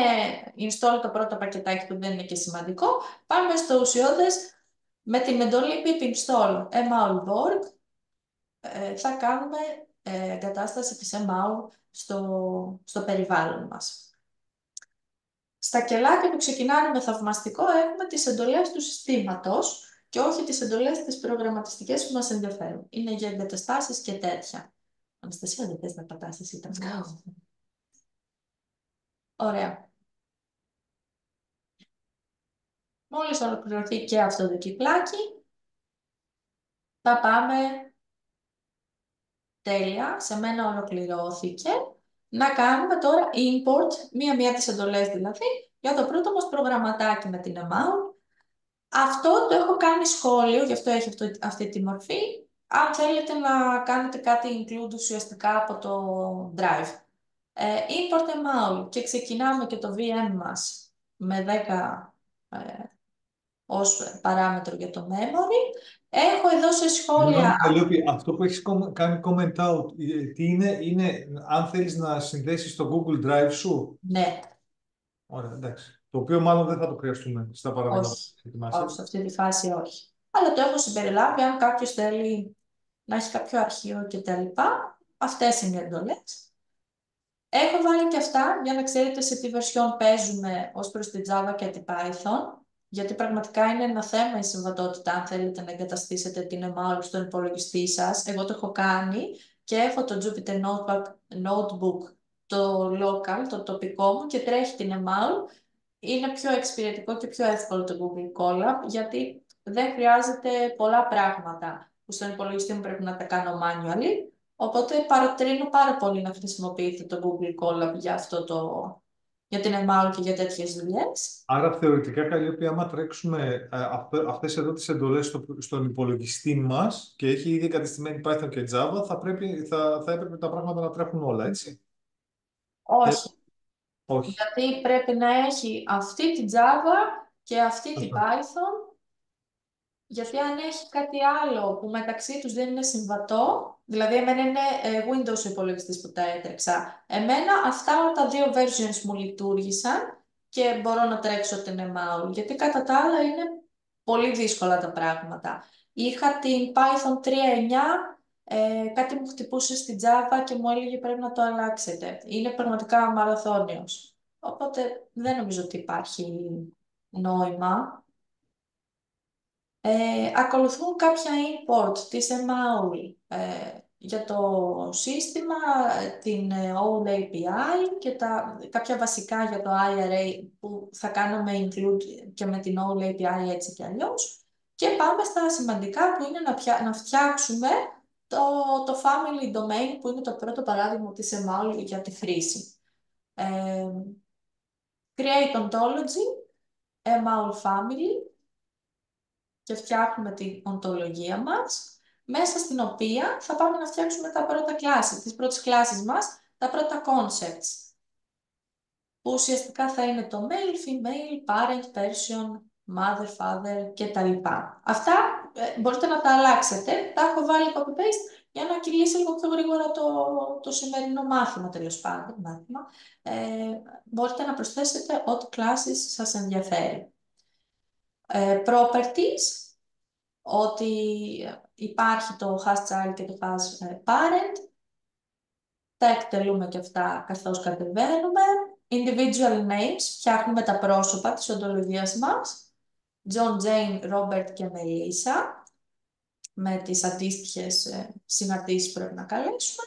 install το πρώτο πακετάκι που δεν είναι και σημαντικό, πάμε στο ουσιώδες με την εντολή pip install mAul.org. Θα κάνουμε εγκατάσταση της mAul στο περιβάλλον μας. Στα κελάκια που ξεκινάνε με θαυμαστικό έχουμε τις εντολές του συστήματος και όχι τις εντολές τις προγραμματιστικές που μας ενδιαφέρουν. Είναι για εγκαταστάσεις και τέτοια. Αναστασία, δεν θες να πατάς εσύ τα μάτια. Ωραία. Μόλις ολοκληρωθεί και αυτό το κυκλάκι, θα πάμε τέλεια, σε μένα ολοκληρώθηκε, να κάνουμε τώρα import, μία-μία τις εντολές δηλαδή, για το πρώτο μας προγραμματάκι με την amount. Αυτό το έχω κάνει σχόλιο, γι' αυτό έχει αυτή τη μορφή. Αν θέλετε να κάνετε κάτι include ουσιαστικά από το Drive. Import amount και ξεκινάμε και το VM μας με 10 ως παράμετρο για το memory. Έχω εδώ σε Συγγνώμη, σχόλια... Καλλιόπη, αυτό που έχεις κάνει comment out, τι είναι αν θέλεις να συνδέσεις το Google Drive σου. Ναι, Ωραία, εντάξει. Το οποίο μάλλον δεν θα το χρειαστούμε στα παραδείγματα που όχι. έχεις ετοιμάσει. Όχι, σε αυτή τη φάση όχι. Αλλά το έχω συμπεριλάβει αν κάποιος θέλει να έχει κάποιο αρχείο κτλ. Αυτές είναι οι εντολές. Έχω βάλει και αυτά για να ξέρετε σε τι version παίζουμε ως προς την Java και την Python, γιατί πραγματικά είναι ένα θέμα η συμβατότητα αν θέλετε να εγκαταστήσετε την MAUL στον υπολογιστή σας. Εγώ το έχω κάνει και έχω το Jupyter Notebook, το local, το τοπικό μου και τρέχει την MAUL. Είναι πιο εξυπηρετικό και πιο εύκολο το Google Colab, γιατί δεν χρειάζεται πολλά πράγματα που στον υπολογιστή μου πρέπει να τα κάνω manually. Οπότε παροτρύνω πάρα πολύ να χρησιμοποιείτε το Google Colab για για την MAU και για τέτοιες δουλειές. Άρα θεωρητικά, Καλλιόπη, άμα τρέξουμε αυτές εδώ τις εντολές στον υπολογιστή μας και έχει ήδη εγκατεστημένη Python και Java, θα έπρεπε τα πράγματα να τρέχουν όλα, έτσι. Όχι, Όχι. γιατί πρέπει να έχει αυτή την Java και αυτή την Python. Γιατί αν έχει κάτι άλλο που μεταξύ τους δεν είναι συμβατό, δηλαδή εμένα είναι Windows ο υπολογιστής που τα έτρεξα, εμένα αυτά τα δύο versions μου λειτουργήσαν και μπορώ να τρέξω την MAUL, γιατί κατά τα άλλα είναι πολύ δύσκολα τα πράγματα. Είχα την Python 3.9, κάτι μου χτυπούσε στη Java και μου έλεγε πρέπει να το αλλάξετε. Είναι πραγματικά μαραθώνιος. Οπότε δεν νομίζω ότι υπάρχει νόημα. Ακολουθούν κάποια import της MAUL για το σύστημα, την OWL API και κάποια βασικά για το IRA που θα κάνουμε include και με την OWL API έτσι και αλλιώς. Και πάμε στα σημαντικά που είναι να φτιάξουμε το family domain που είναι το πρώτο παράδειγμα της MAUL για τη χρήση. Create ontology, MAUL family, και φτιάχνουμε την οντολογία μας, μέσα στην οποία θα πάμε να φτιάξουμε τα πρώτα classes, τις πρώτες classes μας, τα πρώτα concepts, που ουσιαστικά θα είναι το male, female, parent, person, mother, father κτλ. Αυτά μπορείτε να τα αλλάξετε, τα έχω βάλει copy-paste για να κυλήσει λίγο πιο γρήγορα το σημερινό μάθημα, τέλος πάντων. Μπορείτε να προσθέσετε ό,τι classes σας ενδιαφέρει. Properties, ότι υπάρχει το hasChild και το hasParent. Τα εκτελούμε και αυτά καθώς κατεβαίνουμε. Individual names, φτιάχνουμε τα πρόσωπα της οντολογίας μας. John, Jane, Robert και Melissa, με τις αντίστοιχες συναρτήσεις που πρέπει να καλέσουμε.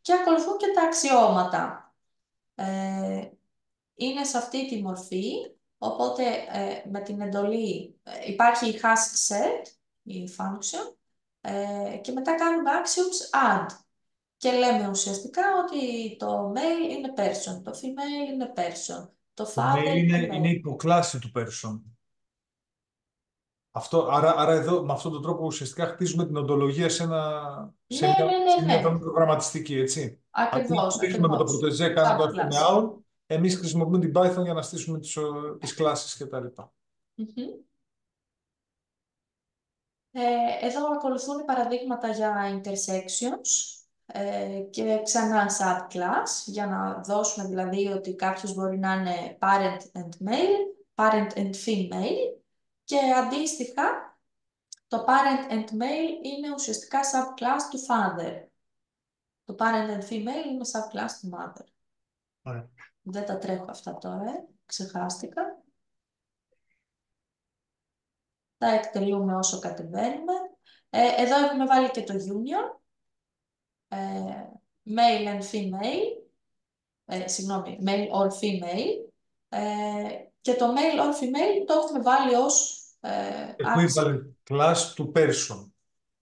Και ακολουθούν και τα αξιώματα. είναι σε αυτή τη μορφή, οπότε με την εντολή υπάρχει η hash set, η function, και μετά κάνουμε actions add. Και λέμε ουσιαστικά ότι το male είναι person, το female είναι person, το Το father mail είναι είναι male. υποκλάση του person. Άρα εδώ με αυτόν τον τρόπο ουσιαστικά χτίζουμε την οντολογία Ναι, ναι, σε ναι, μια ναι. δομή προγραμματιστική, έτσι. Αντί να Ακριβώς, στήσουμε με το ακριβώς. πρωτεζέ κάνουμε το Subclass. FMAO, εμείς χρησιμοποιούμε την Python για να στήσουμε τις κλάσεις κτλ. Μμμ. Εδώ ακολουθούν παραδείγματα για intersections και ξανά subclass, για να δώσουμε δηλαδή ότι κάποιος μπορεί να είναι parent and male, parent and female, και αντίστοιχα το parent and male είναι ουσιαστικά subclass του father. Το parent and female είναι subclass του mother. Ωραία. Δεν τα τρέχω αυτά τώρα, ξεχάστηκα. Τα εκτελούμε όσο κατεβαίνουμε. Εδώ έχουμε βάλει και το union, male and female, συγγνώμη, male or female, και το male or female το έχουμε βάλει ως action. Equivalent class του person.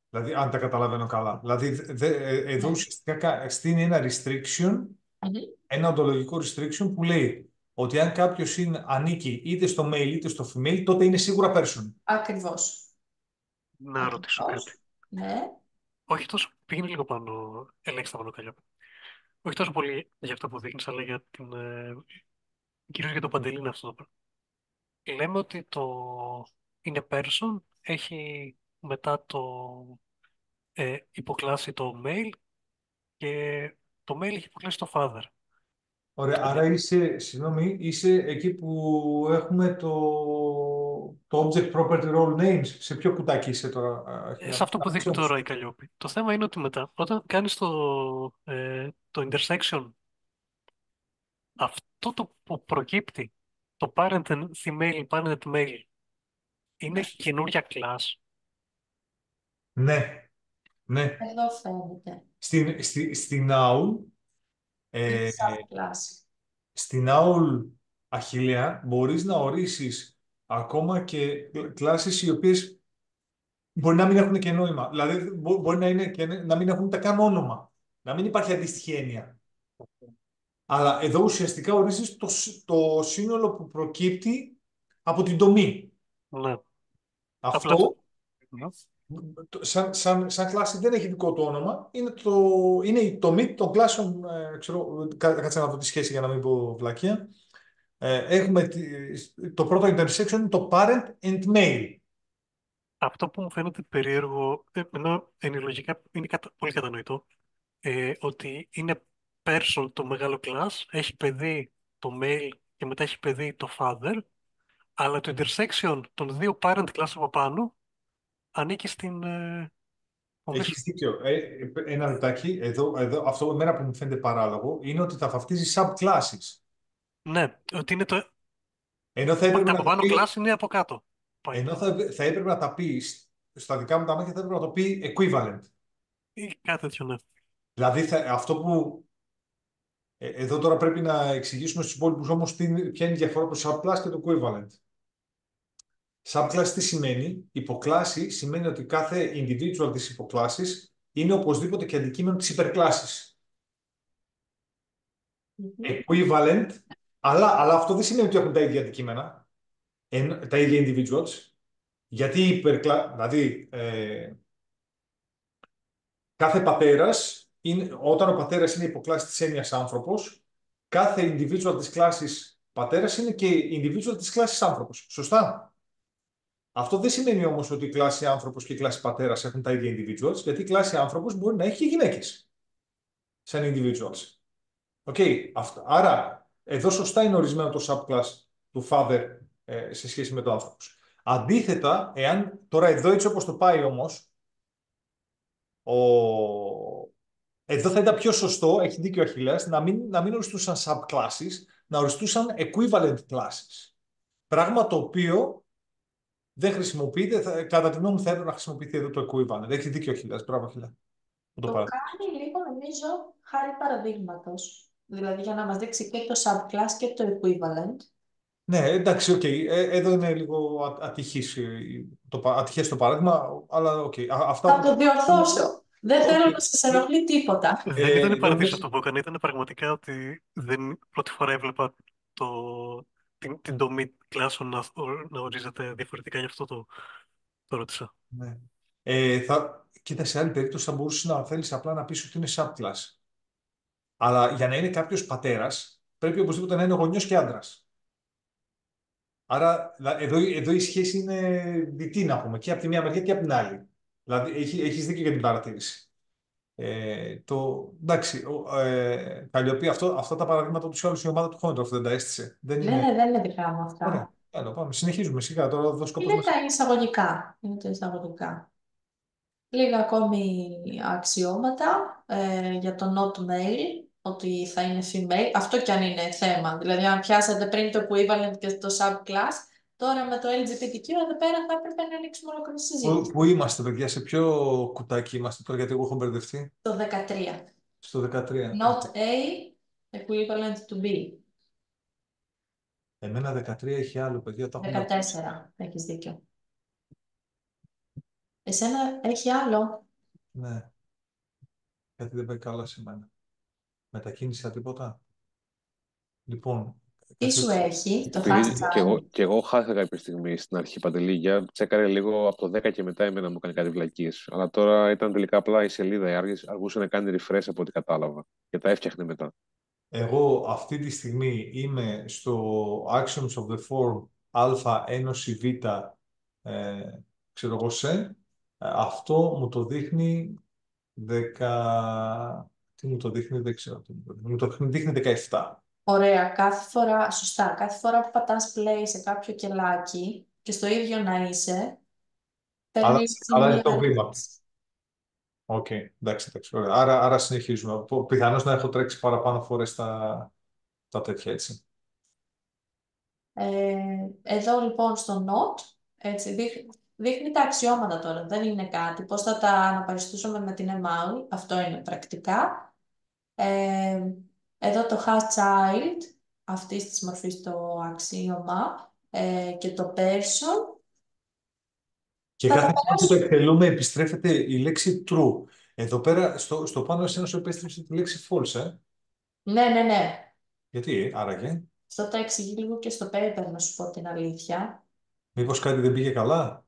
Δηλαδή, αν τα καταλαβαίνω καλά. Δηλαδή, εδώ Ναι. ουσιαστικά στείνει ένα restriction, Μμμ. ένα οντολογικό restriction που λέει ότι αν κάποιος ανήκει είτε στο male είτε στο female, τότε είναι σίγουρα person. Ακριβώς. Να ρωτήσω κάτι. Ακριβώς. Ναι. Όχι τόσο, πήγαινε λίγο πάνω, ελέγξτε πάνω Καλλιόπη. Όχι τόσο πολύ για αυτό που δείχνεις, αλλά για κυρίως για το Παντελή είναι αυτό το πράγμα. Λέμε ότι το είναι person, έχει μετά το υποκλάση το male και το male έχει υποκλάσει το father. Ωραία, άρα συγγνώμη, είσαι εκεί που έχουμε το object property role names. Σε ποιο κουτάκι είσαι τώρα, Αχιλιά? Σε αυτό που δείχνει τώρα η Καλλιόπη. Το θέμα είναι ότι μετά, όταν κάνεις το intersection, αυτό το που προκύπτει, το parent and female, parent and male, είναι καινούρια class. Ναι, ναι. Εδώ φαίνεται. Στην AUL, Είναι ε, subclass. στην AUL, Αχιλιά, μπορείς να ορίσεις ακόμα και κλάσεις οι οποίες μπορεί να μην έχουν και νόημα. Δηλαδή, μπορεί να μην έχουν ούτε καν όνομα. Να μην υπάρχει αντίστοιχη έννοια. Αλλά εδώ ουσιαστικά ορίζεις το σύνολο που προκύπτει από την τομή. Ναι. Αυτό, Ναι. σαν κλάση, δεν έχει δικό του όνομα. Είναι η τομή των κλάσεων. Κάτσε να δω τη σχέση για να μην πω βλακεία. Έχουμε το πρώτο intersection είναι το parent and male. Αυτό που μου φαίνεται περίεργο, ενώ ενοιολογικά είναι πολύ κατανοητό, ότι είναι person το μεγάλο class, έχει παιδί το male και μετά έχει παιδί το father, αλλά το intersection των δύο parent class από πάνω ανήκει στην Έχεις δίκιο. Ένα λεπτάκι. Αυτό εμένα που μου φαίνεται παράλογο είναι ότι τα βαφτίζει subclasses. Ναι, ότι είναι Ενώ θα τα έπρεπε να από τα πάνω πει, class είναι από κάτω. Πάει. ενώ θα έπρεπε να τα πει στα δικά μου τα μάτια, θα έπρεπε να το πει equivalent. Ή κάτι τέτοιο, ναι. Δηλαδή αυτό που εδώ τώρα πρέπει να εξηγήσουμε στους υπόλοιπους όμως ποια είναι η διαφορά του subclass και το equivalent. Subclass τι σημαίνει? Υποκλάση σημαίνει ότι κάθε individual της υποκλάσης είναι οπωσδήποτε και αντικείμενο της υπερκλάσης. Equivalent, αλλά αυτό δεν σημαίνει ότι έχουν τα ίδια αντικείμενα, τα ίδια individuals, γιατί δηλαδή κάθε πατέρας, όταν ο πατέρας είναι υποκλάση της έννοιας άνθρωπος, κάθε individual της κλάσης πατέρας είναι και individual της κλάσης άνθρωπος. Σωστά? Αυτό δεν σημαίνει όμως ότι η κλάση άνθρωπος και η κλάση πατέρας έχουν τα ίδια individuals, γιατί η κλάση άνθρωπος μπορεί να έχει και γυναίκες σαν individuals. Άρα, εδώ σωστά είναι ορισμένο το subclass του father σε σχέση με το άνθρωπος. Αντίθετα, εάν τώρα εδώ έτσι όπως το πάει όμως, εδώ θα ήταν πιο σωστό, έχει δίκιο ο Αχιλλέας, να μην οριστούσαν subclasses, να οριστούσαν equivalent classes. Πράγμα το οποίο δεν χρησιμοποιείται, κατά τη γνώμη μου θα έπρεπε να χρησιμοποιηθεί εδώ το equivalent. Έχει δίκιο ο Αχιλλέας, μπράβο Αχιλλέα. Το κάνει λίγο νομίζω χάρη παραδείγματος. δηλαδή για να μας δείξει και το subclass και το equivalent. Ναι, εντάξει, οκ. Εδώ είναι λίγο ατυχές το παράδειγμα, αλλά οκ. Αυτά Θα που... το διορθώσω. Δεν Οκ. θέλω να σας ενοχλεί τίποτα. Δεν ήταν παραδείγμα Νομίζω... αυτό που έκανε, ήταν πραγματικά ότι δεν πρώτη φορά έβλεπα την τομή κλάσεων να ορίζεται διαφορετικά, γι' αυτό το ρώτησα. Ναι. Κοίτα, σε άλλη περίπτωση θα μπορούσε να θέλεις απλά να πεις ότι είναι subclass. Αλλά για να είναι κάποιος πατέρας, πρέπει οπωσδήποτε να είναι γονιός και άντρας. Άρα εδώ η σχέση είναι διτή, να πούμε, και από τη μία μεριά και από την άλλη. Δηλαδή, έχεις δίκιο για την παρατήρηση. Εντάξει, Καλλιοπή, αυτά τα παραδείγματα τους ή άλλως η ομάδα του Χόντροφ δεν τα έστησε. Δεν Ναι, είναι. ναι, δεν είναι δικά μου Ωραία. αυτά. Έλα, πάμε. Συνεχίζουμε σιγά. Τώρα εδώ σκοπός Είναι μας. τα εισαγωγικά. Είναι τα εισαγωγικά. Λίγα ακόμη αξιώματα για το not male, ότι θα είναι female. Αυτό κι αν είναι θέμα. Δηλαδή, αν πιάσατε πριν το equivalent και το subclass, τώρα με το LGBTQ εδώ πέρα θα έπρεπε να ανοίξουμε ολόκληρη συζήτηση. Πού είμαστε, παιδιά, σε ποιο κουτάκι είμαστε τώρα, γιατί εγώ έχω μπερδευτεί. Το 13. Στο 13. Not A, equivalent to B. Εμένα 13 έχει άλλο, παιδιά. Τα έχουμε... 14. Έχεις δίκιο. Εσένα έχει άλλο. Ναι, γιατί δεν πάει καλά σε μένα. Μετακίνησα τίποτα. Λοιπόν, Τι σου έχει, το Επειδή hashtag. και εγώ χάθηκα κάποια στιγμή στην αρχή, Παντελή, για τσέκαρε λίγο από το 10 και μετά εμένα μου έκανε κάτι βλακίες. Αλλά τώρα ήταν τελικά απλά η σελίδα, αργούσε να κάνει refresh από ό,τι κατάλαβα. Και τα έφτιαχνε μετά. εγώ αυτή τη στιγμή είμαι στο Actions of the Form Α ένωση Β, ξέρω εγώ αυτό μου το δείχνει 10... Τι μου το δείχνει, δεν ξέρω. Μου το δείχνει 17. Ωραία, κάθε φορά, σωστά, κάθε φορά που πατάς play σε κάποιο κελάκι και στο ίδιο να είσαι, παίρνει Άρα είναι μία το βήμα. ρύθμιση. Οκ, εντάξει, εντάξει. Ωραία. Άρα συνεχίζουμε. Πιθανώς να έχω τρέξει παραπάνω φορές τα τέτοια έτσι. Εδώ λοιπόν στο Note, έτσι, δείχνει τα αξιώματα τώρα, δεν είναι κάτι. Πώς θα τα αναπαριστούσαμε με την email, αυτό είναι πρακτικά. Ε, Εδώ το has child, αυτής της μορφής το αξίωμα και το person. Και Θα τα κάθε φορά που το περάσουμε. εκτελούμε επιστρέφεται η λέξη true. Εδώ πέρα στο πάνω εσένα σου επέστρεψε τη λέξη false, Ναι, ναι, ναι. Γιατί, άραγε, Αυτό τα εξηγεί λίγο και στο paper, να σου πω την αλήθεια. μήπως κάτι δεν πήγε καλά.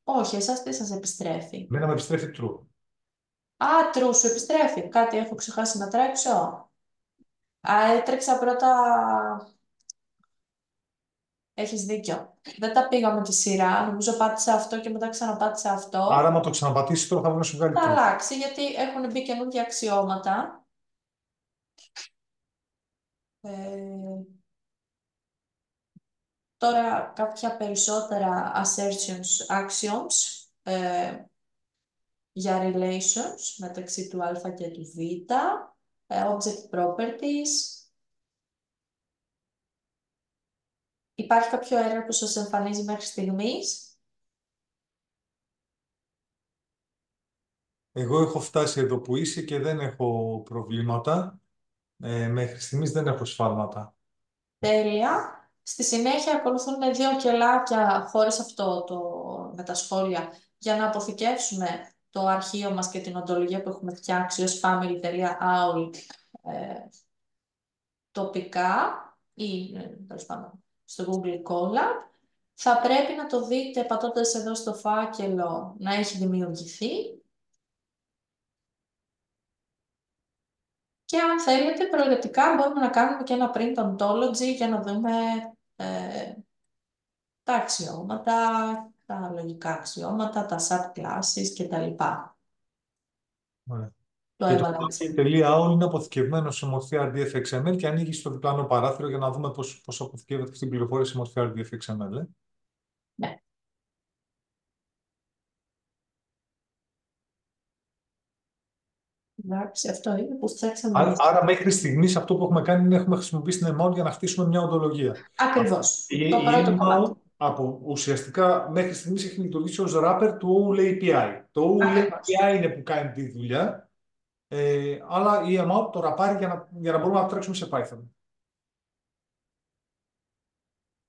Όχι, εσάς τι σας επιστρέφει. Μένα με επιστρέφει true. Α, true, σου επιστρέφει. Κάτι έχω ξεχάσει να τρέξω. Α, έτρεξα πρώτα. Έχεις δίκιο. Δεν τα πήγα με τη σειρά. Νομίζω πάτησα αυτό και μετά ξαναπάτησα Άρα, αυτό. άμα το ξαναπατήσει τώρα θα βρω να σου βγάλει Θα true. αλλάξει γιατί έχουν μπει καινούργια αξιώματα. Ε, Τώρα κάποια περισσότερα assertions, actions για relations μεταξύ του α και του β, object properties. Υπάρχει κάποιο έργο που σας εμφανίζει μέχρι στιγμής? Εγώ έχω φτάσει εδώ που είσαι και δεν έχω προβλήματα. Μέχρι στιγμής δεν έχω σφάλματα. Τέλεια. Στη συνέχεια ακολουθούν δύο κελάκια χωρίς αυτό με τα σχόλια για να αποθηκεύσουμε το αρχείο μας και την οντολογία που έχουμε φτιάξει ως family.aul τοπικά ή τέλος πάντων στο Google Colab. Θα πρέπει να το δείτε πατώντας εδώ στο φάκελο να έχει δημιουργηθεί. Και αν θέλετε, προαιρετικά μπορούμε να κάνουμε και ένα print ontology για να δούμε τα αξιώματα, τα λογικά αξιώματα, τα subclasses κτλ. Ωραία. Το Και το έβαλα έτσι. .all είναι αποθηκευμένο σε μορφή RDF-XML και ανοίγει στο διπλανό παράθυρο για να δούμε πώς αποθηκεύεται αυτή η πληροφορία σε μορφή RDF-XML. Ναι. Εντάξει, αυτό είναι που φτιάξαμε εμείς. Άρα μέχρι στιγμής αυτό που έχουμε κάνει είναι έχουμε χρησιμοποιήσει την MAU για να χτίσουμε μια οντολογία. Ακριβώς. Η Το πρώτο κομμάτι. MAU ουσιαστικά μέχρι στιγμής έχει λειτουργήσει ως wrapper του OOL API. Το OOL Ακριβώς. API είναι που κάνει τη δουλειά Αλλά η amount το ραπάρει για να μπορούμε να τρέξουμε σε Python.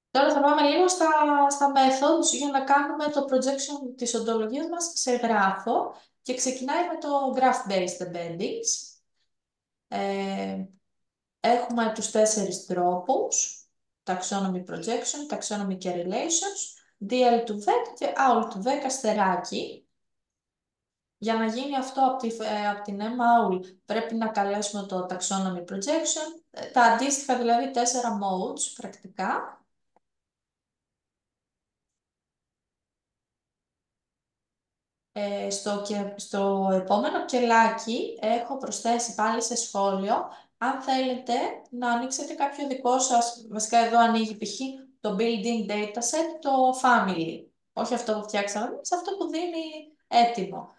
Τώρα θα πάμε λίγο στα methods για να κάνουμε το projection της οντολογίας μας σε γράφο και ξεκινάει με το graph-based embeddings. Έχουμε τους 4 τρόπους, taxonomy projection, taxonomy και relations, DL to VEC και OWL to VEC αστεράκι. Για να γίνει αυτό από την MAUL πρέπει να καλέσουμε το taxonomy projection, τα αντίστοιχα δηλαδή 4 modes πρακτικά. Στο επόμενο κελάκι έχω προσθέσει πάλι σε σχόλιο αν θέλετε να ανοίξετε κάποιο δικό σας, βασικά εδώ ανοίγει π.χ. το building dataset, το family, όχι αυτό που φτιάξαμε εμείς, αυτό που δίνει έτοιμο.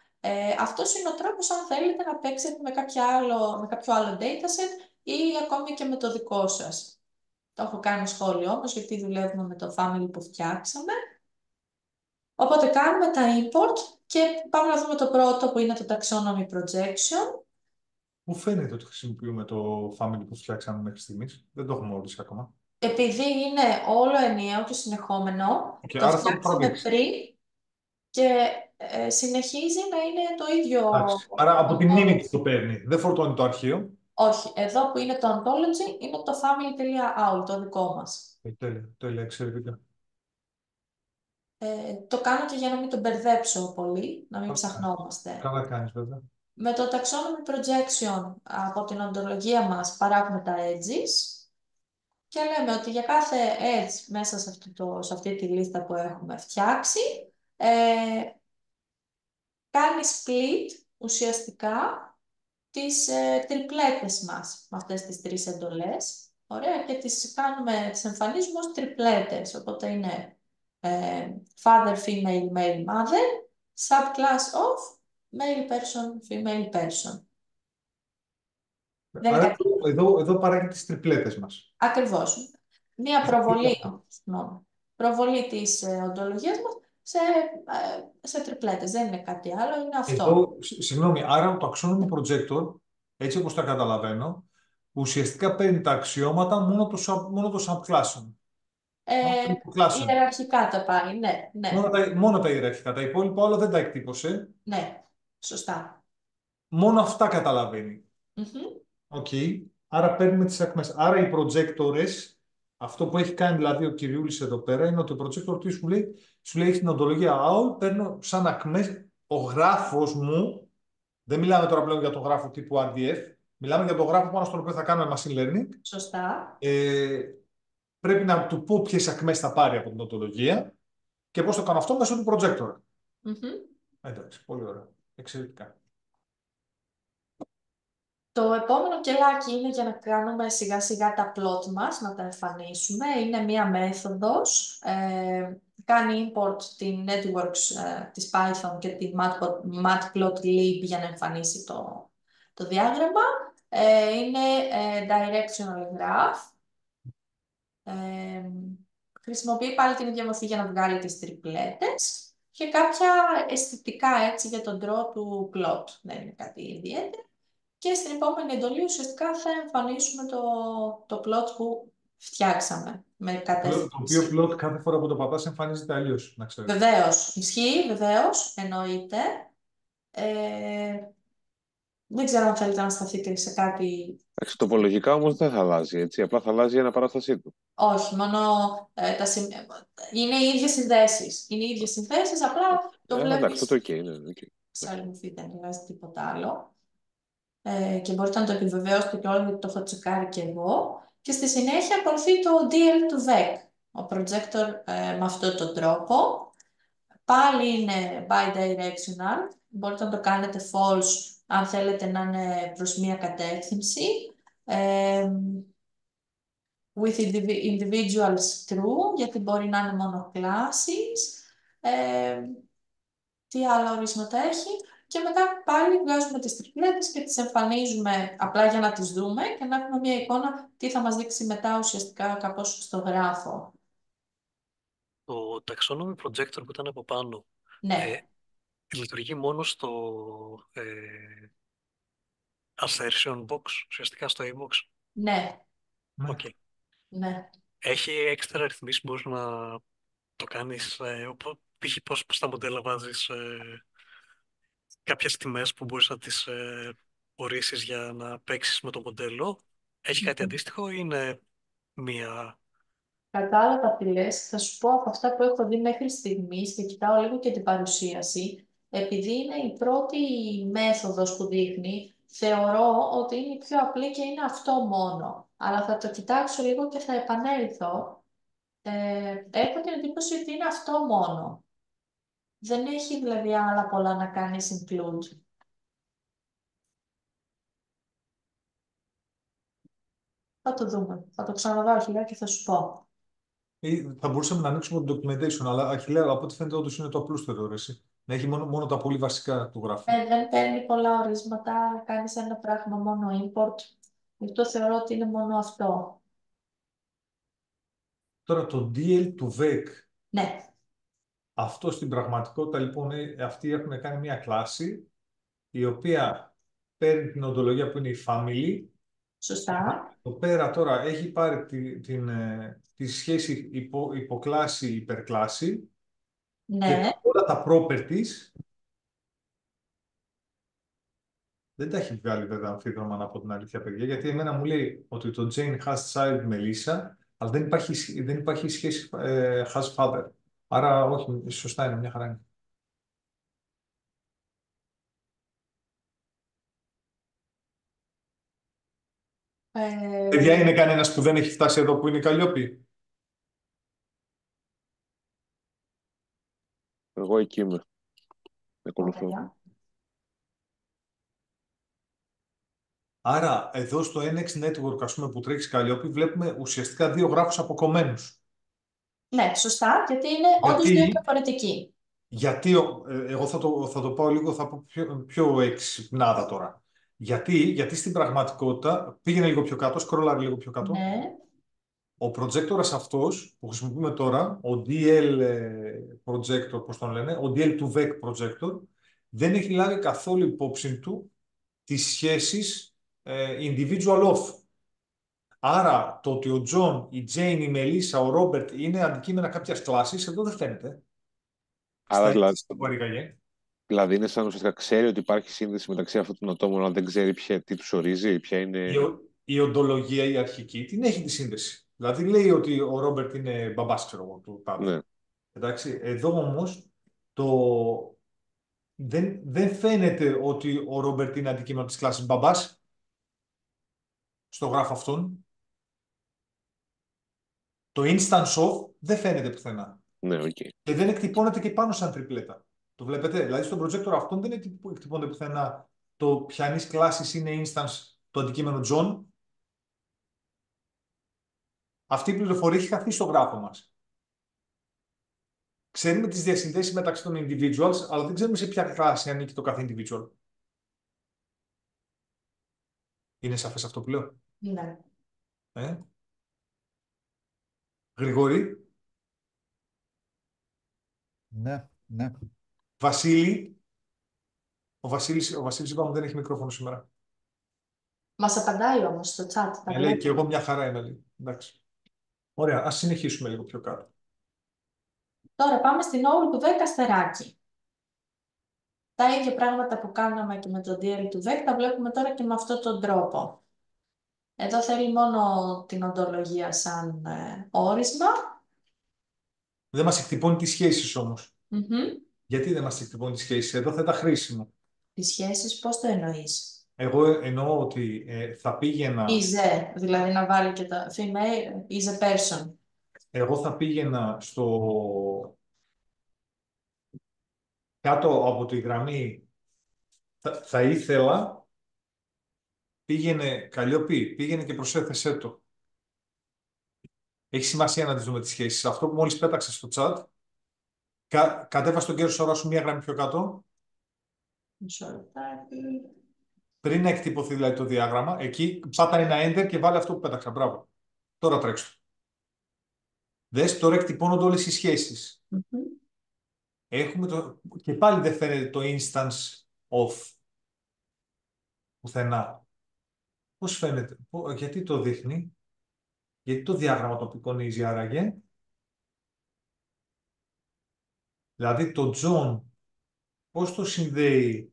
Αυτός είναι ο τρόπος αν θέλετε να παίξετε με κάποιο άλλο dataset ή ακόμη και με το δικό σας. Το έχω κάνει σχόλιο όμως γιατί δουλεύουμε με το family που φτιάξαμε. Οπότε κάνουμε τα import και πάμε να δούμε το πρώτο που είναι το taxonomy projection. Μου φαίνεται ότι χρησιμοποιούμε το family που φτιάξαμε μέχρι στιγμής. Δεν το έχουμε ορίσει ακόμα. Επειδή είναι όλο ενιαίο και συνεχόμενο, Okay, το άρα θα το φτιάξαμε τραβήξει. πριν και συνεχίζει να είναι το ίδιο. Άρα από τη μνήμη της το παίρνει. Δεν φορτώνει το αρχείο. Όχι, εδώ που είναι το ontology είναι το family.aul, το δικό μας. Τέλεια, εξαιρετικά. Το κάνω και για να μην το μπερδέψω πολύ, να μην ψαχνόμαστε. Καλά κάνεις βέβαια. Με το taxonomy projection από την οντολογία μας παράγουμε τα edges και λέμε ότι για κάθε edge μέσα σε αυτή τη λίστα που έχουμε φτιάξει κάνει split ουσιαστικά τις τριπλέτες μας με αυτές τις 3 εντολές. Ωραία, και τις εμφανίζουμε ως τριπλέτες, οπότε είναι father, female, male, mother, subclass of male person, female person. Δεν είναι Άρα κάτι... εδώ παράγει τις τριπλέτες μας. Ακριβώς. Μία προβολή της οντολογίας μας σε τριπλέτες. Δεν είναι κάτι άλλο, είναι αυτό. Εδώ, συγγνώμη, άρα το taxonomy projector, έτσι όπως τα καταλαβαίνω, ουσιαστικά παίρνει τα αξιώματα μόνο το subclass. Ιεραρχικά τα πάει, ναι, ναι, Μόνο τα ιεραρχικά. Τα υπόλοιπα όλα δεν τα εκτύπωσε. ναι, σωστά. Μόνο αυτά καταλαβαίνει. Μμμ. Οκ. Άρα παίρνουμε τις ακμές. Άρα οι projectors, αυτό που έχει κάνει δηλαδή ο κυριούλης εδώ πέρα, είναι ότι ο projector τι σου λέει στην οντολογία OWL, παίρνω σαν ακμές ο γράφος μου, δεν μιλάμε τώρα πλέον για το γράφο τύπου RDF, μιλάμε για το γράφο πάνω στον οποίο θα κάνουμε machine learning. Σωστά. Πρέπει να του πω ποιες ακμές θα πάρει από την οντολογία και πώς το κάνω αυτό μέσω του projector. Μμμ. Εντάξει, πολύ ωραία. Εξαιρετικά. Το επόμενο κελάκι είναι για να κάνουμε σιγά σιγά τα plot μας, να τα εμφανίσουμε. Είναι μία μέθοδος. Κάνει import την networks της Python και την matplotlib για να εμφανίσει το διάγραμμα. Είναι directional graph. Χρησιμοποιεί πάλι την ίδια μορφή για να βγάλει τις τριπλέτες και κάποια αισθητικά έτσι για τον draw του plot. Δεν είναι κάτι ιδιαίτερο. Και στην επόμενη εντολή ουσιαστικά θα εμφανίσουμε το plot που φτιάξαμε με Το κατεύθυνση. οποίο plot κάθε φορά που το πατάς εμφανίζεται αλλιώς, να ξέρετε. Βεβαίως, ισχύει, βεβαίως, εννοείται. Δεν ξέρω αν θέλετε να σταθείτε σε κάτι. Τοπολογικά όμως δεν θα αλλάζει, έτσι. Απλά θα αλλάζει η αναπαράστασή του. Όχι, μόνο είναι οι ίδιες συνδέσεις. Είναι οι ίδιες συνδέσεις, απλά το Εντάξει, βλέπεις τότε οκ, ναι, οκ. σε άλλη μορφή, δεν αλλάζει τίποτα άλλο. Και μπορείτε να το επιβεβαιώσετε και όλοι, γιατί το έχω τσεκάρει και εγώ. Και στη συνέχεια ακολουθεί το DL to VEC, ο projector με αυτόν τον τρόπο. Πάλι είναι bidirectional, μπορείτε να το κάνετε false αν θέλετε να είναι προς μία κατεύθυνση. With individuals true, γιατί μπορεί να είναι μόνο classes. Τι άλλα ορίσματα έχει. Και μετά πάλι βγάζουμε τις τριπλέτες και τις εμφανίζουμε απλά για να τις δούμε και να έχουμε μια εικόνα τι θα μας δείξει μετά ουσιαστικά κάπως στο γράφο. Το taxonomy projector που ήταν από πάνω, Ναι. λειτουργεί μόνο στο assertion box, ουσιαστικά στο inbox. Ναι, Ναι. Οκ. ναι. Έχει έξτρα ρυθμίσεις που μπορείς να το κάνεις, π.χ. πώς στα μοντέλα βάζεις κάποιες τιμές που μπορείς να τις ορίσεις για να παίξεις με το μοντέλο. Έχει κάτι αντίστοιχο ή είναι μία... Κατάλαβα τι λες. Θα σου πω από αυτά που έχω δει μέχρι στιγμής και κοιτάω λίγο και την παρουσίαση. Επειδή είναι η πρώτη μέθοδος που δείχνει, θεωρώ ότι είναι η πιο απλή και είναι αυτό μόνο. Αλλά θα το κοιτάξω λίγο και θα επανέλθω. Έχω την εντύπωση ότι είναι αυτό μόνο. Δεν έχει δηλαδή άλλα πολλά να κάνεις include. Θα το δούμε. Θα το ξαναδώ αρχικά και θα σου πω. Θα μπορούσαμε να ανοίξουμε το documentation, αλλά Αχιλλέα, από ό,τι φαίνεται όντως είναι το απλούστερο ρε, εσύ. Να έχει μόνο τα πολύ βασικά του γράφει. Δεν παίρνει πολλά ορίσματα, κάνεις ένα πράγμα μόνο import. Γι' αυτό θεωρώ ότι είναι μόνο αυτό. Τώρα το DL του VEC, Ναι, αυτό στην πραγματικότητα λοιπόν, αυτοί έχουν κάνει μια κλάση η οποία παίρνει την οντολογία που είναι η family. σωστά. Εδώ πέρα τώρα έχει πάρει τη σχέση υποκλάση-υπερκλάση και Ναι, όλα τα properties δεν τα έχει βγάλει βέβαια αμφίδρομα να πω την αλήθεια παιδιά, γιατί εμένα μου λέει ότι το Jane has child Melissa, αλλά δεν υπάρχει σχέση has father. Άρα όχι, σωστά είναι, μια χαρά είναι. Παιδιά, είναι κανένας που δεν έχει φτάσει εδώ που είναι η Καλλιόπη? Εγώ εκεί είμαι. Ακολουθώ. ωραία. Άρα, εδώ στο NX Network, ας πούμε, που τρέχει Καλλιόπη, βλέπουμε ουσιαστικά δύο γράφους αποκομμένους. Ναι, σωστά, γιατί είναι όντως δύο Γιατί, διαφορετικοί. γιατί εγώ θα το πάω λίγο, θα πω πιο εξυπνάδα τώρα. Γιατί στην πραγματικότητα, πήγαινε λίγο πιο κάτω, σκρόλαρε λίγο πιο κάτω, Ναι, ο προτζέκτορας αυτός που χρησιμοποιούμε τώρα, ο DL projector, πώς τον λένε, ο DL του VEC projector, δεν έχει λάβει καθόλου υπόψη του τις σχέσεις individual off. Άρα το ότι ο Τζον, η Τζέιν, η Μελίσσα, ο Ρόμπερτ είναι αντικείμενα κάποιας κλάσης, εδώ δεν φαίνεται. Άρα δηλαδή είναι σαν ουσιαστικά ξέρει ότι υπάρχει σύνδεση μεταξύ αυτών των ατόμων, αλλά δεν ξέρει τι τους ορίζει, ποια είναι. Η οντολογία, η αρχική, την έχει τη σύνδεση. Δηλαδή λέει ότι ο Ρόμπερτ είναι μπαμπάς, ξέρω εγώ, του τάδε. Ναι. Εντάξει, εδώ όμως δεν φαίνεται ότι ο Ρόμπερτ είναι αντικείμενο της κλάσης μπαμπάς στο γράφο αυτόν. Το instance of δεν φαίνεται πουθενά. Ναι, okay. Και δεν εκτυπώνεται και πάνω σαν τριπλέτα. Το βλέπετε. Δηλαδή στον projector αυτόν δεν εκτυπώνεται πουθενά το ποιανής κλάσης είναι instance το αντικείμενο John. Αυτή η πληροφορία έχει χαθεί στο γράφο μας. Ξέρουμε τις διασυνδέσεις μεταξύ των individuals, αλλά δεν ξέρουμε σε ποια κλάση ανήκει το κάθε individual. Είναι σαφές αυτό που λέω? ναι. Γρηγόρη. Ναι, ναι. Βασίλη. Ο Βασίλης είπαμε δεν έχει μικρόφωνο σήμερα. Μας απαντάει όμως στο chat. Λέει και εγώ μια χαρά είναι. Λέει. Εντάξει. Ωραία, ας συνεχίσουμε λίγο πιο κάτω. Τώρα πάμε στην όρου του 10 αστεράκι. Τα ίδια πράγματα που κάναμε και με το DL του 10 τα βλέπουμε τώρα και με αυτόν τον τρόπο. Εδώ θέλει μόνο την οντολογία σαν όρισμα. Δεν μας εκτυπώνει τις σχέσεις όμως. Mm-hmm. Γιατί δεν μας εκτυπώνει τις σχέσεις? Εδώ θα ήταν χρήσιμο. Τις σχέσεις πώς το εννοείς? Εγώ εννοώ ότι θα πήγαινα... Is, δηλαδή να βάλει και το female, is a person. Εγώ θα πήγαινα στο... κάτω από τη γραμμή θα ήθελα, πήγαινε Καλλιόπη, πήγαινε και προσέθεσέ το. Έχει σημασία να τις δούμε τις σχέσεις. Αυτό που μόλις πέταξε στο chat, κατέβα στον κύριο Σωρά σου μία γραμμή πιο κάτω. Πριν να εκτυπωθεί δηλαδή το διάγραμμα, εκεί πάτα ένα enter και βάλε αυτό που πέταξα. Μπράβο. Τώρα τρέξτε. Δες, τώρα εκτυπώνονται όλες οι σχέσεις. Mm-hmm. Και πάλι δεν φαίνεται το instance of πουθενά. Πώς φαίνεται, γιατί το δείχνει, γιατί το διάγραμμα το απεικονίζει άραγε. Δηλαδή το John πώς το συνδέει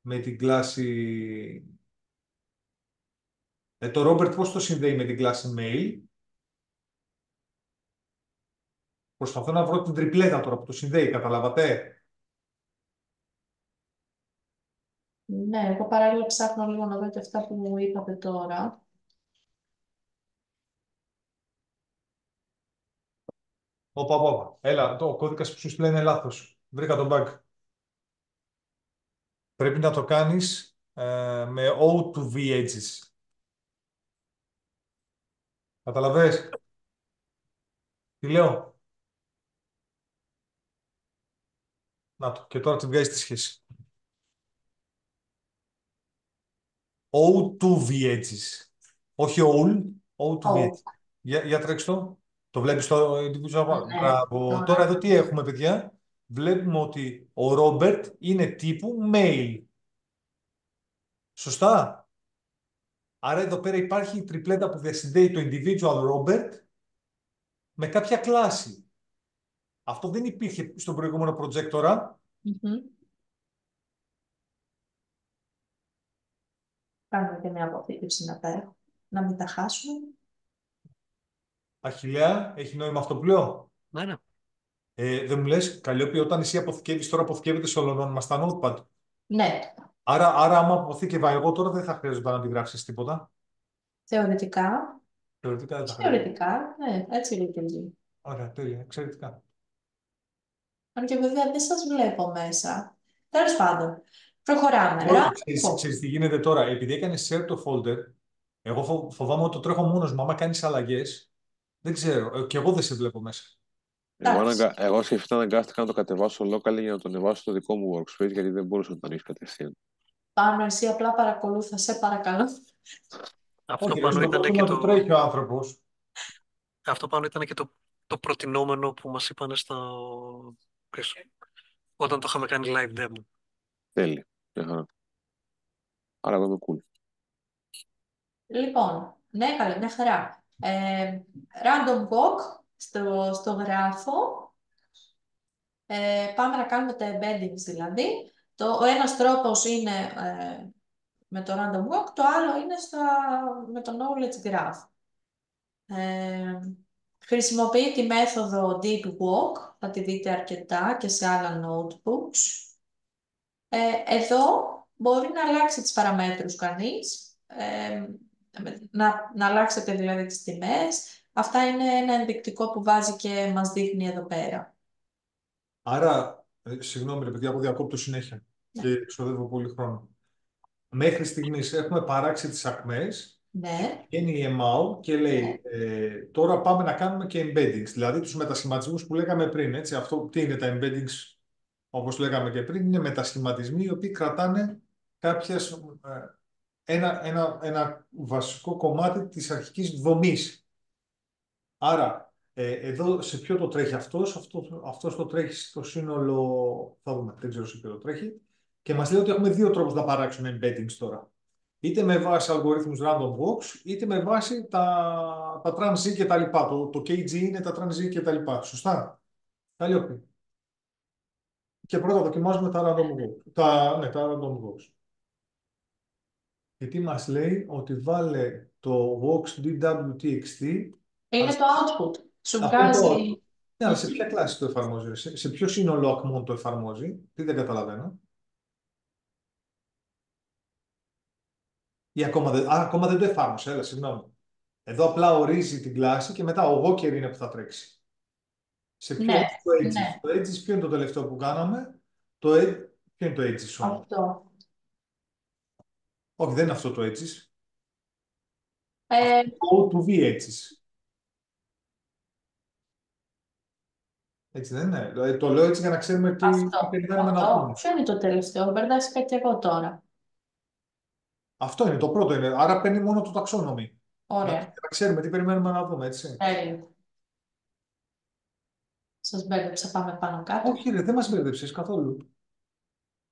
με την κλάση... το Robert πώς το συνδέει με την κλάση mail. Προσπαθώ να βρω την τριπλέτα τώρα που το συνδέει, καταλάβατε. Ναι, εγώ παράλληλα ψάχνω λίγο να δω και αυτά που μου είπατε τώρα. Όπα. Έλα, ο κώδικας που σου στείλει είναι λάθος. Βρήκα τον bug. Πρέπει να το κάνεις με O2V edges. Καταλαβες. Τι λέω. Να το. Και τώρα τη βγάζει τη σχέση. O2V edges. Όχι all, O2V Oh, edges. Για τρέξ το. Το βλέπεις στο individual. ναι, Μπράβο. Τώρα τώρα. εδώ τι έχουμε, παιδιά. Βλέπουμε ότι ο Ρόμπερτ είναι τύπου mail. Σωστά. Άρα εδώ πέρα υπάρχει η τριπλέτα που διασυνδέει το individual Robert με κάποια κλάση. Αυτό δεν υπήρχε στον προηγούμενο project τώρα. Μμμ. Κάνουμε και μια αποθήκευση να μην τα χάσουμε. Αχιλλέα, έχει νόημα αυτό που λέω. Ναι, ναι. Δεν μου λες, Καλλιόπη, όταν εσύ αποθηκεύεις τώρα, αποθηκεύεται σε όλων μας τα notepad. Ναι, Άρα άμα αποθήκευα εγώ τώρα, δεν θα χρειαζόταν να αντιγράψεις τίποτα. θεωρητικά. Θεωρητικά δεν θα χρειαζόταν. Θεωρητικά, ναι, έτσι λειτουργεί. Ωραία, τέλεια, εξαιρετικά. Αν και βέβαια δεν σας βλέπω μέσα. Τέλος πάντων, προχωράμε. Τώρα, Ραντεβού. ξέρεις τι γίνεται τώρα. Επειδή έκανες share το folder, εγώ φοβάμαι ότι το τρέχω μόνος μου. Άμα κάνεις αλλαγές, δεν ξέρω. Και εγώ δεν σε βλέπω μέσα. Εντάξει. Εγώ σκεφτικά αναγκάστηκα να το κατεβάσω local για να το ανεβάσω στο δικό μου workspace, γιατί δεν μπορούσα να το ανοίξω κατευθείαν. Πάνω, εσύ απλά παρακολούθα, σε παρακαλώ. Αυτό Όχι, ρε, πάνω στο ήταν πρόβλημα και του το, τρέχει ο άνθρωπος. αυτό πάνω ήταν και το προτινόμενο που μας είπανε ξέρεις, όταν το είχαμε κάνει live demo. Τέλεια. Μια χαρά. Άρα εγώ είμαι cool. Λοιπόν, ναι, καλή, μια χαρά. Random walk στο γράφο. Πάμε να κάνουμε τα embeddings δηλαδή. Ο ένας τρόπος είναι με το random walk, το άλλο είναι με το knowledge graph. Χρησιμοποιεί τη μέθοδο deep walk, θα τη δείτε αρκετά και σε άλλα notebooks. Εδώ μπορεί να αλλάξει τις παραμέτρους κανείς, να αλλάξετε δηλαδή τις τιμές. Αυτά είναι ένα ενδεικτικό που βάζει και μας δείχνει εδώ πέρα. Άρα, συγγνώμη ρε παιδιά που διακόπτω συνέχεια και ξοδεύω πολύ χρόνο. Μέχρι στιγμής έχουμε παράξει τις ακμές, Ναι, βγαίνει η EMAO και λέει τώρα πάμε να κάνουμε και embeddings, δηλαδή τους μετασχηματισμούς που λέγαμε πριν. Έτσι, αυτό, τι είναι τα embeddings, όπως λέγαμε και πριν, είναι μετασχηματισμοί οι οποίοι κρατάνε ένα βασικό κομμάτι της αρχικής δομής. Άρα, εδώ σε ποιο το τρέχει αυτός το τρέχει στο σύνολο, θα δούμε, δεν ξέρω σε ποιο το τρέχει, και μας λέει ότι έχουμε δύο τρόπους να παράξουμε embeddings τώρα. Είτε με βάση αλγορίθμους random walks, είτε με βάση τα trans-z και τα λοιπά. Το KG είναι τα trans-z και τα λοιπά. Σωστά. Καλλιόπη. Και πρώτα δοκιμάζουμε τα random walks. Τα random walks. Και τι μας λέει, ότι βάλε το walks dw.txt. είναι το output. Σου Αυτό είναι το βγάζει... output. Ναι, αλλά σε ποια κλάση το εφαρμόζει, σε ποιο σύνολο ακμών το εφαρμόζει, τι δεν καταλαβαίνω. Ή ακόμα δεν το εφάρμοσε, έλα, συγγνώμη. Εδώ απλά ορίζει την κλάση και μετά ο walker είναι που θα τρέξει. Σε ποιο Ναι, το edges. ναι, Το edges ποιο είναι το τελευταίο που κάναμε. Ποιο είναι το edges όμως. αυτό. Όχι, δεν είναι αυτό το edges. Ε, Αυτό το V edges. Έτσι δεν είναι. Το λέω έτσι για να ξέρουμε τι περιμένουμε να αυτό. πούμε. Ποιο είναι το τελευταίο, μπερδάστηκα και εγώ τώρα. Αυτό είναι, το πρώτο είναι. Άρα παίρνει μόνο το taxonomy. Ωραία, Να ξέρουμε τι περιμένουμε να δούμε, έτσι. τέλειο. Σας μπέρδεψα, πάμε πάνω κάτω. Όχι, ρε, δεν μας μπέρδεψες καθόλου.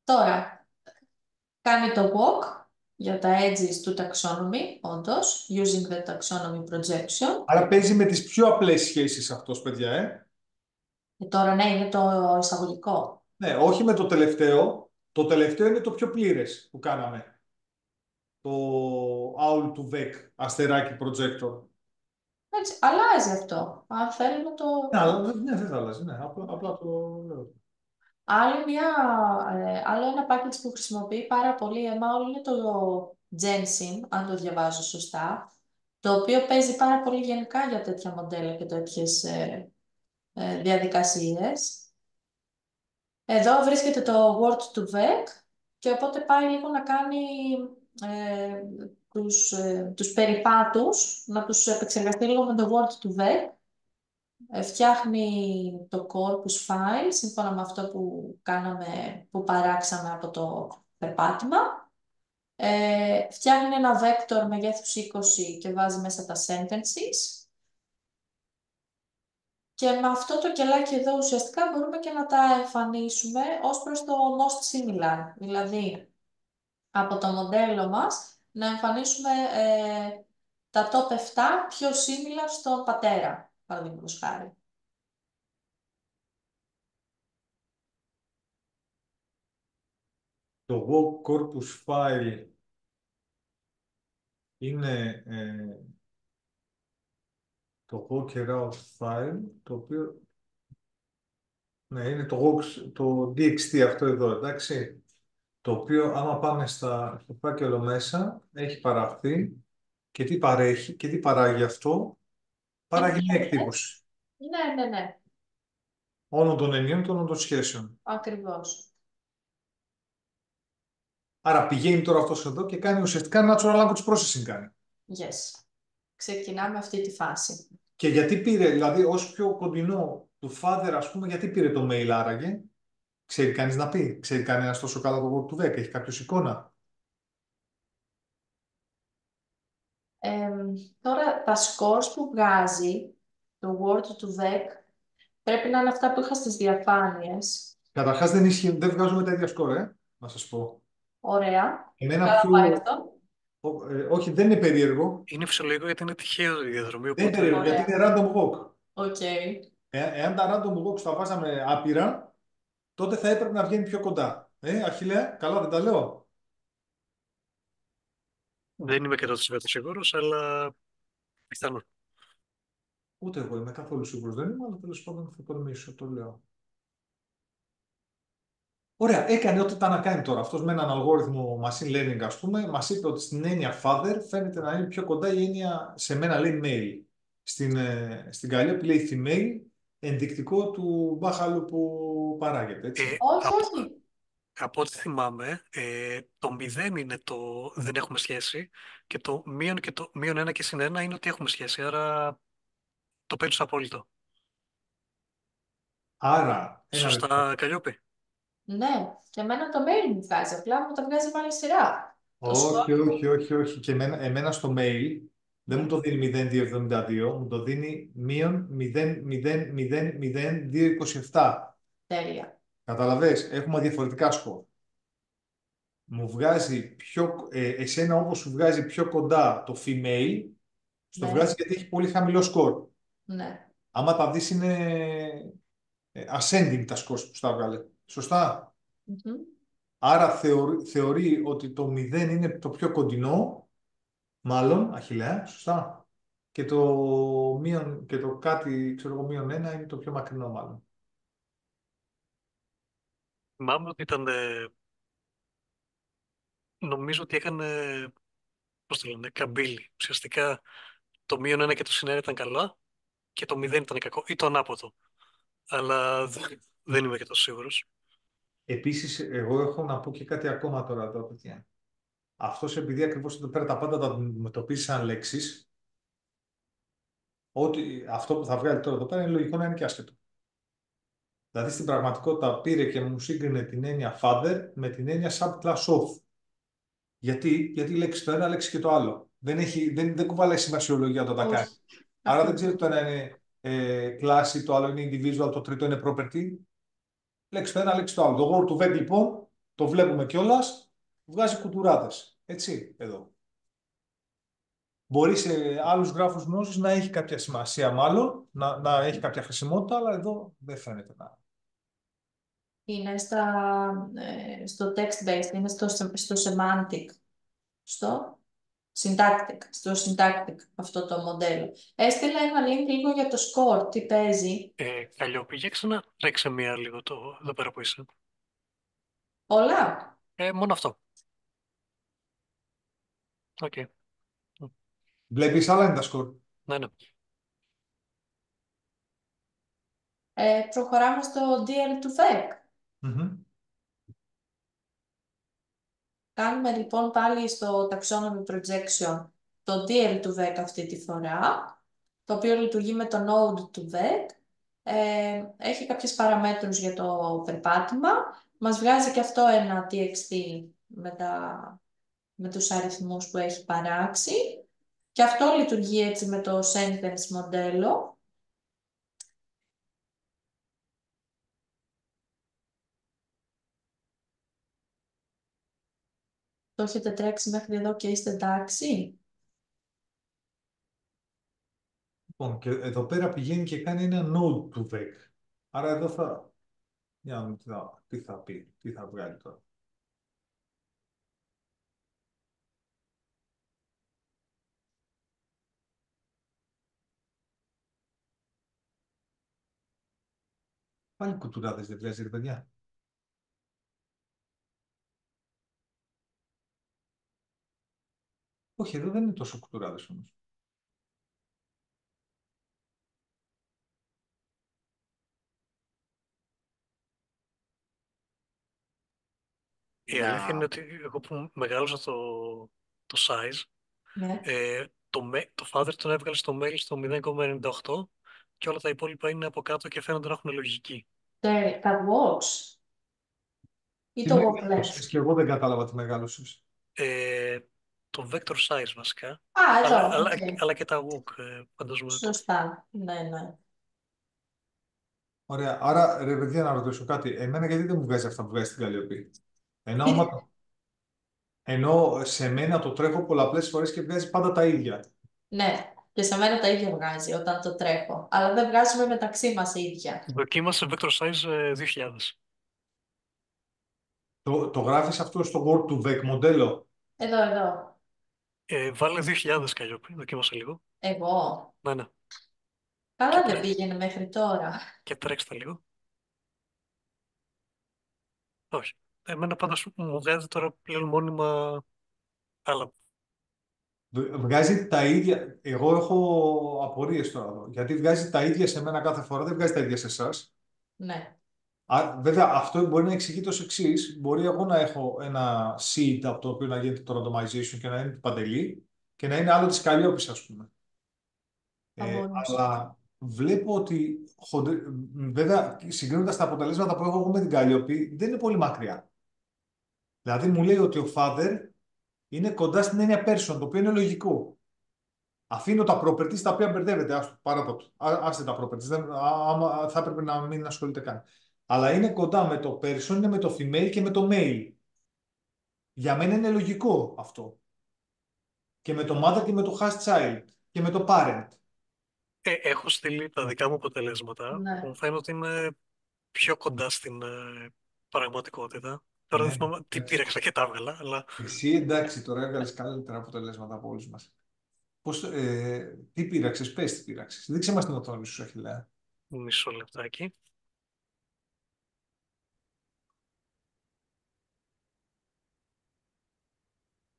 Τώρα, κάνει το walk για τα edges του taxonomy, όντως, using the taxonomy projection. Άρα παίζει με τις πιο απλές σχέσεις αυτός, παιδιά, Τώρα ναι, είναι το εισαγωγικό. Ναι, όχι με το τελευταίο. Το τελευταίο είναι το πιο πλήρες που κάναμε. Το Owl to Vec, αστεράκι projector. Έτσι, αλλάζει αυτό. Αν θέλουμε το... Ναι, αλλά ναι, δεν θα αλλάζει. Ναι, απλά το λέω. Άλλο ένα package που χρησιμοποιεί πάρα πολύ η MAUL είναι το Gensim, αν το διαβάζω σωστά, το οποίο παίζει πάρα πολύ γενικά για τέτοια μοντέλα και τέτοιες διαδικασίες. Εδώ βρίσκεται το Word to Vec και οπότε πάει λίγο να κάνει ε, τους περιπάτους, να τους επεξεργαστεί λίγο με το Word to Vec. Φτιάχνει το corpus file σύμφωνα με αυτό που παράξαμε από το περπάτημα. Φτιάχνει ένα vector μεγέθους 20 και βάζει μέσα τα sentences. Και με αυτό το κελάκι εδώ ουσιαστικά μπορούμε και να τα εμφανίσουμε ως προς το most similar. Δηλαδή, από το μοντέλο μας να εμφανίσουμε τα top 7 πιο similar στον πατέρα, παραδείγματος χάρη. Το Walk Corpus File είναι το Walk Around File, το οποίο ναι, είναι το DXT αυτό εδώ, εντάξει. Το οποίο άμα πάμε στο φάκελο μέσα, έχει παραχθεί και τι παρέχει και τι παράγει αυτό. Παράγει μια εκτύπωση Ναι. όλων των ενιών και όλων των σχέσεων. Ακριβώς. Άρα πηγαίνει τώρα αυτός εδώ και κάνει ουσιαστικά natural language processing κάνει. Yes. Ξεκινάμε αυτή τη φάση. Και γιατί πήρε, δηλαδή ως πιο κοντινό του father, ας πούμε, γιατί πήρε το mail άραγε. Ξέρει κανείς να πει, ξέρει κανένας τόσο καλά το Word to Vec, έχει κάποιος εικόνα. Τώρα τα scores που βγάζει το Word to Vec πρέπει να είναι αυτά που είχα στις διαφάνειες. Καταρχάς δεν βγάζουμε τα ίδια σκορ, να σας πω. Ωραία. Εμένα Καλά πιο... πάει αυτό. όχι, δεν είναι περίεργο. Είναι φυσιολογικό γιατί είναι τυχαίο η διαδρομή. Δεν είναι περίεργο, Ωραία. γιατί είναι random walk. Οκ. Εάν τα random walks τα βάζαμε άπειρα, τότε θα έπρεπε να βγαίνει πιο κοντά. Αχιλλέα, καλά δεν τα λέω. Δεν είμαι 100% σίγουρος, αλλά πιθανό. Ούτε εγώ είμαι καθόλου σίγουρος δεν είμαι, αλλά τέλος πάντων θα τολμήσω, το λέω. Ωραία, έκανε ό,τι ήταν να κάνει τώρα. Αυτός με έναν αλγόριθμο machine learning, ας πούμε, μας είπε ότι στην έννοια father φαίνεται να είναι πιο κοντά η έννοια, σε μένα λέει male. Στην Γαλλία που λέει female, ενδεικτικό του μπάχαλου που παράγεται, έτσι. Όχι. Από ό,τι θυμάμαι, το 0 είναι το δεν έχουμε σχέση και το μείον 1 και συν 1 είναι ότι έχουμε σχέση, άρα το παίρνεις απόλυτο. Άρα, Σωστά, Καλλιόπη. Ναι. Και εμένα το mail μου βγάζει. Απλά μου τα βγάζει με άλλη σειρά. όχι. Και εμένα στο mail δεν μου το δίνει 0,272, μου το δίνει μείον 0,000,227. Τέλεια. Καταλαβες, έχουμε διαφορετικά σκορ. Μου βγάζει εσένα όπως σου βγάζει πιο κοντά το female, στο Ναι. βγάζει γιατί έχει πολύ χαμηλό σκορ. Ναι. Άμα τα δεις είναι ascending τα σκορ που στα βγάλε. Σωστά. Μμμ. Άρα θεωρεί ότι το 0 είναι το πιο κοντινό, μάλλον, Αχιλλέα, σωστά. Και το μείον και το κάτι, ξέρω εγώ, μείον 1 είναι το πιο μακρινό, μάλλον. Θυμάμαι ότι ήταν, νομίζω ότι έκανε, πώς το λένε, καμπύλη. Ουσιαστικά το μείον 1 και το συν 1 ήταν καλά και το 0 ήταν κακό ή το ανάποδο. Αλλά δεν είμαι και τόσο σίγουρος. Επίσης, εγώ έχω να πω και κάτι ακόμα τώρα εδώ, παιδιά. Αυτός επειδή ακριβώς εδώ πέρα τα πάντα τα αντιμετωπίζει σαν λέξεις, ότι αυτό που θα βγάλει τώρα εδώ πέρα είναι λογικό να είναι και άσχετο. Δηλαδή στην πραγματικότητα πήρε και μου σύγκρινε την έννοια father με την έννοια subclass of. Γιατί λέξει το ένα, λέξει και το άλλο. Δεν κουβαλάει σημασιολογία όταν τα Όχι. κάνει. Άρα δεν ξέρει το ένα είναι class, το άλλο είναι individual, το τρίτο είναι property. Λέξει το ένα, λέξει το άλλο. Το word to vec λοιπόν, το βλέπουμε κιόλας, βγάζει κουτουράδες. Έτσι, εδώ. Μπορεί σε άλλους γράφους γνώσης να έχει κάποια σημασία μάλλον, να έχει κάποια χρησιμότητα, αλλά εδώ δεν φαίνεται να. Είναι στο text-based, είναι στο semantic, στο syntactic αυτό το μοντέλο. Έστειλα ένα link λίγο για το score, τι παίζει. Καλλιόπη, για ξανατρέξε μία λίγο εδώ πέρα που είσαι. Όλα. Μόνο αυτό. Οκ. Βλέπεις άλλα είναι τα σκορ. Ναι, ναι. Προχωράμε στο DL του VEC. Μμμ. Κάνουμε λοιπόν πάλι στο Taxonomy Projection το DL του VEC αυτή τη φορά, το οποίο λειτουργεί με το Node του VEC. Έχει κάποιες παραμέτρους για το περπάτημα. Μας βγάζει και αυτό ένα TXT με τους αριθμούς που έχει παράξει. Και αυτό λειτουργεί έτσι με το sentence μοντέλο. Το έχετε τρέξει μέχρι εδώ και είστε εντάξει. Λοιπόν, και εδώ πέρα πηγαίνει και κάνει ένα node του VEC. Άρα εδώ θα. Για να δούμε τι θα πει, τι θα βγάλει τώρα. Πάλι κουτουράδες δεν βγάζει, ρε παιδιά. Όχι, εδώ δεν είναι τόσο κουτουράδες όμως. Η αλήθεια είναι ότι εγώ που μεγάλωσα το size, Ναι. το father τον έβγαλε στο mail στο 0,98 και όλα τα υπόλοιπα είναι από κάτω και φαίνονται να έχουν λογική. Τα walks ή Τι το walk left. και εγώ δεν κατάλαβα τι μεγάλωσες. Το vector size βασικά, Α, εδώ, αλλά, οκ. αλλά και τα walk φαντάζομαι. Σωστά. Ναι, ναι. Ωραία. Άρα, ρε παιδιά, να ρωτήσω κάτι. Εμένα γιατί δεν μου βγάζει αυτά που βγάζει στην Καλλιοπή. Ενώ σε μένα το τρέχω πολλαπλές φορές και βγάζει πάντα τα ίδια. Ναι, και σε μένα τα ίδια βγάζει όταν το τρέχω. Αλλά δεν βγάζουμε μεταξύ μας ίδια. Δοκίμασε vector size 2000. Το γράφεις αυτό στο Word to Vec μοντέλο. Εδώ. Βάλε 2000 Καλλιόπη, δοκίμασε λίγο. Εγώ. Ναι, ναι. Καλά δεν πήγαινε μέχρι τώρα. Και τρέξτε λίγο. Όχι. Εμένα πάντως μου βγάζει τώρα πλέον μόνιμα άλλα. Βγάζει τα ίδια. Εγώ έχω απορίες τώρα εδώ. Γιατί βγάζει τα ίδια σε μένα κάθε φορά, δεν βγάζει τα ίδια σε εσά. Ναι. Βέβαια, αυτό μπορεί να εξηγείται ως εξής. Μπορεί εγώ να έχω ένα seed από το οποίο να γίνεται το randomization και να είναι του Παντελή και να είναι άλλο της Καλλιόπης, ας πούμε. Θα μπορούσε. Αλλά βλέπω ότι, βέβαια, συγκρίνοντας τα αποτελέσματα που έχω εγώ με την Καλλιόπη, δεν είναι πολύ μακριά. Δηλαδή, μου λέει ότι ο father είναι κοντά στην έννοια person, το οποίο είναι λογικό. Αφήνω τα properties τα οποία μπερδεύεται, πάρα από το. Άστε τα properties, άμα θα έπρεπε να μην ασχολείται καν. Αλλά είναι κοντά με το person, είναι με το female και με το male. Για μένα είναι λογικό αυτό. Και με το mother και με το has child και με το parent. Έχω στείλει τα δικά μου αποτελέσματα Ναι. που μου φαίνεται ότι είναι πιο κοντά στην πραγματικότητα. Τώρα δεν Ναι, θυμάμαι τι εντάξει. πήραξα και τα έβγαλα, αλλά Εσύ εντάξει, τώρα έβγαλες καλύτερα αποτελέσματα από όλους μας. Τι πείραξες, πες τι πείραξες. Δείξε μας την οθόνη σου, Αχιλλέα. μισό λεπτάκι.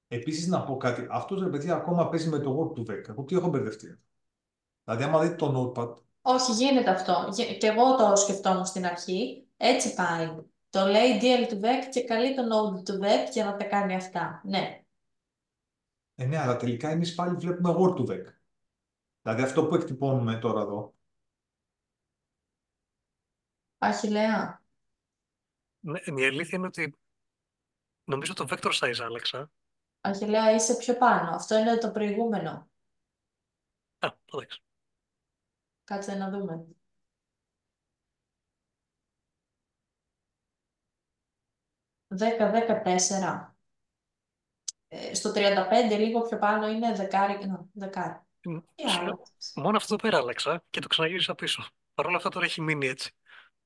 Επίσης να πω κάτι. Αυτός ρε παιδιά ακόμα παίζει με το Word to Vec. Εγώ τι έχω μπερδευτεί. Δηλαδή άμα δείτε το Notepad, Όχι, γίνεται αυτό. Και εγώ το σκεφτόμουν στην αρχή. Έτσι πάει. Το λέει DL του VEC και καλεί το node του VEC για να τα κάνει αυτά. Ναι. ναι, αλλά τελικά εμείς πάλι βλέπουμε Word to Vec. Δηλαδή αυτό που εκτυπώνουμε τώρα εδώ. Αχιλλέα. Ναι, η αλήθεια είναι ότι νομίζω το vector size άλλαξα. Αχιλλέα, είσαι πιο πάνω. Αυτό είναι το προηγούμενο. Εντάξει. Κάτσε να δούμε. 10-14. Στο 35 λίγο πιο πάνω είναι δεκάρι. Δεκάρι. Τι άλλο. Μόνο αυτό το πέρα άλλαξα και το ξαναγύρισα πίσω. Παρ' όλα αυτά τώρα έχει μείνει έτσι.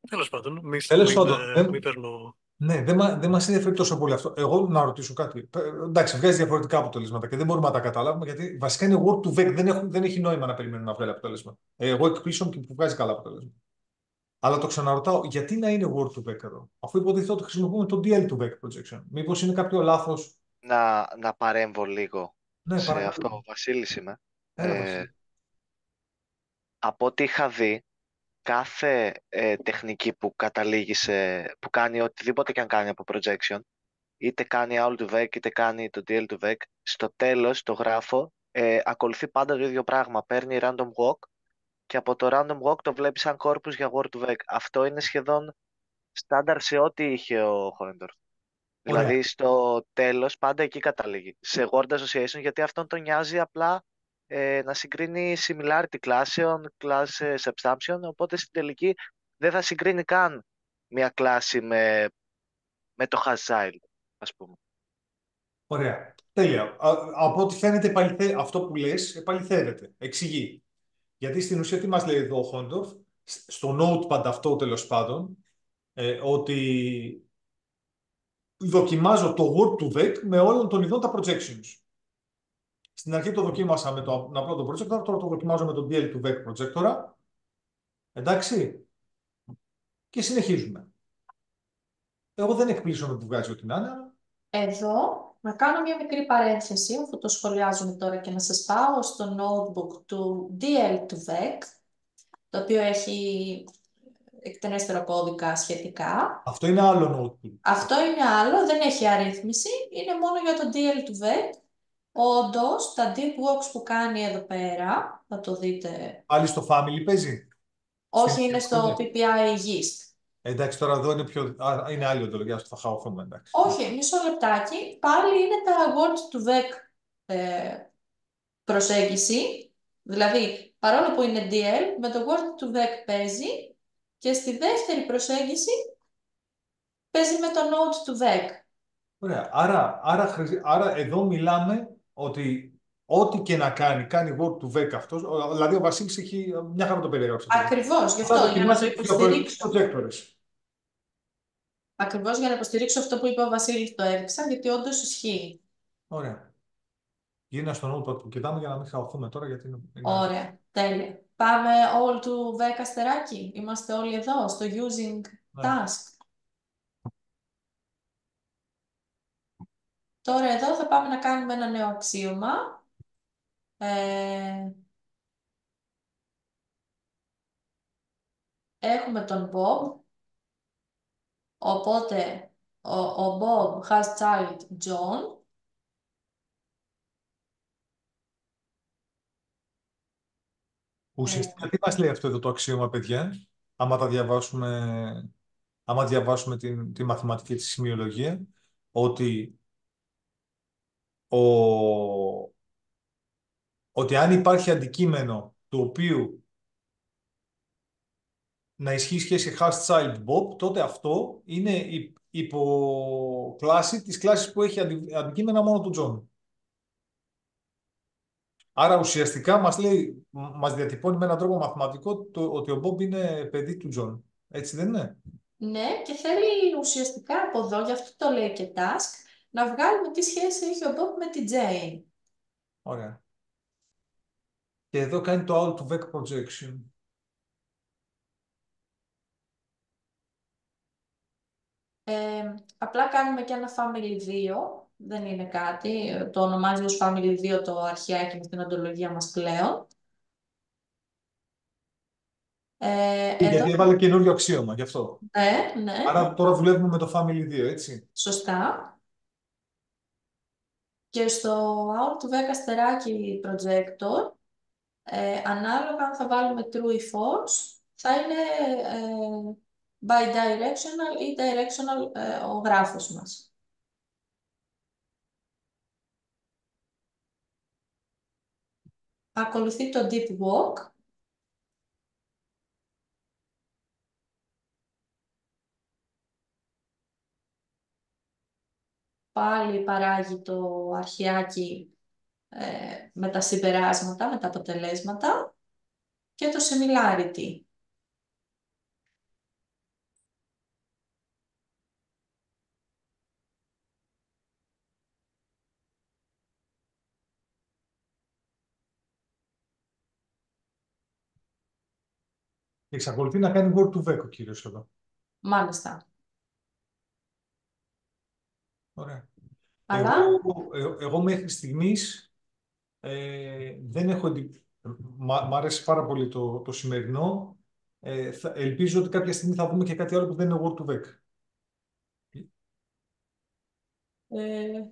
Τέλος πάντων, Τέλος πάντων, μην παίρνω. ναι, δεν μας ενδιαφέρει τόσο πολύ αυτό. Εγώ να ρωτήσω κάτι. Εντάξει, βγάζει διαφορετικά αποτελέσματα και δεν μπορούμε να τα καταλάβουμε γιατί βασικά είναι word to vec. Δεν έχει νόημα να περιμένουμε να βγάλει αποτέλεσμα. Εγώ εκπλήσω και που βγάζει καλά αποτέλεσμα. Αλλά το ξαναρωτάω, γιατί να είναι word to vec εδώ, αφού υποτίθεται ότι χρησιμοποιούμε το DL to vec projection. Μήπως είναι κάποιο λάθος? Να παρέμβω λίγο Ναι, σε παρακαλώ. αυτό. Ο Βασίλης είμαι. Έλα, Βασίλη. Από ό,τι είχα δει, κάθε τεχνική που καταλήγει που κάνει οτιδήποτε και αν κάνει από projection, είτε κάνει all to vec, είτε κάνει το DL to vec, στο τέλος το γράφω, ακολουθεί πάντα το ίδιο πράγμα. Παίρνει random walk και από το random walk το βλέπει σαν corpus για word to vec. Αυτό είναι σχεδόν στάνταρ σε ό,τι είχε ο Hohendorf. Ωραία. Δηλαδή στο τέλος πάντα εκεί καταλήγει. Σε word association, γιατί αυτόν τον νοιάζει απλά να συγκρίνει similarity κλάσεων, class subsumption, οπότε στην τελική δεν θα συγκρίνει καν μια κλάση με το hash child, ας πούμε. Ωραία. Τέλεια. Από ό,τι φαίνεται, αυτό που λες επαληθεύεται. Εξηγεί. Γιατί στην ουσία τι μας λέει εδώ ο Χόντορφ, στο notepad αυτό τέλος πάντων, ότι δοκιμάζω το word to vec με όλων των ειδών τα projections. Στην αρχή το δοκίμασα με τον απλό το projector, τώρα το δοκιμάζω με τον DL to vec projector. Εντάξει. Και συνεχίζουμε. Εγώ δεν εκπλήσω που βγάζει ό,τι να είναι, αλλά Εδώ να κάνω μια μικρή παρένθεση, αφού το σχολιάζουμε τώρα και να σας πάω στο notebook του DL to VEC, το οποίο έχει εκτενέστερο κώδικα σχετικά. αυτό είναι άλλο notebook. Αυτό είναι άλλο, δεν έχει αρρύθμιση, είναι μόνο για το DL to VEC. Όντως, τα deep works που κάνει εδώ πέρα, θα το δείτε. Πάλι στο family παίζει. Όχι, είναι στο PPI GIST. Εντάξει, τώρα εδώ είναι άλλη οντολογία, αυτό θα χαωθούμε, εντάξει. Όχι, μισό λεπτάκι. Πάλι είναι τα word to vec προσέγγιση. Δηλαδή, παρόλο που είναι DL, με το word to vec παίζει και στη δεύτερη προσέγγιση παίζει με το node to vec. Ωραία. Άρα εδώ μιλάμε ότι ό,τι και να κάνει word to vec αυτός, δηλαδή ο Βασίλης έχει μια χαρά το περιέγραψε. Ακριβώς, γι' αυτό, για να το υποστηρίξω. Ακριβώς για να υποστηρίξω αυτό που είπε ο Βασίλης, το έδειξα, γιατί όντως ισχύει. Ωραία. Γίνα στο notepad που κοιτάμε για να μην χαωθούμε τώρα, γιατί είναι... Ωραία, τέλεια. Πάμε all to vec αστεράκι. Είμαστε όλοι εδώ, στο using task. Τώρα εδώ θα πάμε να κάνουμε ένα νέο αξίωμα. Έχουμε τον Bob. Οπότε ο Bob has child John. Ουσιαστικά τι μας λέει αυτό εδώ το αξίωμα, παιδιά, άμα διαβάσουμε τη μαθηματική της σημειολογία, ότι αν υπάρχει αντικείμενο το οποίο να ισχύει σχέση hash child Bob, τότε αυτό είναι υποκλάση της κλάσης που έχει αντικείμενα μόνο του John. Άρα ουσιαστικά μας διατυπώνει με έναν τρόπο μαθηματικό ότι ο Bob είναι παιδί του John. Έτσι δεν είναι? Ναι, και θέλει ουσιαστικά από εδώ, γι' αυτό το λέει και task, να βγάλουμε τι σχέση έχει ο Bob με την Jane. Ωραία. Και εδώ κάνει το all to vec projection. Απλά κάνουμε και ένα family 2, δεν είναι κάτι, το ονομάζει ως family 2 το αρχιάκι με την οντολογία μας πλέον. Γιατί Εδώ... έβαλε καινούριο αξίωμα, γι' αυτό. Ναι. Άρα τώρα δουλεύουμε με το family 2, έτσι. Σωστά. Και στο out to vec αστεράκι projector, ανάλογα αν θα βάλουμε true ή false, θα είναι bidirectional ή directional ο γράφος μας. Ακολουθεί το deep walk. πάλι παράγει το αρχιάκι με τα συμπεράσματα, με τα αποτελέσματα και το similarity. Εξακολουθεί να κάνει word to vec ο κύριος εδώ. Μάλιστα. Ωραία. Αλλά Εγώ μέχρι στιγμής δεν έχω μ' άρεσε πάρα πολύ το σημερινό. Ελπίζω ότι κάποια στιγμή θα δούμε και κάτι άλλο που δεν είναι word to vec. ε,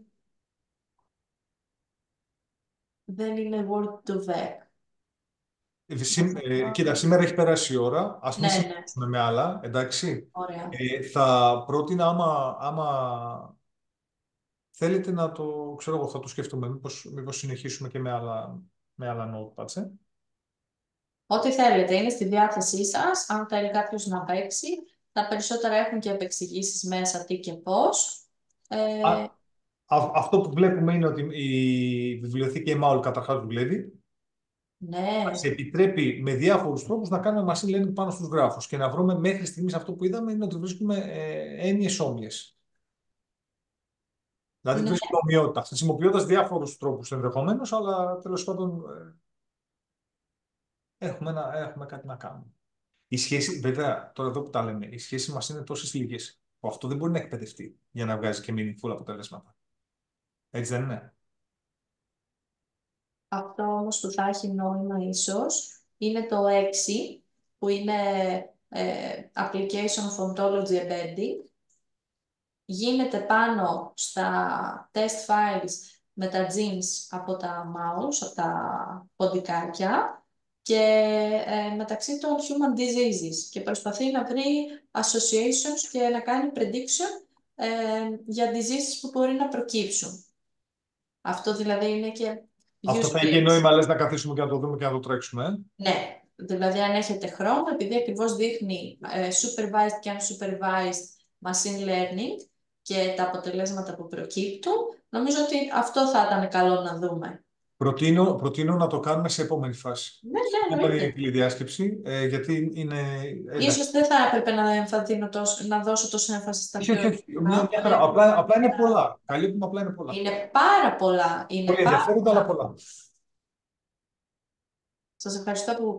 δεν είναι word to vec. Κοίτα, σήμερα έχει περάσει η ώρα. Ας μην Ναι, ναι, συνεχίσουμε με άλλα, εντάξει. ωραία. Θα πρότεινα άμα θέλετε να το, ξέρω εγώ, θα το σκεφτούμε. Μήπως συνεχίσουμε και με άλλα notepads, Ό,τι θέλετε, είναι στη διάθεσή σας. Αν θέλει κάποιος να παίξει, τα περισσότερα έχουν και επεξηγήσεις μέσα τι και πώς. Ε, Αυτό που βλέπουμε είναι ότι η βιβλιοθήκη Emaul καταρχάς δουλεύει. ναι, Μας επιτρέπει με διάφορους τρόπους να κάνουμε machine learning πάνω στους γράφους και να βρούμε μέχρι στιγμής αυτό που είδαμε είναι ότι βρίσκουμε έννοιες όμοιες. Δηλαδή ναι, βρίσκουμε ομοιότητα, χρησιμοποιώντας διάφορους τρόπους ενδεχομένως, αλλά τέλος πάντων έχουμε κάτι να κάνουμε. Η σχέση, βέβαια, τώρα εδώ που τα λέμε, η σχέση μας είναι τόσες λίγες που αυτό δεν μπορεί να εκπαιδευτεί για να βγάζει και meaningful αποτελέσματα. Έτσι δεν είναι? αυτό όμως που θα έχει νόημα ίσως είναι το 6, που είναι Application of Ontology Embedding. Γίνεται πάνω στα test files με τα genes από τα mouse, από τα ποντικάκια και μεταξύ των human diseases και προσπαθεί να βρει associations και να κάνει prediction για diseases που μπορεί να προκύψουν. Αυτό δηλαδή είναι και Αυτό use θα είχε case. νόημα, λες, να καθίσουμε και να το δούμε και να το τρέξουμε. Ναι, δηλαδή αν έχετε χρόνο, επειδή ακριβώς δείχνει supervised και unsupervised machine learning και τα αποτελέσματα που προκύπτουν, νομίζω ότι αυτό θα ήταν καλό να δούμε. Προτείνω να το κάνουμε σε επόμενη φάση. Ναι, ναι, Επόμενη εννοείται. τηλεδιάσκεψη, γιατί είναι... Ίσως δεν θα έπρεπε να δώσω τόσο έμφαση στα Όχι, πιο όχι, εύκολα. μια χαρά. Απλά είναι πολλά. Καλύπτουμε, απλά είναι πολλά. Είναι πάρα πολλά. Είναι Πολύ πάρα ενδιαφέροντα, αλλά πολλά. πολλά. Σας ευχαριστώ που